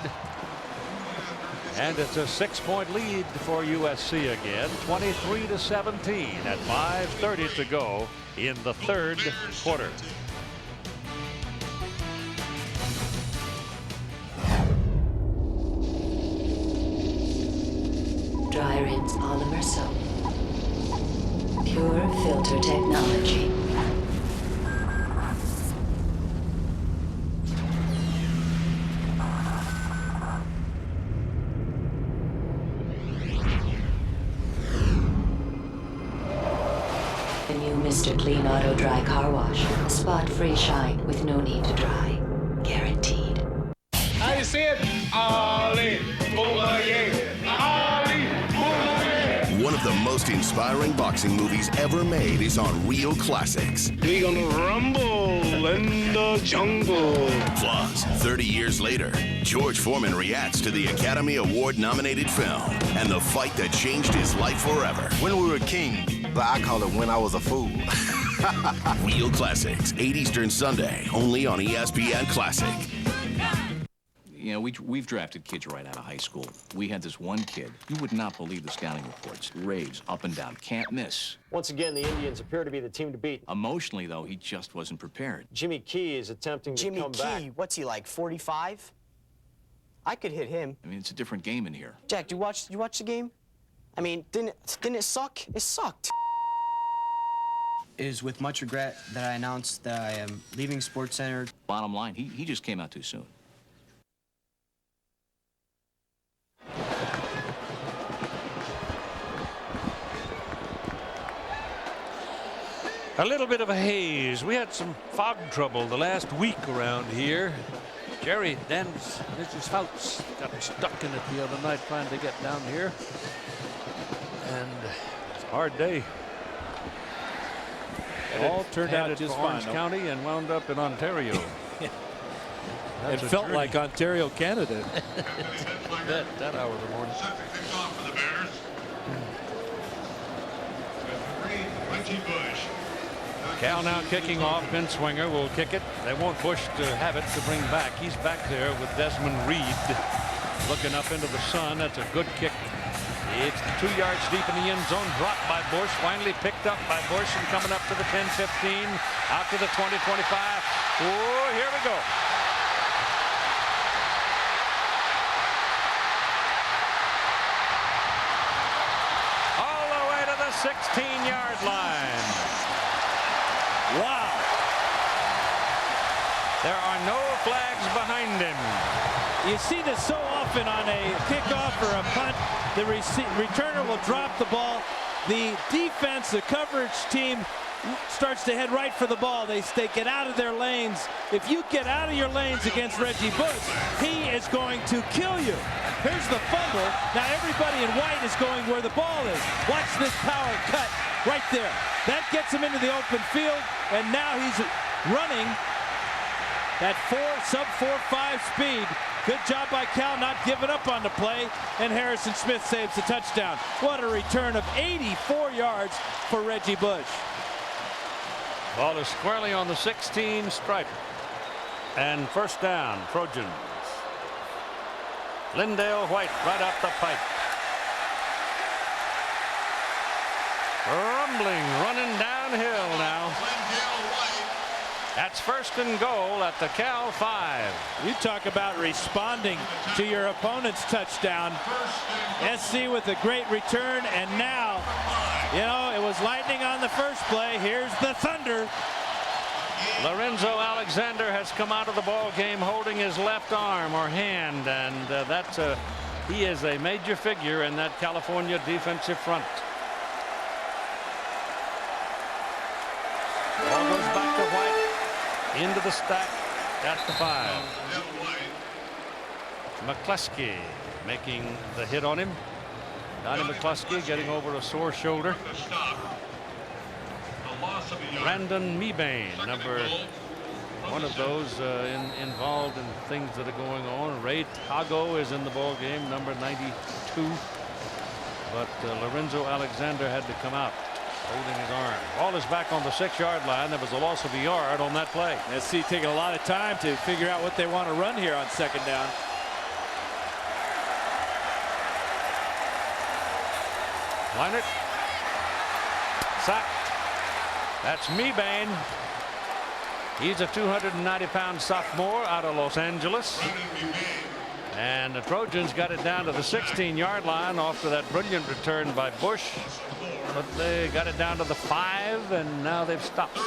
And it's a 6-point lead for USC again, 23-17 at 5:30 to go in the 3rd quarter. Dry Rinse Polymer Soap. Pure filter technology. The new Mr. Clean Auto Dry Car Wash. Spot-free shine with no need to dry. Guaranteed. How you see it? Ollie, One of the most inspiring boxing movies ever made is on Real Classics. We gonna rumble in the jungle. Plus, 30 years later, George Foreman reacts to the Academy Award-nominated film and the fight that changed his life forever. When we were king, but I call it when I was a fool. Real Classics, 8 Eastern Sunday, only on ESPN Classic. You know, we've drafted kids right out of high school. We had this one kid. You would not believe the scouting reports. Raves up and down, can't miss. Once again, the Indians appear to be the team to beat. Emotionally, though, he just wasn't prepared. Jimmy Key is attempting to come back. Jimmy Key, what's he like, 45? I could hit him. I mean, it's a different game in here. Jack, you watch the game? I mean, didn't it suck? It sucked. It is with much regret that I announced that I am leaving SportsCenter. Bottom line, he just came out too soon. A little bit of a haze. We had some fog trouble the last week around here. Jerry Mrs. Fouts got stuck in it the other night trying to get down here. And Hard day. All turned out Headed just for fine. Orange County and wound up in Ontario. It felt like Ontario, Canada. that hour of the morning. Cal now kicking off. Binswinger will kick it. They want Bush to have it to bring back. He's back there with Desmond Reed looking up into the sun. That's a good kick. It's 2 yards deep in the end zone. Dropped by Bush. Finally picked up by Bush and coming up to the 10-15. Out to the 20-25. Oh, here we go. All the way to the 16-yard line. Wow. There are no flags behind him. You see this so often on a kickoff or a punt. The returner will drop the ball. The defense, the coverage team, starts to head right for the ball. They get out of their lanes. If you get out of your lanes against Reggie Bush, he is going to kill you. Here's the fumble. Now everybody in white is going where the ball is. Watch this power cut right there. That gets him into the open field, and now he's running that sub 4.5 speed. Good job by Cal not giving up on the play, and Harrison Smith saves the touchdown. What a return of 84 yards for Reggie Bush. Ball is squarely on the 16 stripe. And first down, Trojans. Lindale White right up the pipe. Rumbling, running downhill now. That's first and goal at the Cal 5. You talk about responding to your opponent's touchdown. SC with a great return, and now, you know, it was lightning on the first play. Here's the thunder. Lorenzo Alexander has come out of the ball game holding his left arm or hand, and he is a major figure in that California defensive front. Ball goes back to White. Into the stack at the 5. McCluskey making the hit on him. Donnie McCluskey getting over a sore shoulder. Brandon Mebane, one of those involved in things that are going on. Ray Tago is in the ball game, number 92. But Lorenzo Alexander had to come out holding his arm. Ball is back on the 6-yard line. There was a loss of a yard on that play. SC taking a lot of time to figure out what they want to run here on second down. Leinert. Sacked. That's Mebane. He's a 290-pound sophomore out of Los Angeles. And the Trojans got it down to the 16-yard line after that brilliant return by Bush. But they got it down to the 5, and now they've stopped.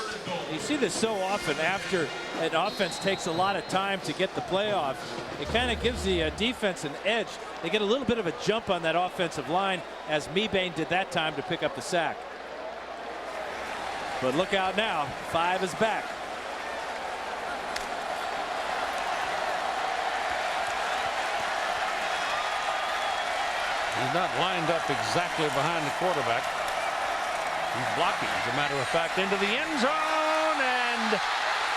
You see this so often after an offense takes a lot of time to get the play off. It kind of gives the defense an edge. They get a little bit of a jump on that offensive line, as Mebane did that time to pick up the sack. But look out now. 5 is back. He's not lined up exactly behind the quarterback. He's blocking, as a matter of fact, into the end zone and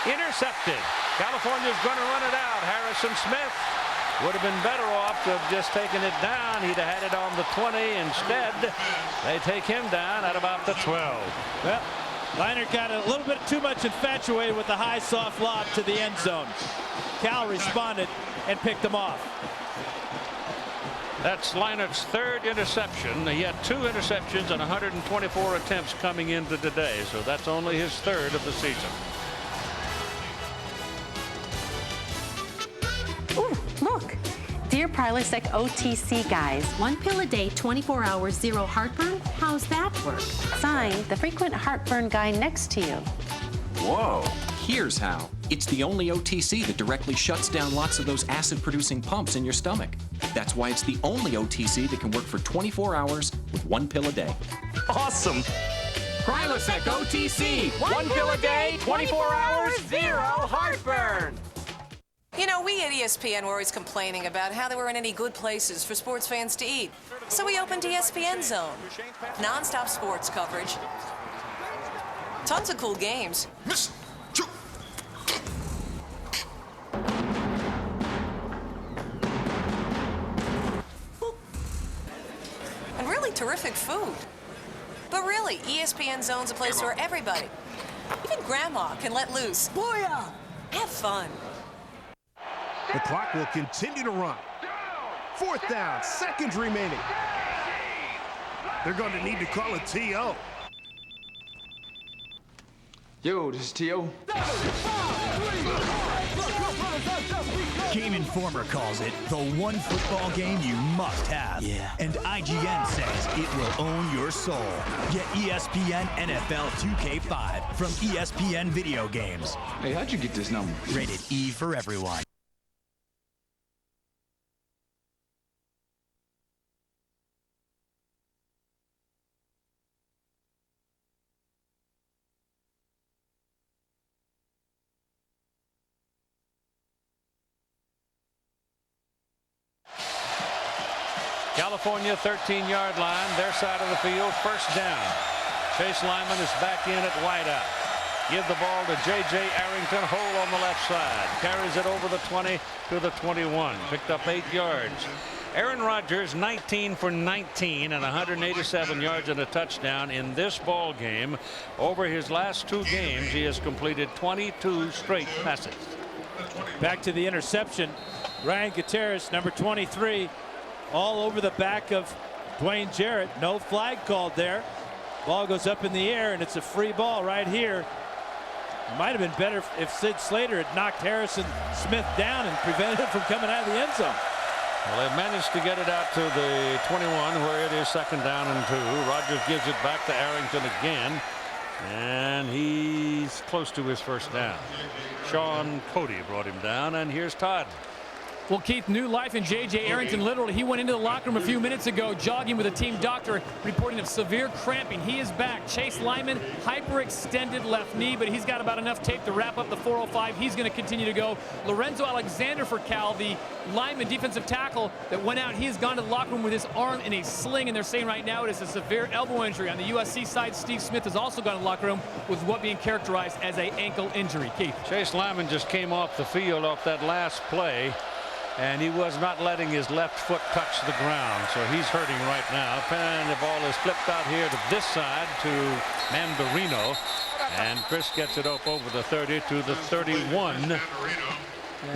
intercepted. California's going to run it out. Harrison Smith would have been better off to have just taken it down. He'd have had it on the 20. Instead, they take him down at about the 12. Well, Leinert got a little bit too much infatuated with the high soft lob to the end zone. Cal responded and picked him off. That's Leinert's 3rd interception. He had 2 interceptions and 124 attempts coming into today, so that's only his 3rd of the season. Ooh, look. Dear Prilosec OTC guys, 1 pill a day, 24 hours, 0 heartburn? How's that work? Signed, the frequent heartburn guy next to you. Whoa. Here's how. It's the only OTC that directly shuts down lots of those acid-producing pumps in your stomach. That's why it's the only OTC that can work for 24 hours with 1 pill a day. Awesome. Prilosec OTC. 1 pill a day, 24 hours, 0 heartburn. You know, we at ESPN were always complaining about how there weren't any good places for sports fans to eat. So we opened ESPN Zone. Non-stop sports coverage. Tons of cool games. And really terrific food. But really, ESPN Zone's a place where everybody, even grandma, can let loose. Booyah! Have fun. The clock will continue to run. 4th down, seconds remaining. They're going to need to call a TO. Yo, this is T.O. Game Informer calls it the one football game you must have. Yeah. And IGN says it will own your soul. Get ESPN NFL 2K5 from ESPN Video Games. Hey, how'd you get this number? Rated E for everyone. California 13-yard line, their side of the field, 1st down. Chase Lyman is back in at wideout. Give the ball to J.J. Arrington, hole on the left side. Carries it over the 20 to the 21. Picked up 8 yards. Aaron Rodgers 19 for 19 and 187 yards and a touchdown in this ball game. Over his last 2 games, he has completed 22 straight passes. Back to the interception. Ryan Gutierrez, number 23, all over the back of Dwayne Jarrett. No flag called there. Ball goes up in the air, and it's a free ball right here. It might have been better if Sid Slater had knocked Harrison Smith down and prevented him from coming out of the end zone. Well, they managed to get it out to the 21 where it is 2nd down and 2. Rodgers gives it back to Arrington again, and he's close to his 1st down. Sean Cody brought him down, and here's Todd. Well, Keith, new life in J.J. Arrington. Literally, he went into the locker room a few minutes ago, jogging with a team doctor, reporting of severe cramping. He is back. Chase Lyman, hyperextended left knee, but he's got about enough tape to wrap up the 405. He's going to continue to go. Lorenzo Alexander for Cal, the lineman defensive tackle that went out. He has gone to the locker room with his arm in a sling, and they're saying right now it is a severe elbow injury. On the USC side, Steve Smith has also gone to the locker room with what being characterized as an ankle injury. Keith. Chase Lyman just came off the field off that last play, and he was not letting his left foot touch the ground, so he's hurting right now. And the ball is flipped out here to this side to Mandarino, and Chris gets it up over the 30 to the 31,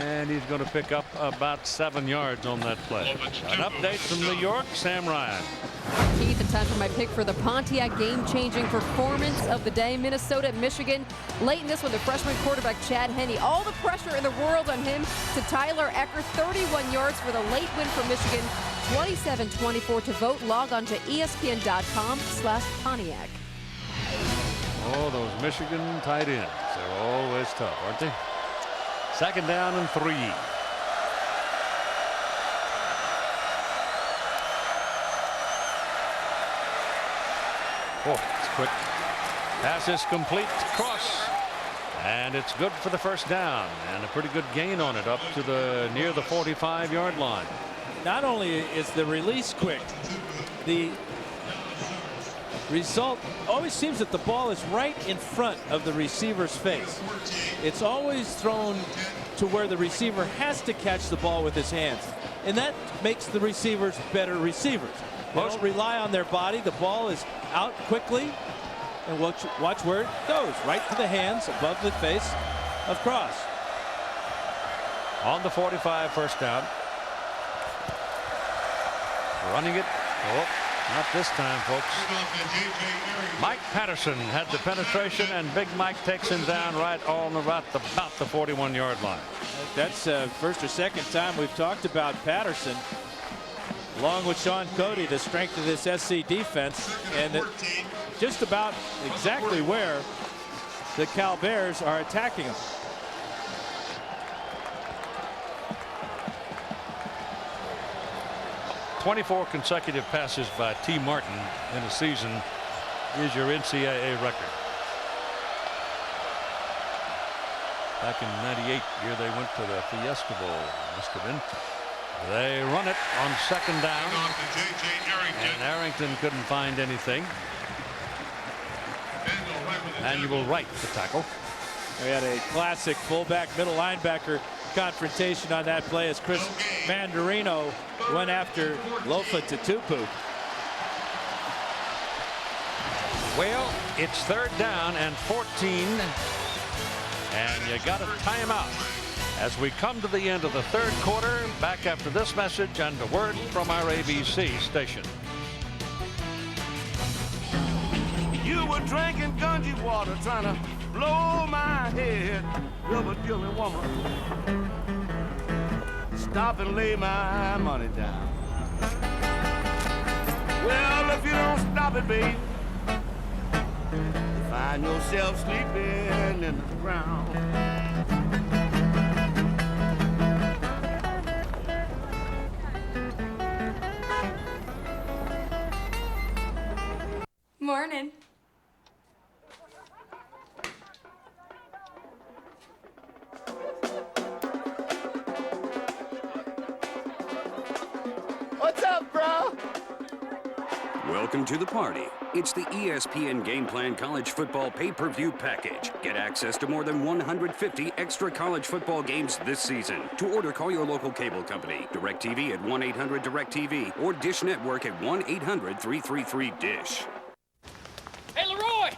and he's going to pick up about 7 yards on that play. An update from New York, Sam Ryan. Keith, and time for my pick for the Pontiac game-changing performance of the day. Minnesota at Michigan. Late in this one, the freshman quarterback Chad Henne. All the pressure in the world on him to Tyler Ecker. 31 yards for the late win for Michigan. 27-24 to vote. Log on to ESPN.com/Pontiac. Oh, those Michigan tight ends. They're always tough, aren't they? 2nd down and 3. Oh, it's quick. Pass is complete. Cross. And it's good for the 1st down. And a pretty good gain on it up to the near the 45-yard line. Not only is the release quick, the result always seems that the ball is right in front of the receiver's face. It's always thrown to where the receiver has to catch the ball with his hands. And that makes the receivers better receivers. They don't rely on their body. The ball is out quickly, and watch where it goes, right to the hands above the face of Cross. On the 45, 1st down. Running it. Oh, not this time, folks. Mike Patterson had the penetration, and Big Mike takes him down right on about the 41-yard line. That's 1st or 2nd time we've talked about Patterson, along with Sean Cody, the strength of this SC defense, and just about exactly where the Cal Bears are attacking them. .24 consecutive passes by T. Martin in a season is your NCAA record. Back in '98, year they went to the Fiesta Bowl, must have been. They run it on second down, and Arrington couldn't find anything. Manuel Wright the tackle. We had a classic fullback middle linebacker confrontation on that play as Chris Mandarino went after Lofa Tatupu. Well, it's third down and 14, and you got a timeout as we come to the end of the third quarter. Back after this message and a word from our ABC station. You were drinking Gunji water, trying to blow my head. Rubber dealing woman, stop and lay my money down. Well, if you don't stop it, babe, you find yourself sleeping in the ground. Morning. What's up, bro? Welcome to the party. It's the ESPN Game Plan College Football Pay-Per-View Package. Get access to more than 150 extra college football games this season. To order, call your local cable company. DirecTV at 1-800-DirecTV or Dish Network at 1-800-333-DISH. Hey, Leroy!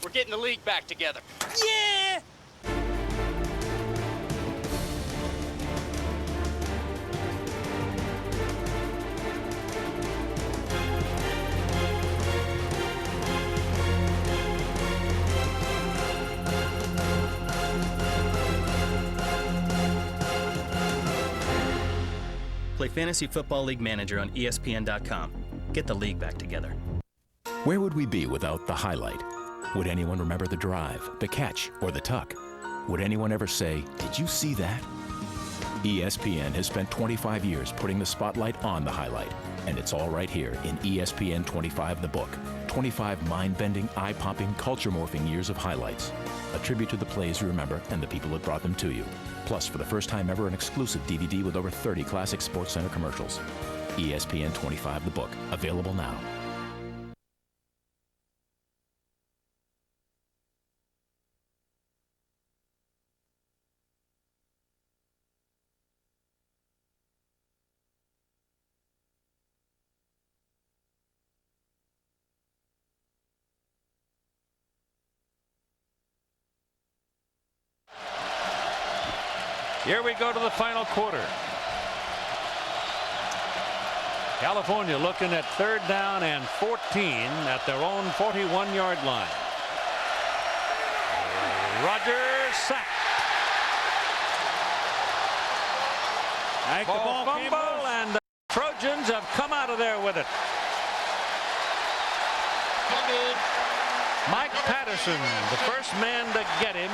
We're getting the league back together. Yeah! Play Fantasy Football League Manager on ESPN.com. Get the league back together. Where would we be without the highlight? Would anyone remember the drive, the catch, or the tuck? Would anyone ever say, "Did you see that?" ESPN has spent 25 years putting the spotlight on the highlight, and it's all right here in ESPN 25 The Book. 25 mind-bending, eye-popping, culture-morphing years of highlights. A tribute to the plays you remember and the people that brought them to you. Plus, for the first time ever, an exclusive DVD with over 30 classic SportsCenter commercials. ESPN 25 The Book, available now. Here we go to the final quarter. California looking at third down and 14 at their own 41-yard line. Rogers sacked. Ball fumble, and the Trojans have come out of there with it. Mike Patterson, the first man to get him,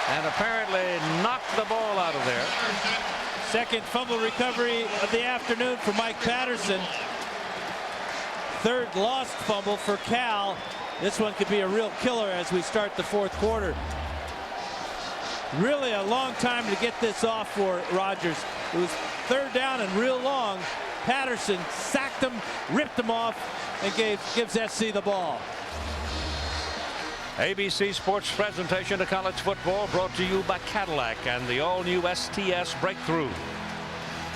and apparently knocked the ball out of there. Second fumble recovery of the afternoon for Mike Patterson. Third lost fumble for Cal. This one could be a real killer as we start the fourth quarter. Really a long time to get this off for Rogers. It was third down and real long. Patterson sacked him, ripped him off, and gives SC the ball. ABC Sports presentation of college football brought to you by Cadillac and the all-new STS Breakthrough.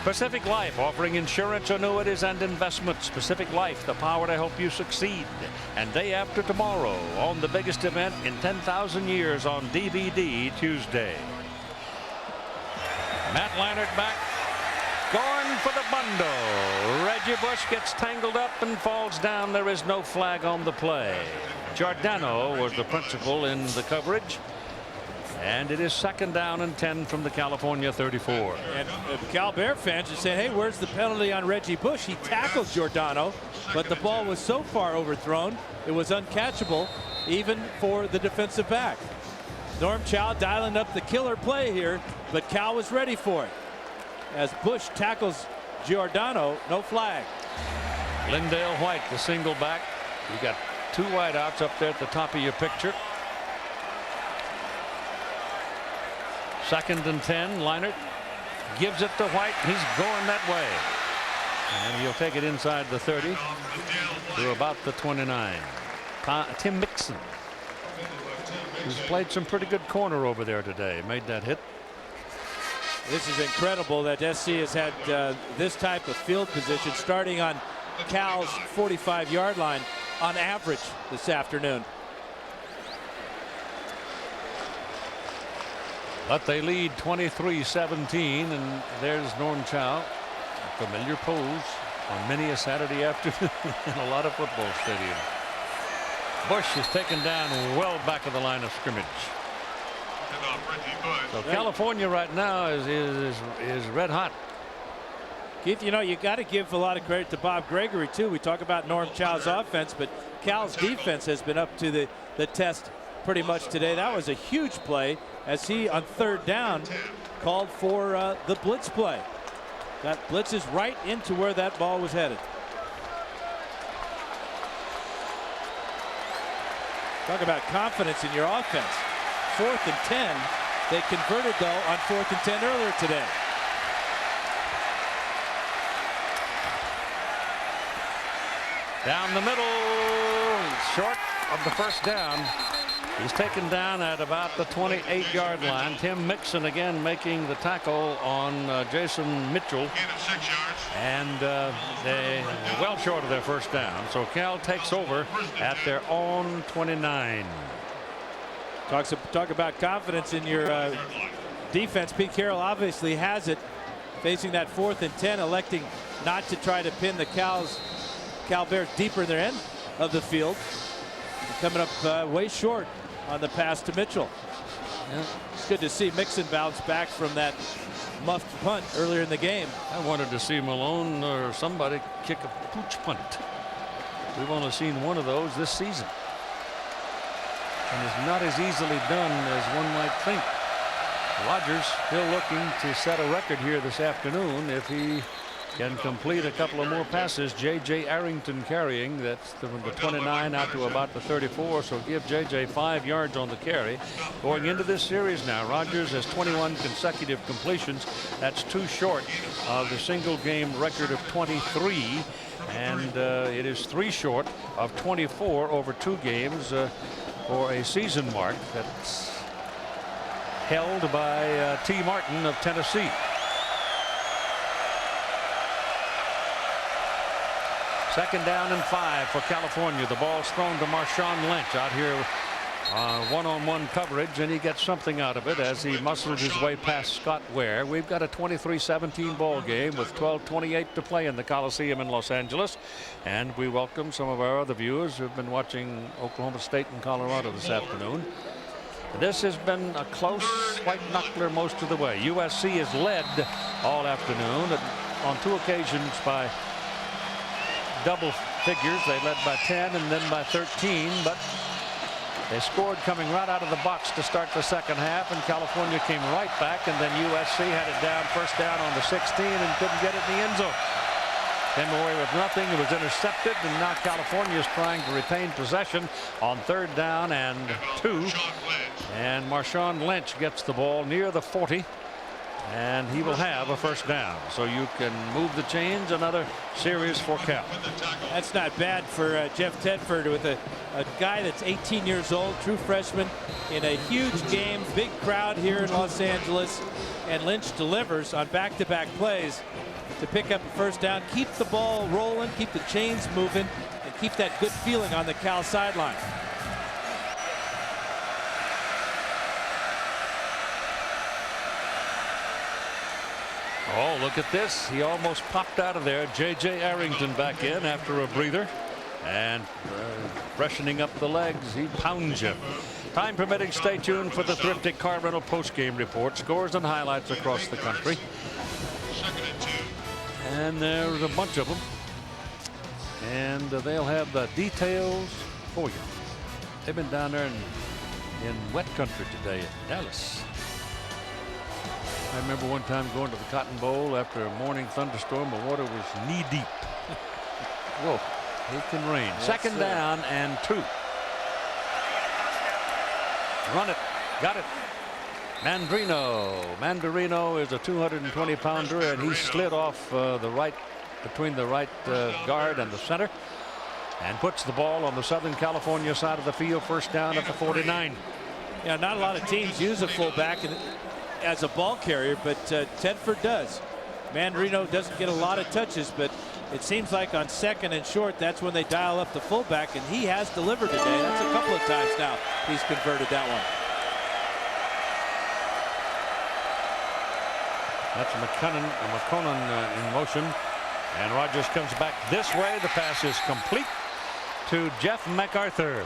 Pacific Life offering insurance, annuities, and investments. Pacific Life, the power to help you succeed. And day after tomorrow on the biggest event in 10,000 years on DVD Tuesday. Matt Leinart back, going for the bundle. Reggie Bush gets tangled up and falls down. There is no flag on the play. Giordano was the principal in the coverage. And it is second down and 10 from the California 34. And Cal Bear fans are saying, hey, where's the penalty on Reggie Bush? He tackled Giordano, but the ball was so far overthrown, it was uncatchable, even for the defensive back. Norm Chow dialing up the killer play here, but Cal was ready for it. As Bush tackles Giordano, no flag. Lindale White, the single back. You got two wideouts up there at the top of your picture. 2nd and 10. Leinart gives it to White. He's going that way. And he'll take it inside the 30 to about the 29. Tim Mixon, who's played some pretty good corner over there today, made that hit. This is incredible that SC has had this type of field position starting on Cal's 45-yard line on average this afternoon. But they lead 23-17, and there's Norm Chow, a familiar pose on many a Saturday afternoon in a lot of football stadiums. Bush is taken down well back of the line of scrimmage. So California right now is red hot. Keith, you know, you got to give a lot of credit to Bob Gregory too. We talk about Norm Chow's offense, but Cal's defense has been up to the test pretty much today. That was a huge play as he on 3rd down called for the blitz play. That blitzes right into where that ball was headed. Talk about confidence in your offense. 4th and 10. They converted though on 4th and 10 earlier today. Down the middle, short of the first down. He's taken down at about the 28-yard line. Tim Mixon again making the tackle on Jason Mitchell. And they well short of their first down. So Cal takes over at their own 29. Talk about confidence in your defense. Pete Carroll obviously has it, facing that 4th and 10, electing not to try to pin the Cal Bears deeper in their end of the field. Coming up way short on the pass to Mitchell. Yeah. It's good to see Mixon bounce back from that muffed punt earlier in the game. I wanted to see Malone or somebody kick a pooch punt. We've only seen one of those this season. And it's not as easily done as one might think. Rogers still looking to set a record here this afternoon if he can complete a couple of more passes. J.J. Arrington carrying. That's from the 29 out to about the 34. So give J.J. 5 yards on the carry. Going into this series now, Rogers has 21 consecutive completions. That's 2 short of the single game record of 23. And it is 3 short of 24 over 2 games for a season mark that's held by T. Martin of Tennessee. Second down and 5 for California. The ball's thrown to Marshawn Lynch out here one-on-one coverage, and he gets something out of it as he muscles his way past Scott Ware. We've got a 23-17 ball game with 12:28 to play in the Coliseum in Los Angeles, and we welcome some of our other viewers who've been watching Oklahoma State and Colorado this afternoon. This has been a close white knuckler most of the way. USC has led all afternoon on 2 occasions by double figures. They led by 10 and then by 13, but they scored coming right out of the box to start the second half, and California came right back, and then USC had it down, first down on the 16, and couldn't get it in the end zone. Came away with nothing. It was intercepted, and now California is trying to retain possession on 3rd down and 2. And Marshawn Lynch gets the ball near the 40, and he will have a first down. So you can move the chains. Another series for Cal. That's not bad for Jeff Tedford with a guy that's 18 years old, true freshman, in a huge game, big crowd here in Los Angeles, and Lynch delivers on back-to-back plays to pick up a first down, keep the ball rolling, keep the chains moving, and keep that good feeling on the Cal sideline. Oh, look at this. He almost popped out of there. J.J. Arrington back in after a breather. And freshening up the legs, he pounds you. Time permitting, stay tuned for the Thrifty Car Rental post-game report. Scores and highlights across the country. And there's a bunch of them. And they'll have the details for you. They've been down there in wet country today in Dallas. I remember one time going to the Cotton Bowl after a morning thunderstorm. The water was knee deep. Whoa, it can rain. Yes, second down and 2. Run it. Got it. Mandarino is a 220-pounder, and he slid off between the right guard and the center, and puts the ball on the Southern California side of the field. First down at the 49. Yeah, not a lot of teams use a fullback as a ball carrier, but Tedford does. Mandarino doesn't get a lot of touches, but it seems like on second and short, that's when they dial up the fullback, and he has delivered today. That's a couple of times now he's converted that one. That's McConan in motion, and Rogers comes back this way. The pass is complete to Jeff MacArthur.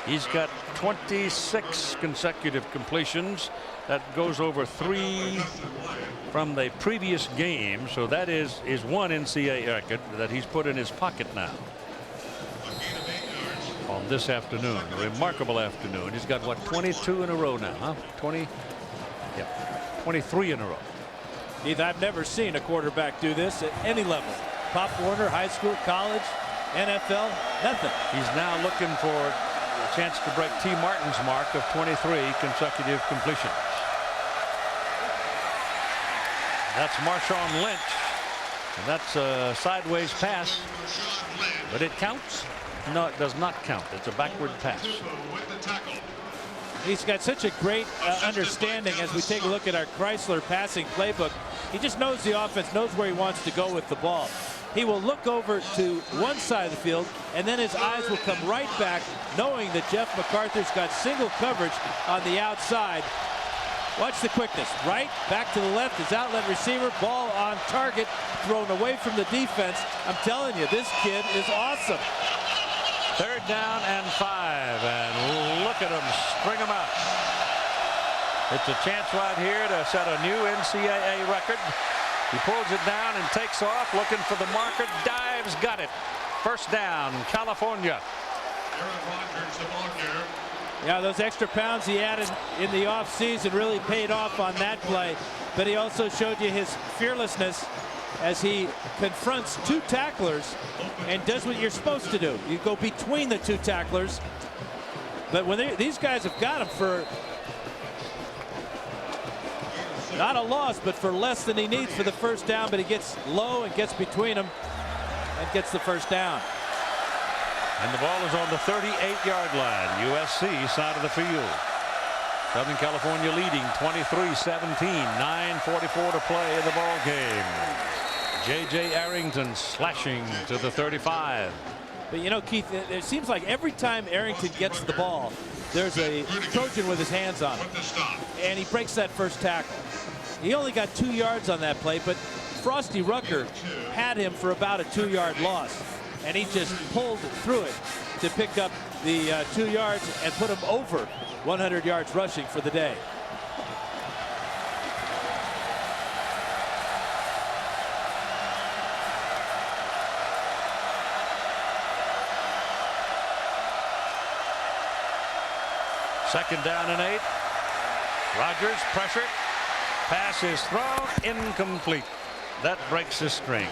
He's got 26 consecutive completions. That goes over 3 from the previous game, so that is one NCAA record that he's put in his pocket now on this afternoon. A remarkable afternoon. He's got, what, 22 in a row now, huh? 23 in a row. Keith, I've never seen a quarterback do this at any level. Pop Warner, high school, college, NFL, nothing. He's now looking for a chance to break T. Martin's mark of 23 consecutive completions. That's Marshawn Lynch, and that's a sideways pass, but it counts? No, it does not count. It's a backward pass. He's got such a great understanding as we take a look at our Chrysler passing playbook. He just knows the offense, knows where he wants to go with the ball. He will look over to one side of the field, and then his eyes will come right back, knowing that Jeff MacArthur's got single coverage on the outside. Watch the quickness. Right, back to the left, his outlet receiver, ball on target, thrown away from the defense. I'm telling you, this kid is awesome. Third down and 5, and look at him string them out. It's a chance right here to set a new NCAA record. He pulls it down and takes off, looking for the marker, dives, got it. First down, California. Yeah, those extra pounds he added in the offseason really paid off on that play, but he also showed you his fearlessness as he confronts 2 tacklers and does what you're supposed to do. You go between the 2 tacklers, but when these guys have got him for not a loss, but for less than he needs for the first down, but he gets low and gets between them and gets the first down. And the ball is on the 38-yard line, USC side of the field. Southern California leading 23-17, 9:44 to play in the ball game. J.J. Arrington slashing to the 35. But you know, Keith, it seems like every time Arrington gets the ball, there's a Trojan with his hands on it, and he breaks that first tackle. He only got 2 yards on that play, but Frosty Rucker had him for about a 2-yard loss, and he just pulled through it to pick up the 2 yards and put him over 100 yards rushing for the day. Second down and 8. Rogers pressure. Pass is thrown incomplete. That breaks his string.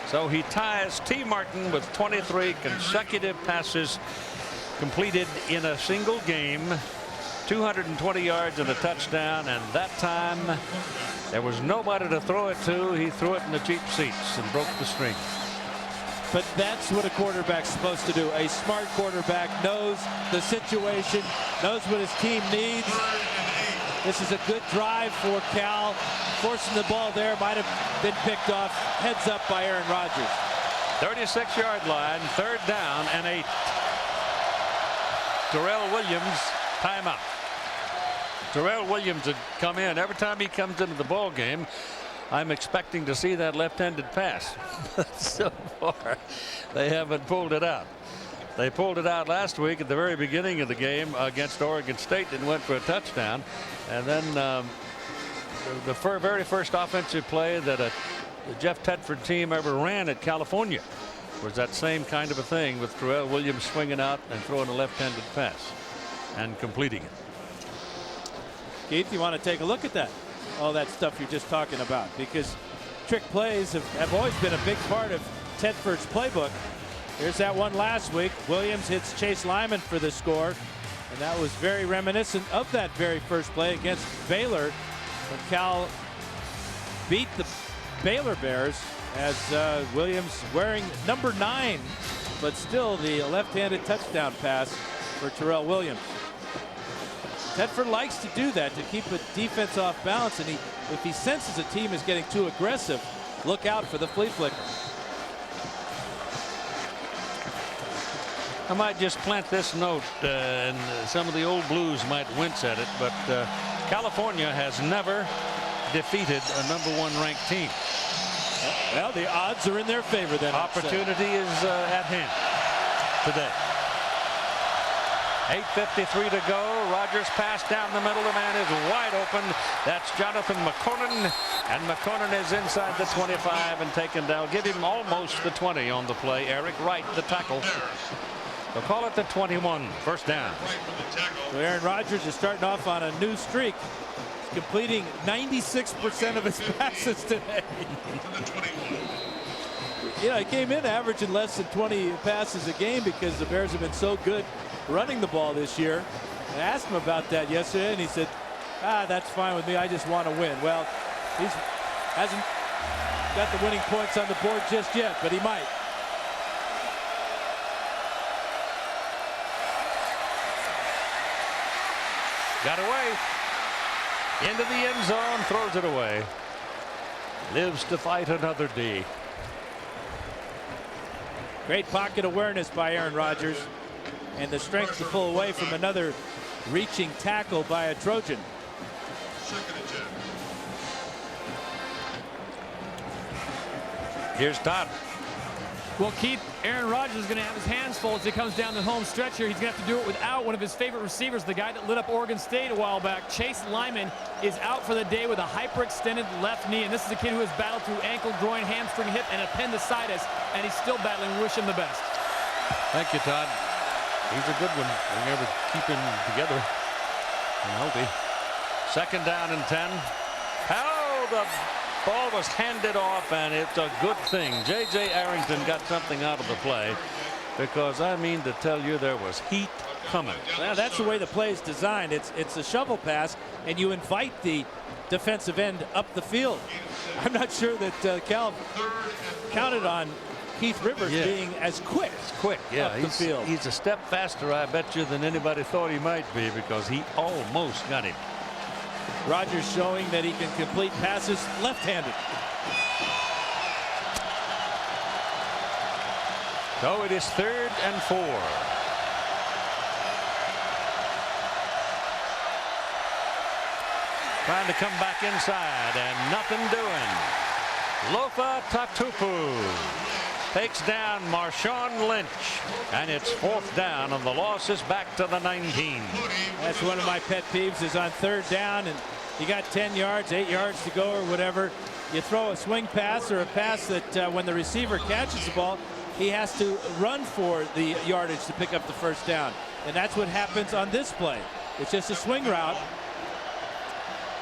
So he ties T. Martin with 23 consecutive passes completed in a single game. 220 yards and a touchdown, and that time there was nobody to throw it to. He threw it in the cheap seats and broke the string. But that's what a quarterback's supposed to do. A smart quarterback knows the situation, knows what his team needs. This is a good drive for Cal. Forcing the ball there might have been picked off. Heads up by Aaron Rodgers. 36-yard line, third down and 8. Terrell Williams, timeout. Terrell Williams had come in. Every time he comes into the ball game, I'm expecting to see that left-handed pass. But so far, they haven't pulled it out. They pulled it out last week at the very beginning of the game against Oregon State and went for a touchdown. And then the very first offensive play that the Jeff Tedford team ever ran at California was that same kind of a thing, with Terrell Williams swinging out and throwing a left-handed pass and completing it. Keith, you want to take a look at that? All that stuff you're just talking about, because trick plays have always been a big part of Tedford's playbook. Here's that one last week. Williams hits Chase Lyman for the score. And that was very reminiscent of that very first play against Baylor when Cal beat the Baylor Bears as Williams wearing number 9, but still the left-handed touchdown pass for Terrell Williams. Tedford likes to do that, to keep a defense off balance, and if he senses a team is getting too aggressive, look out for the flea flicker. I might just plant this note, and some of the old Blues might wince at it, but California has never defeated a #1 ranked team. Well, the odds are in their favor then. Opportunity is at hand today. 8:53 to go. Rogers pass down the middle. The man is wide open. That's Jonathan McCornan. And McCornan is inside the 25 and taken down. Give him almost the 20 on the play. Eric Wright, the tackle. They'll call it the 21. First down. So Aaron Rodgers is starting off on a new streak. He's completing 96% of his passes today. You know, he came in averaging less than 20 passes a game because the Bears have been so good running the ball this year. I asked him about that yesterday, and he said, that's fine with me. I just want to win. Well, he hasn't got the winning points on the board just yet, but he might. Got away. Into the end zone, throws it away. Lives to fight another D. Great pocket awareness by Aaron Rodgers, and the strength to pull away from another reaching tackle by a Trojan. Here's Todd. Well, Keith, Aaron Rodgers is going to have his hands full as he comes down the home stretch here. He's going to have to do it without one of his favorite receivers, the guy that lit up Oregon State a while back. Chase Lyman is out for the day with a hyperextended left knee, and this is a kid who has battled through ankle, groin, hamstring, hip, and appendicitis, and he's still battling. Wish him the best. Thank you, Todd. He's a good one. We're able to keep him together and healthy. Second down and 10. How the ball was handed off, and it's a good thing. J.J. Arrington got something out of the play, because I mean to tell you, there was heat coming. Well, that's the way the play is designed. It's a shovel pass, and you invite the defensive end up the field. I'm not sure that Cal counted on Keith Rivers being as quick. Up the field. He's a step faster, I bet you, than anybody thought he might be, because he almost got him. Rodgers showing that he can complete passes left-handed. So it is 3rd and 4. Trying to come back inside, and nothing doing. Lofa Tatupu takes down Marshawn Lynch, and it's 4th down, and the loss is back to the 19. That's one of my pet peeves, is on 3rd down and you got 10 yards, 8 yards to go or whatever. You throw a swing pass or a pass that when the receiver catches the ball, he has to run for the yardage to pick up the first down. And that's what happens on this play. It's just a swing route,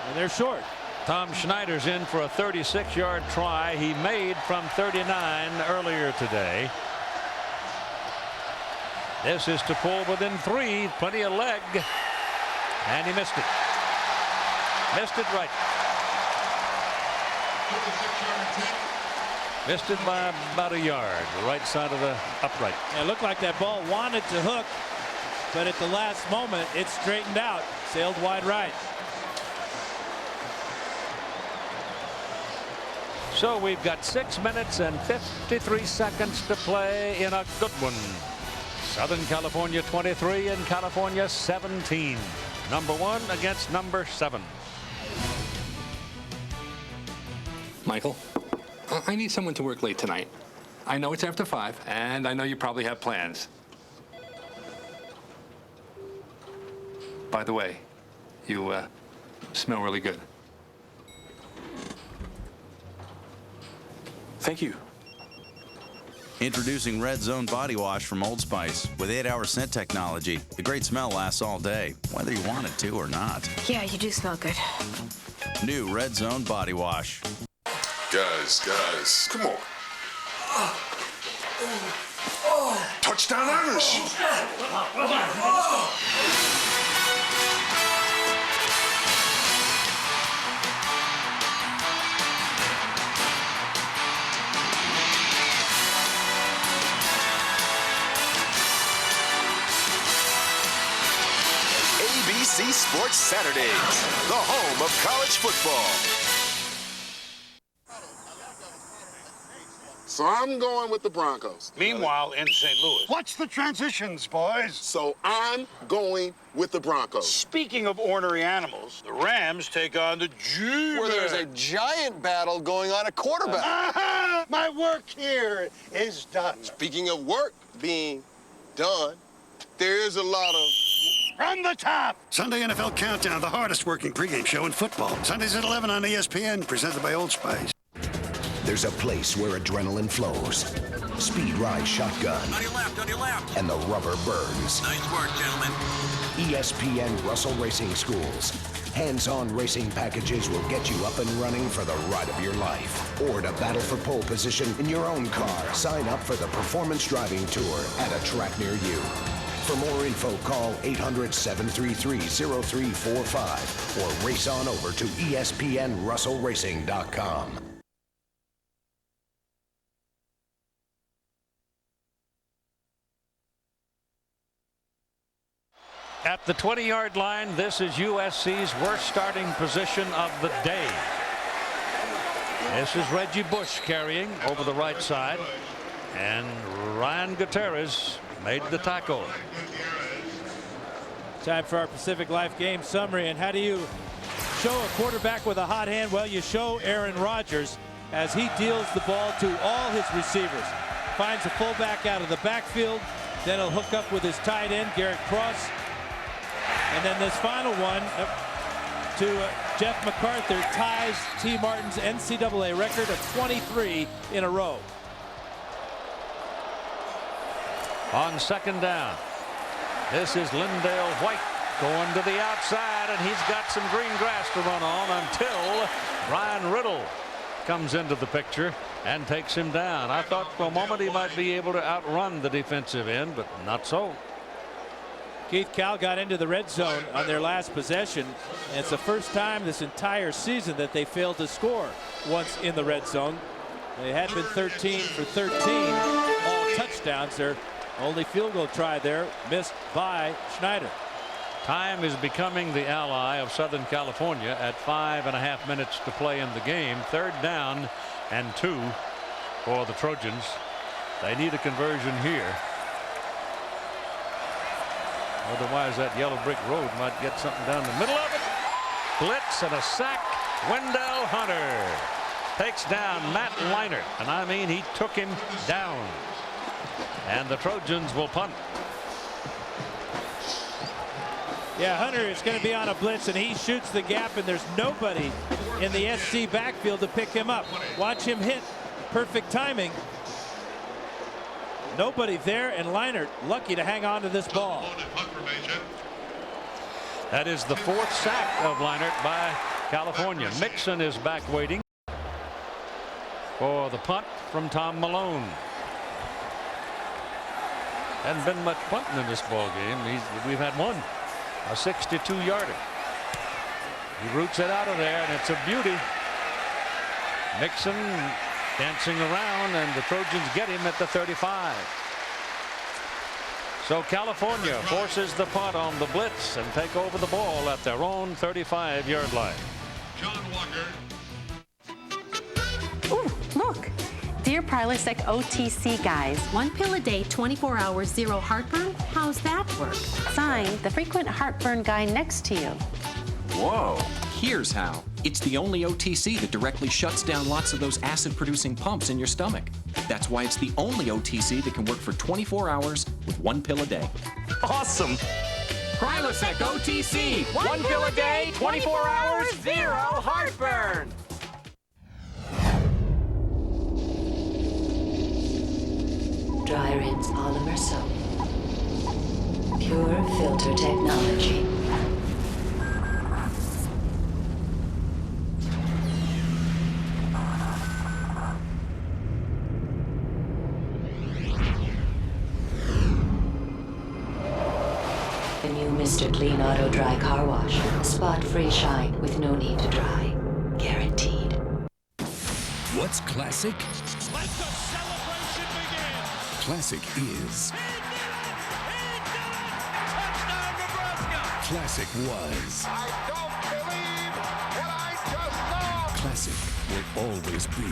and they're short. Tom Schneider's in for a 36-yard try. He made from 39 earlier today. This is to pull within 3. Plenty of leg. And he missed it. Missed it right. Missed it by about a yard. Right side of the upright. It looked like that ball wanted to hook, but at the last moment, it straightened out. Sailed wide right. So we've got 6 minutes and 53 seconds to play in a good one. Southern California 23 and California 17. Number 1 against number 7. Michael, I need someone to work late tonight. I know it's after 5, and I know you probably have plans. By the way, you smell really good. Thank you. Introducing Red Zone Body Wash from Old Spice. With 8-hour scent technology, the great smell lasts all day, whether you want it to or not. Yeah, you do smell good. New Red Zone Body Wash. Guys, come on. Touchdown Irish. ABC Sports Saturdays, the home of college football. So I'm going with the Broncos. Meanwhile, in St. Louis. Watch the transitions, boys. So I'm going with the Broncos. Speaking of ornery animals, the Rams take on the G-Men. Where there's a giant battle going on at quarterback. My work here is done. Speaking of work being done, there is a lot of... From the top. Sunday NFL Countdown, the hardest working pregame show in football. Sundays at 11 on ESPN, presented by Old Spice. There's a place where adrenaline flows, speed rise shotgun, on your left, and the rubber burns. Nice work, gentlemen. ESPN Russell Racing Schools. Hands-on racing packages will get you up and running for the ride of your life. Or to battle for pole position in your own car. Sign up for the Performance Driving Tour at a track near you. For more info, call 800-733-0345 or race on over to ESPNRussellRacing.com. At the 20-yard line, this is USC's worst starting position of the day. This is Reggie Bush carrying over the right side, and Ryan Gutierrez made the tackle. Time for our Pacific Life game summary. And how do you show a quarterback with a hot hand? Well, you show Aaron Rodgers as he deals the ball to all his receivers. Finds a fullback out of the backfield. Then he'll hook up with his tight end, Garrett Cross. And then this final one to Jeff MacArthur ties T. Martin's NCAA record of 23 in a row. On second down, this is Lindale White going to the outside, and he's got some green grass to run on until Ryan Riddle comes into the picture and takes him down. I thought for a moment he might be able to outrun the defensive end, but not so. Keith, Cal got into the red zone on their last possession, and it's the first time this entire season that they failed to score once in the red zone. They had been 13 for 13, all touchdowns. Their only field goal try there missed by Schneider. Time is becoming the ally of Southern California at 5.5 minutes to play in the game. 3rd down and 2 for the Trojans. They need a conversion here. Otherwise, that yellow brick road might get something down the middle of it. Blitz and a sack. Wendell Hunter takes down Matt Leinart, and I mean he took him down. And the Trojans will punt. Yeah, Hunter is going to be on a blitz, and he shoots the gap, and there's nobody in the SC backfield to pick him up. Watch him hit. Perfect timing. Nobody there, and Leinart lucky to hang on to this ball. That is the 4th sack of Leinart by California. Mixon is back waiting for the punt from Tom Malone. Hadn't been much punting in this ball game. We've had one, a 62-yarder. He roots it out of there, and it's a beauty. Mixon dancing around, and the Trojans get him at the 35. So California forces the punt on the blitz and take over the ball at their own 35-yard line. John Walker. Ooh, look. Dear Prilosec OTC guys, 1 pill a day, 24 hours, 0 heartburn? How's that work? Signed, the frequent heartburn guy next to you. Whoa. Here's how. It's the only OTC that directly shuts down lots of those acid-producing pumps in your stomach. That's why it's the only OTC that can work for 24 hours with 1 pill a day. Awesome. Prilosec OTC. 1 pill a day, 24 hours, 0 heartburn. Dry rinse polymer soap. Pure filter technology. Mr. Clean Auto Dry Car Wash. Spot-free shine with no need to dry. Guaranteed. What's classic? Let the celebration begin. Classic is. Classic was. I don't believe what I just saw. Classic will always be.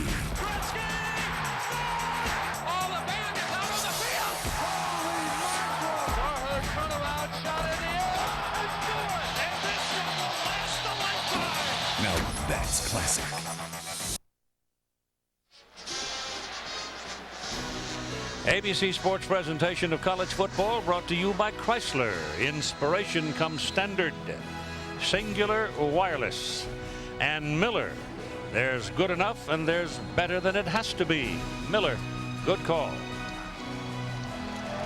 All the band is out on the field. Holy mackerel. Darhurst turnaround shot in the air. It's good. And this one will last a lifetime. Now that's classic. ABC Sports presentation of college football brought to you by Chrysler. Inspiration comes standard. Singular Wireless. And Miller. There's good enough and there's better than it has to be. Miller, good call.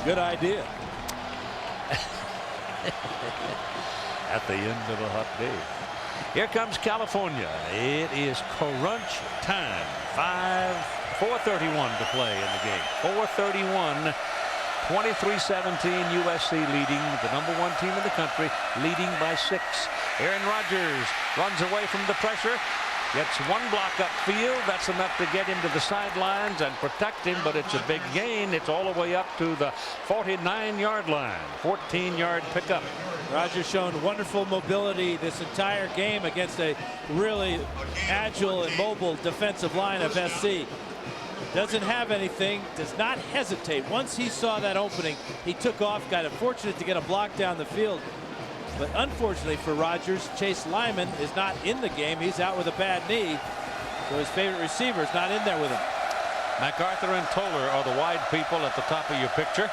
Good idea. At the end of a hot day. Here comes California. It is crunch time. 4:31 to play in the game. 4:31. 23-17 USC leading, the #1 team in the country, leading by 6. Aaron Rodgers runs away from the pressure. Gets one block upfield. That's enough to get him to the sidelines and protect him, but it's a big gain. It's all the way up to the 49-yard line. 14-yard pickup. Rodgers shown wonderful mobility this entire game against a really agile and mobile defensive line of SC. Doesn't have anything, does not hesitate. Once he saw that opening, he took off, got it fortunate to get a block down the field. But unfortunately for Rodgers, Chase Lyman is not in the game. He's out with a bad knee. So his favorite receiver is not in there with him. MacArthur and Toller are the wide people at the top of your picture.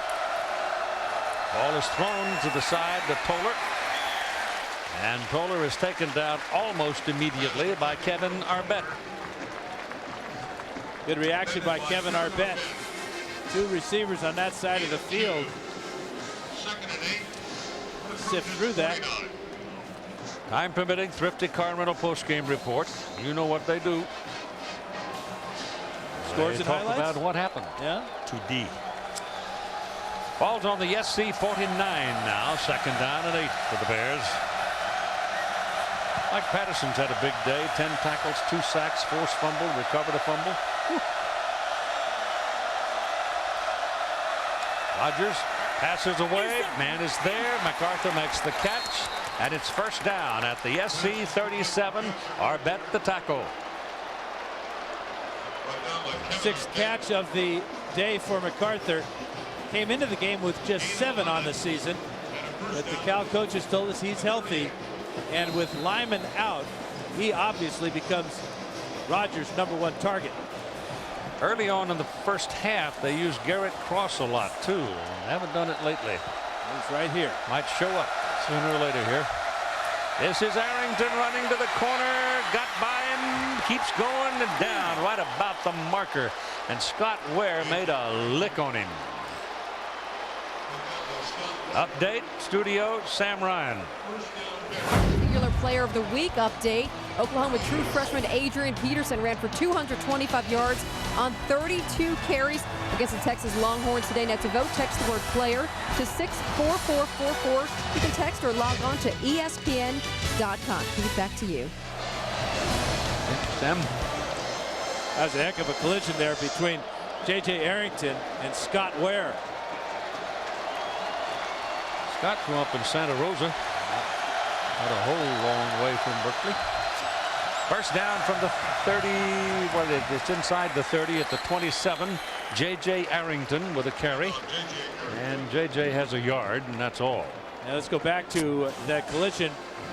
Ball is thrown to the side to Toller. And Toller is taken down almost immediately by Kevin Arbett. Good reaction by Kevin Arbett. 2 receivers on that side of the field. Sift through that. Time permitting, Thrifty Car Rental postgame report. You know what they do. Scores they and talk highlights? about what happened. Yeah. To D. Ball's on the SC 49 now. 2nd down and 8 for the Bears. Mike Patterson's had a big day. 10 tackles, 2 sacks, forced fumble, recovered a fumble. Whew. Rodgers passes away. Man is there. MacArthur makes the catch. And it's 1st down at the SC 37. Arbett the tackle. 6th catch of the day for MacArthur. Came into the game with just 7 on the season. But the Cal coaches told us he's healthy. And with Lyman out, he obviously becomes Rodgers' #1 target. Early on in the first half, they used Garrett Cross a lot, too. Haven't done it lately. He's right here. Might show up sooner or later here. This is Arrington running to the corner. Got by him. Keeps going and down right about the marker. And Scott Ware made a lick on him. Update, studio, Sam Ryan. Singular Player of the Week update. Oklahoma true freshman Adrian Peterson ran for 225 yards on 32 carries against the Texas Longhorns today. Now to vote, text the word player to 64444. You can text or log on to ESPN.com. Give it back to you. Sam. That was a heck of a collision there between J.J. Arrington and Scott Ware. Scott grew up in Santa Rosa. Not a whole long way from Berkeley. 1st down from the 30. Well, it's inside the 30 at the 27. J.J. Arrington with a carry. And J.J. has a yard, and that's all. Now let's go back to that collision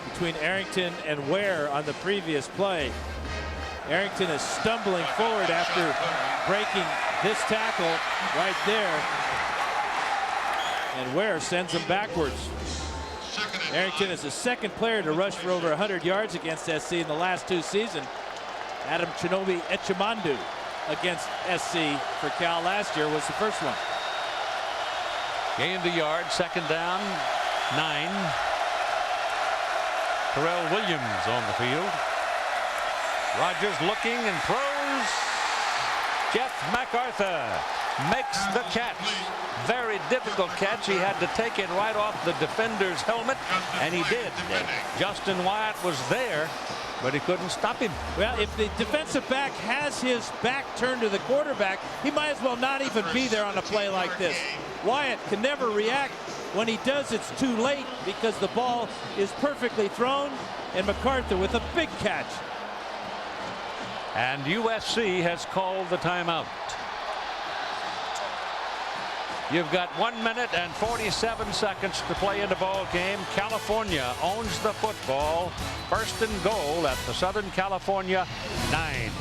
between Arrington and Ware on the previous play. Arrington is stumbling forward after breaking this tackle right there. And Ware sends him backwards. Arrington is the 2nd player to rush for over 100 yards against SC in the last 2 seasons. Adam Chinobi Echimandu against SC for Cal last year was the first one. Gained a yard, 2nd down, 9. Terrell Williams on the field. Rodgers looking and throws. Jeff MacArthur makes the catch. Very difficult catch. He had to take it right off the defender's helmet, and he did. Justin Wyatt was there, but he couldn't stop him. Well, if the defensive back has his back turned to the quarterback, he might as well not even be there on a play like this. Wyatt can never react. When he does, it's too late because the ball is perfectly thrown, and MacArthur with a big catch. And USC has called the timeout. You've got 1 minute and 47 seconds to play in the ball game. California owns the football. First and goal at the Southern California 9.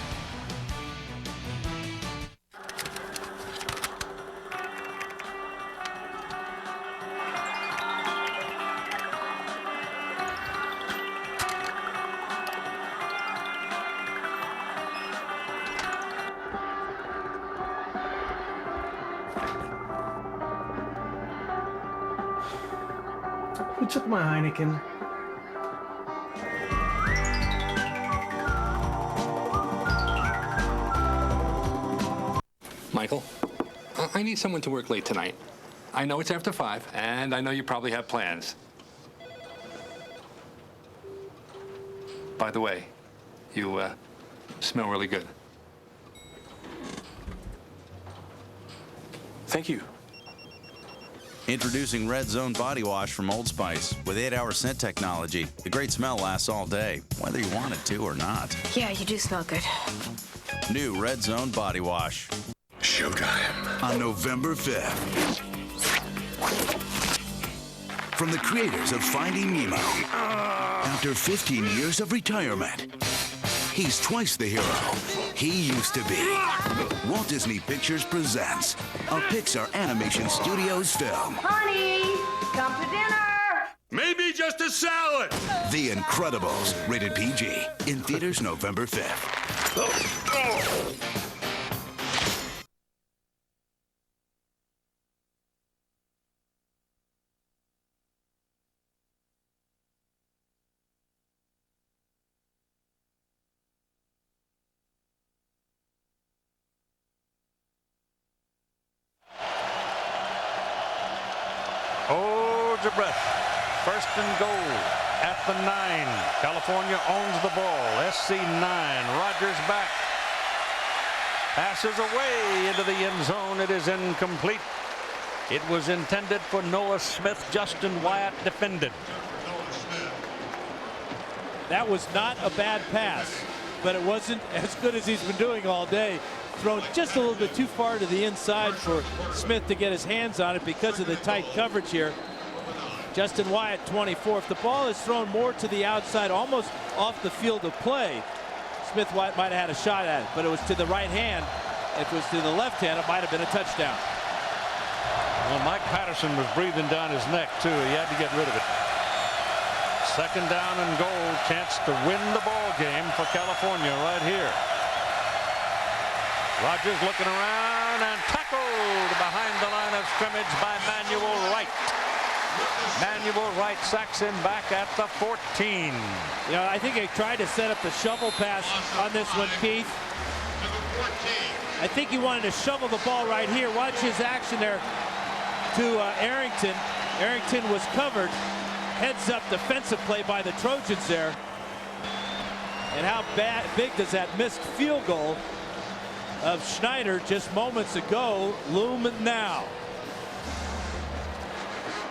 Who took my Heineken? Michael, I need someone to work late tonight. I know it's after 5, and I know you probably have plans. By the way, you smell really good. Thank you. Introducing Red Zone Body Wash from Old Spice. With 8-hour scent technology, the great smell lasts all day, whether you want it to or not. Yeah, you do smell good. New Red Zone Body Wash. Showtime on November 5th. From the creators of Finding Nemo. After 15 years of retirement, he's twice the hero he used to be. Walt Disney Pictures presents a Pixar Animation Studios film. Honey, come to dinner. Maybe just a salad. The Incredibles, rated PG, in theaters November 5th. Hold your breath. First and goal at the 9. California owns the ball. SC 9. Rogers back. Passes away into the end zone. It is incomplete. It was intended for Noah Smith. Justin Wyatt defended. That was not a bad pass, but it wasn't as good as he's been doing all day. Thrown just a little bit too far to the inside for Smith to get his hands on it because of the tight coverage here. Justin Wyatt, 24. If the ball is thrown more to the outside, almost off the field of play, Smith might have had a shot at it, but it was to the right hand. If it was to the left hand, it might have been a touchdown. Well, Mike Patterson was breathing down his neck, too. He had to get rid of it. Second down and goal. Chance to win the ball game for California right here. Rogers looking around and tackled behind the line of scrimmage by Manuel Wright. Manuel Wright sacks him back at the 14. You know, I think he tried to set up the shovel pass on this one, Keith. I think he wanted to shovel the ball right here. Watch his action there to Arrington. Arrington was covered. Heads up defensive play by the Trojans there. And how big does that missed field goal of Schneider just moments ago loom now?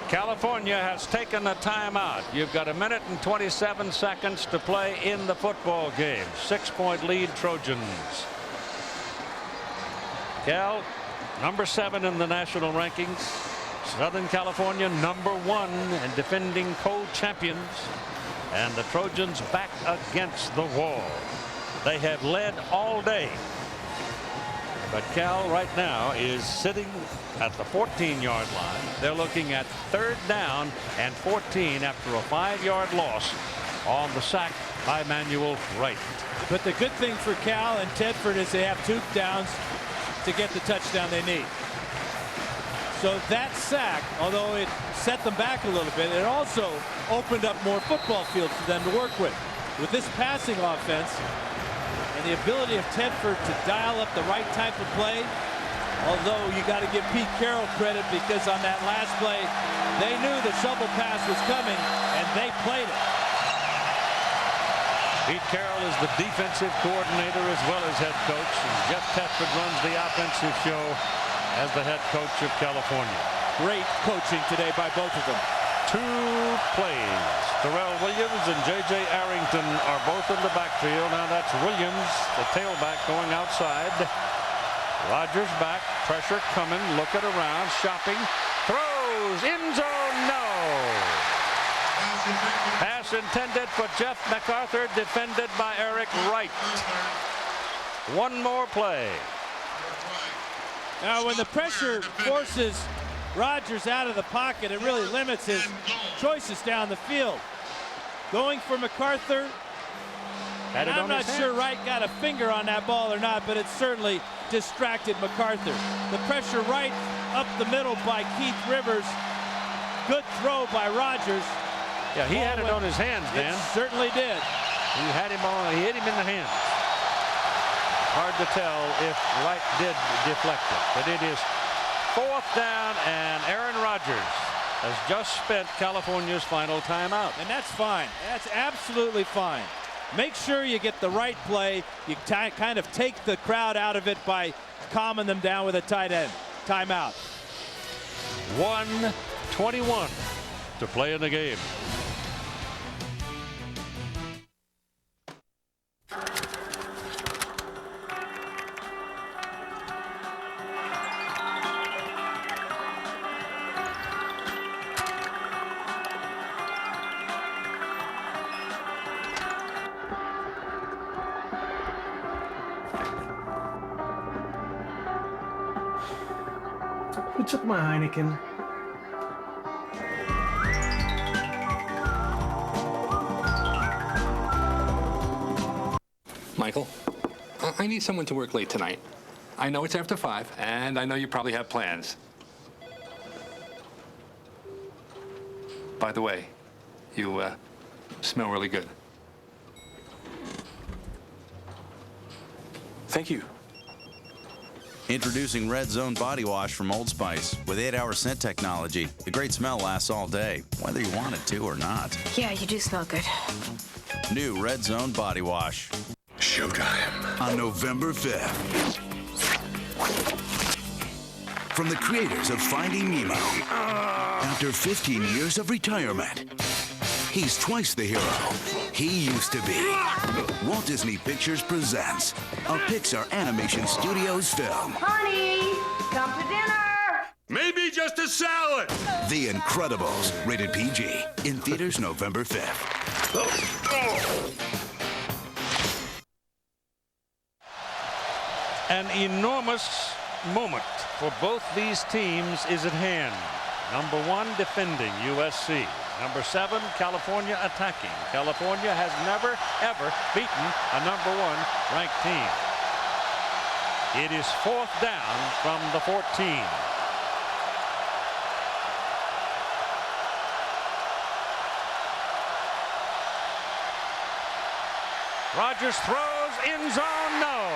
California has taken a timeout. You've got 1 minute and 27 seconds to play in the football game. 6-point lead Trojans. Cal, number 7 in the national rankings. Southern California, number 1 and defending co-champions. And the Trojans back against the wall. They have led all day. But Cal right now is sitting at the 14-yard line. They're looking at 3rd down and 14 after a 5-yard loss on the sack by Manuel Wright. But the good thing for Cal and Tedford is they have 2 downs to get the touchdown they need. So that sack, although it set them back a little bit, it also opened up more football field for them to work with. With this passing offense and the ability of Tedford to dial up the right type of play, Although you got to give Pete Carroll credit because on that last play, they knew the shovel pass was coming and they played it. Pete Carroll is the defensive coordinator as well as head coach. And Jeff Tedford runs the offensive show as the head coach of California. Great coaching today by both of them. 2 plays. Terrell Williams and J.J. Arrington are both in the backfield. Now that's Williams, the tailback, going outside. Rogers back, pressure coming, looking around, shopping, throws, end zone, no. Pass intended for Jeff MacArthur, defended by Eric Wright. 1 more play. Now when the pressure forces Rogers out of the pocket, it really limits his choices down the field. Going for MacArthur, and I'm not sure Wright got a finger on that ball or not, but it certainly distracted MacArthur. The pressure right up the middle by Keith Rivers. Good throw by Rogers. Yeah, he had it on his hands, Dan. It certainly did. He had him on. He hit him in the hands. Hard to tell if Wright did deflect it, but it is 4th down, and Aaron Rodgers has just spent California's final timeout. And that's fine. That's absolutely fine. Make sure you get the right play. You kind of take the crowd out of it by calming them down with a tight end. Timeout. 1:21 to play in the game. Who took my Heineken? Michael, I need someone to work late tonight. I know it's after 5, and I know you probably have plans. By the way, you smell really good. Thank you. Introducing Red Zone Body Wash from Old Spice. With 8-hour scent technology, the great smell lasts all day, whether you want it to or not. Yeah, you do smell good. New Red Zone Body Wash. Showtime on November 5th. From the creators of Finding Nemo. After 15 years of retirement, he's twice the hero he used to be. Walt Disney Pictures presents a Pixar Animation Studios film. Honey, come to dinner. Maybe just a salad. The Incredibles, rated PG, in theaters November 5th. An enormous moment for both these teams is at hand. Number 1 defending USC. Number 7, California attacking. California has never, ever beaten a number 1 ranked team. It is 4th down from the 14. Rogers throws, end zone, no.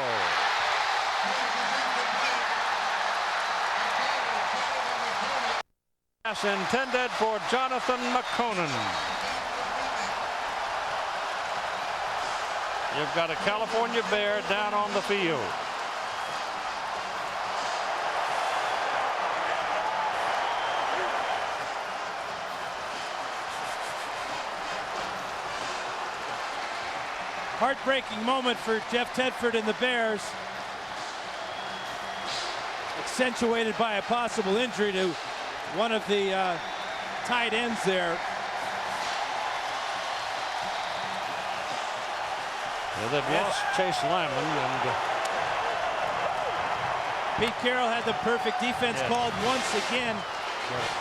Pass intended for Jonathan McConan. You've got a California Bear down on the field. Heartbreaking moment for Jeff Tedford and the Bears. Accentuated by a possible injury to one of the tight ends there. Yeah, they've lost Chase Lyman, and Pete Carroll had the perfect defense called once again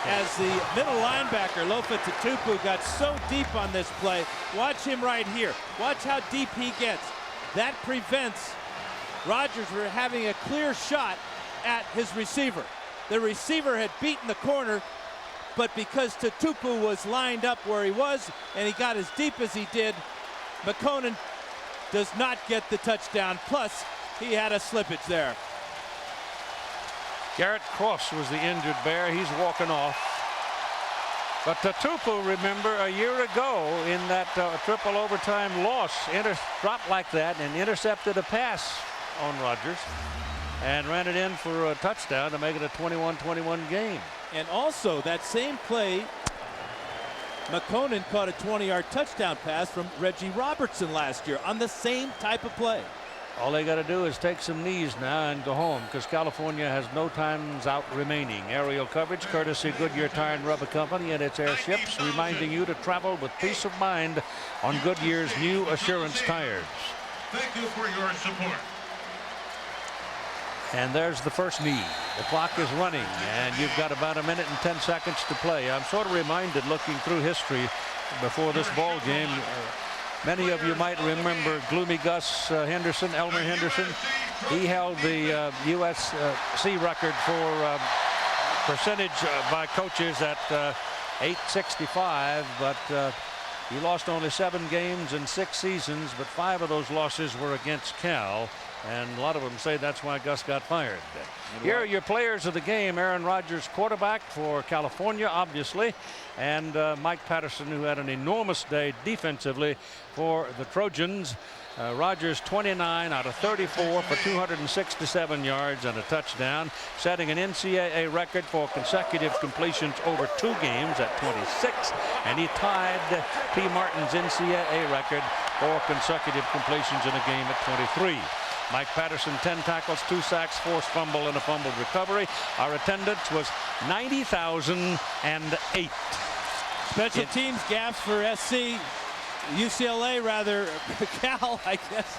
as the middle linebacker Lofa Tatupu got so deep on this play. Watch him right here. Watch how deep he gets. That prevents Rogers from having a clear shot at his receiver. The receiver had beaten the corner, but because Tatupu was lined up where he was and he got as deep as he did, McConan does not get the touchdown. Plus, he had a slippage there. Garrett Cross was the injured Bear. He's walking off. But Tupu, remember, a year ago in that triple overtime loss, dropped like that and intercepted a pass on Rodgers and ran it in for a touchdown to make it a 21-21 game. And also that same play, McConan caught a 20-yard touchdown pass from Reggie Robertson last year on the same type of play. All they got to do is take some knees now and go home, because California has no times out remaining. Aerial coverage courtesy Goodyear Tire and Rubber Company and its airships, reminding you to travel with peace of mind on Goodyear's new Assurance tires. Thank you for your support. And there's the first knee. The clock is running, and you've got about 1 minute and 10 seconds to play. I'm sort of reminded, looking through history before this ball game, many of you might remember Gloomy Gus Henderson, Elmer Henderson. He held the USC record for percentage by coaches at 865, but he lost only 7 games in 6 seasons, but 5 of those losses were against Cal. And a lot of them say that's why Gus got fired. Here are your players of the game. Aaron Rodgers, quarterback for California, obviously, and Mike Patterson, who had an enormous day defensively for the Trojans. Rodgers 29 out of 34 for 267 yards and a touchdown, setting an NCAA record for consecutive completions over 2 games at 26, and he tied P. Martin's NCAA record for consecutive completions in a game at 23. Mike Patterson, 10 tackles, 2 sacks, forced fumble, and a fumbled recovery. Our attendance was 90,008. Special teams gaps for SC. UCLA, rather, Cal, I guess.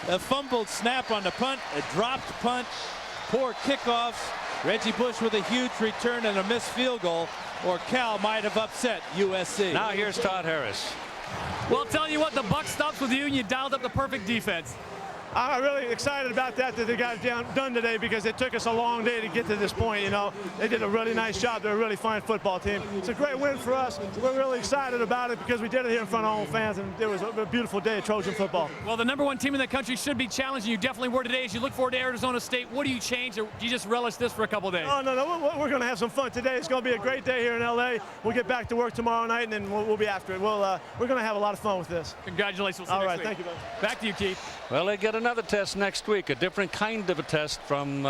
A fumbled snap on the punt, a dropped punt, poor kickoffs. Reggie Bush with a huge return and a missed field goal, or Cal might have upset USC. Now here's Todd Harris. Well, I'll tell you what, the buck stops with you, and you dialed up the perfect defense. I'm really excited about that they got it done today, because it took us a long day to get to this point. You know, they did a really nice job. They're a really fine football team. It's a great win for us. We're really excited about it because we did it here in front of our own fans, and it was a beautiful day of Trojan football. Well, the #1 team in the country should be challenging. You definitely were today. As you look forward to Arizona State, what do you change, or do you just relish this for a couple of days? Oh, no, we're going to have some fun today. It's going to be a great day here in L.A. We'll get back to work tomorrow night, and then we'll be after it. We're going to have a lot of fun with this. Congratulations. We'll see you next week. Thank you, buddy. Back to you, Keith. Well, they get another test next week, a different kind of a test from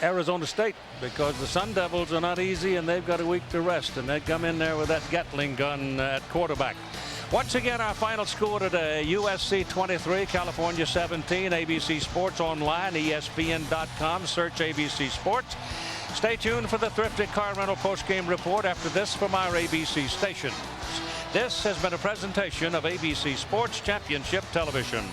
Arizona State, because the Sun Devils are not easy, and they've got a week to rest, and they come in there with that Gatling gun at quarterback. Once again, our final score today: USC 23, California 17. ABC Sports Online, ESPN.com. Search ABC Sports. Stay tuned for the Thrifty Car Rental postgame report after this from our ABC stations. This has been a presentation of ABC Sports Championship Television.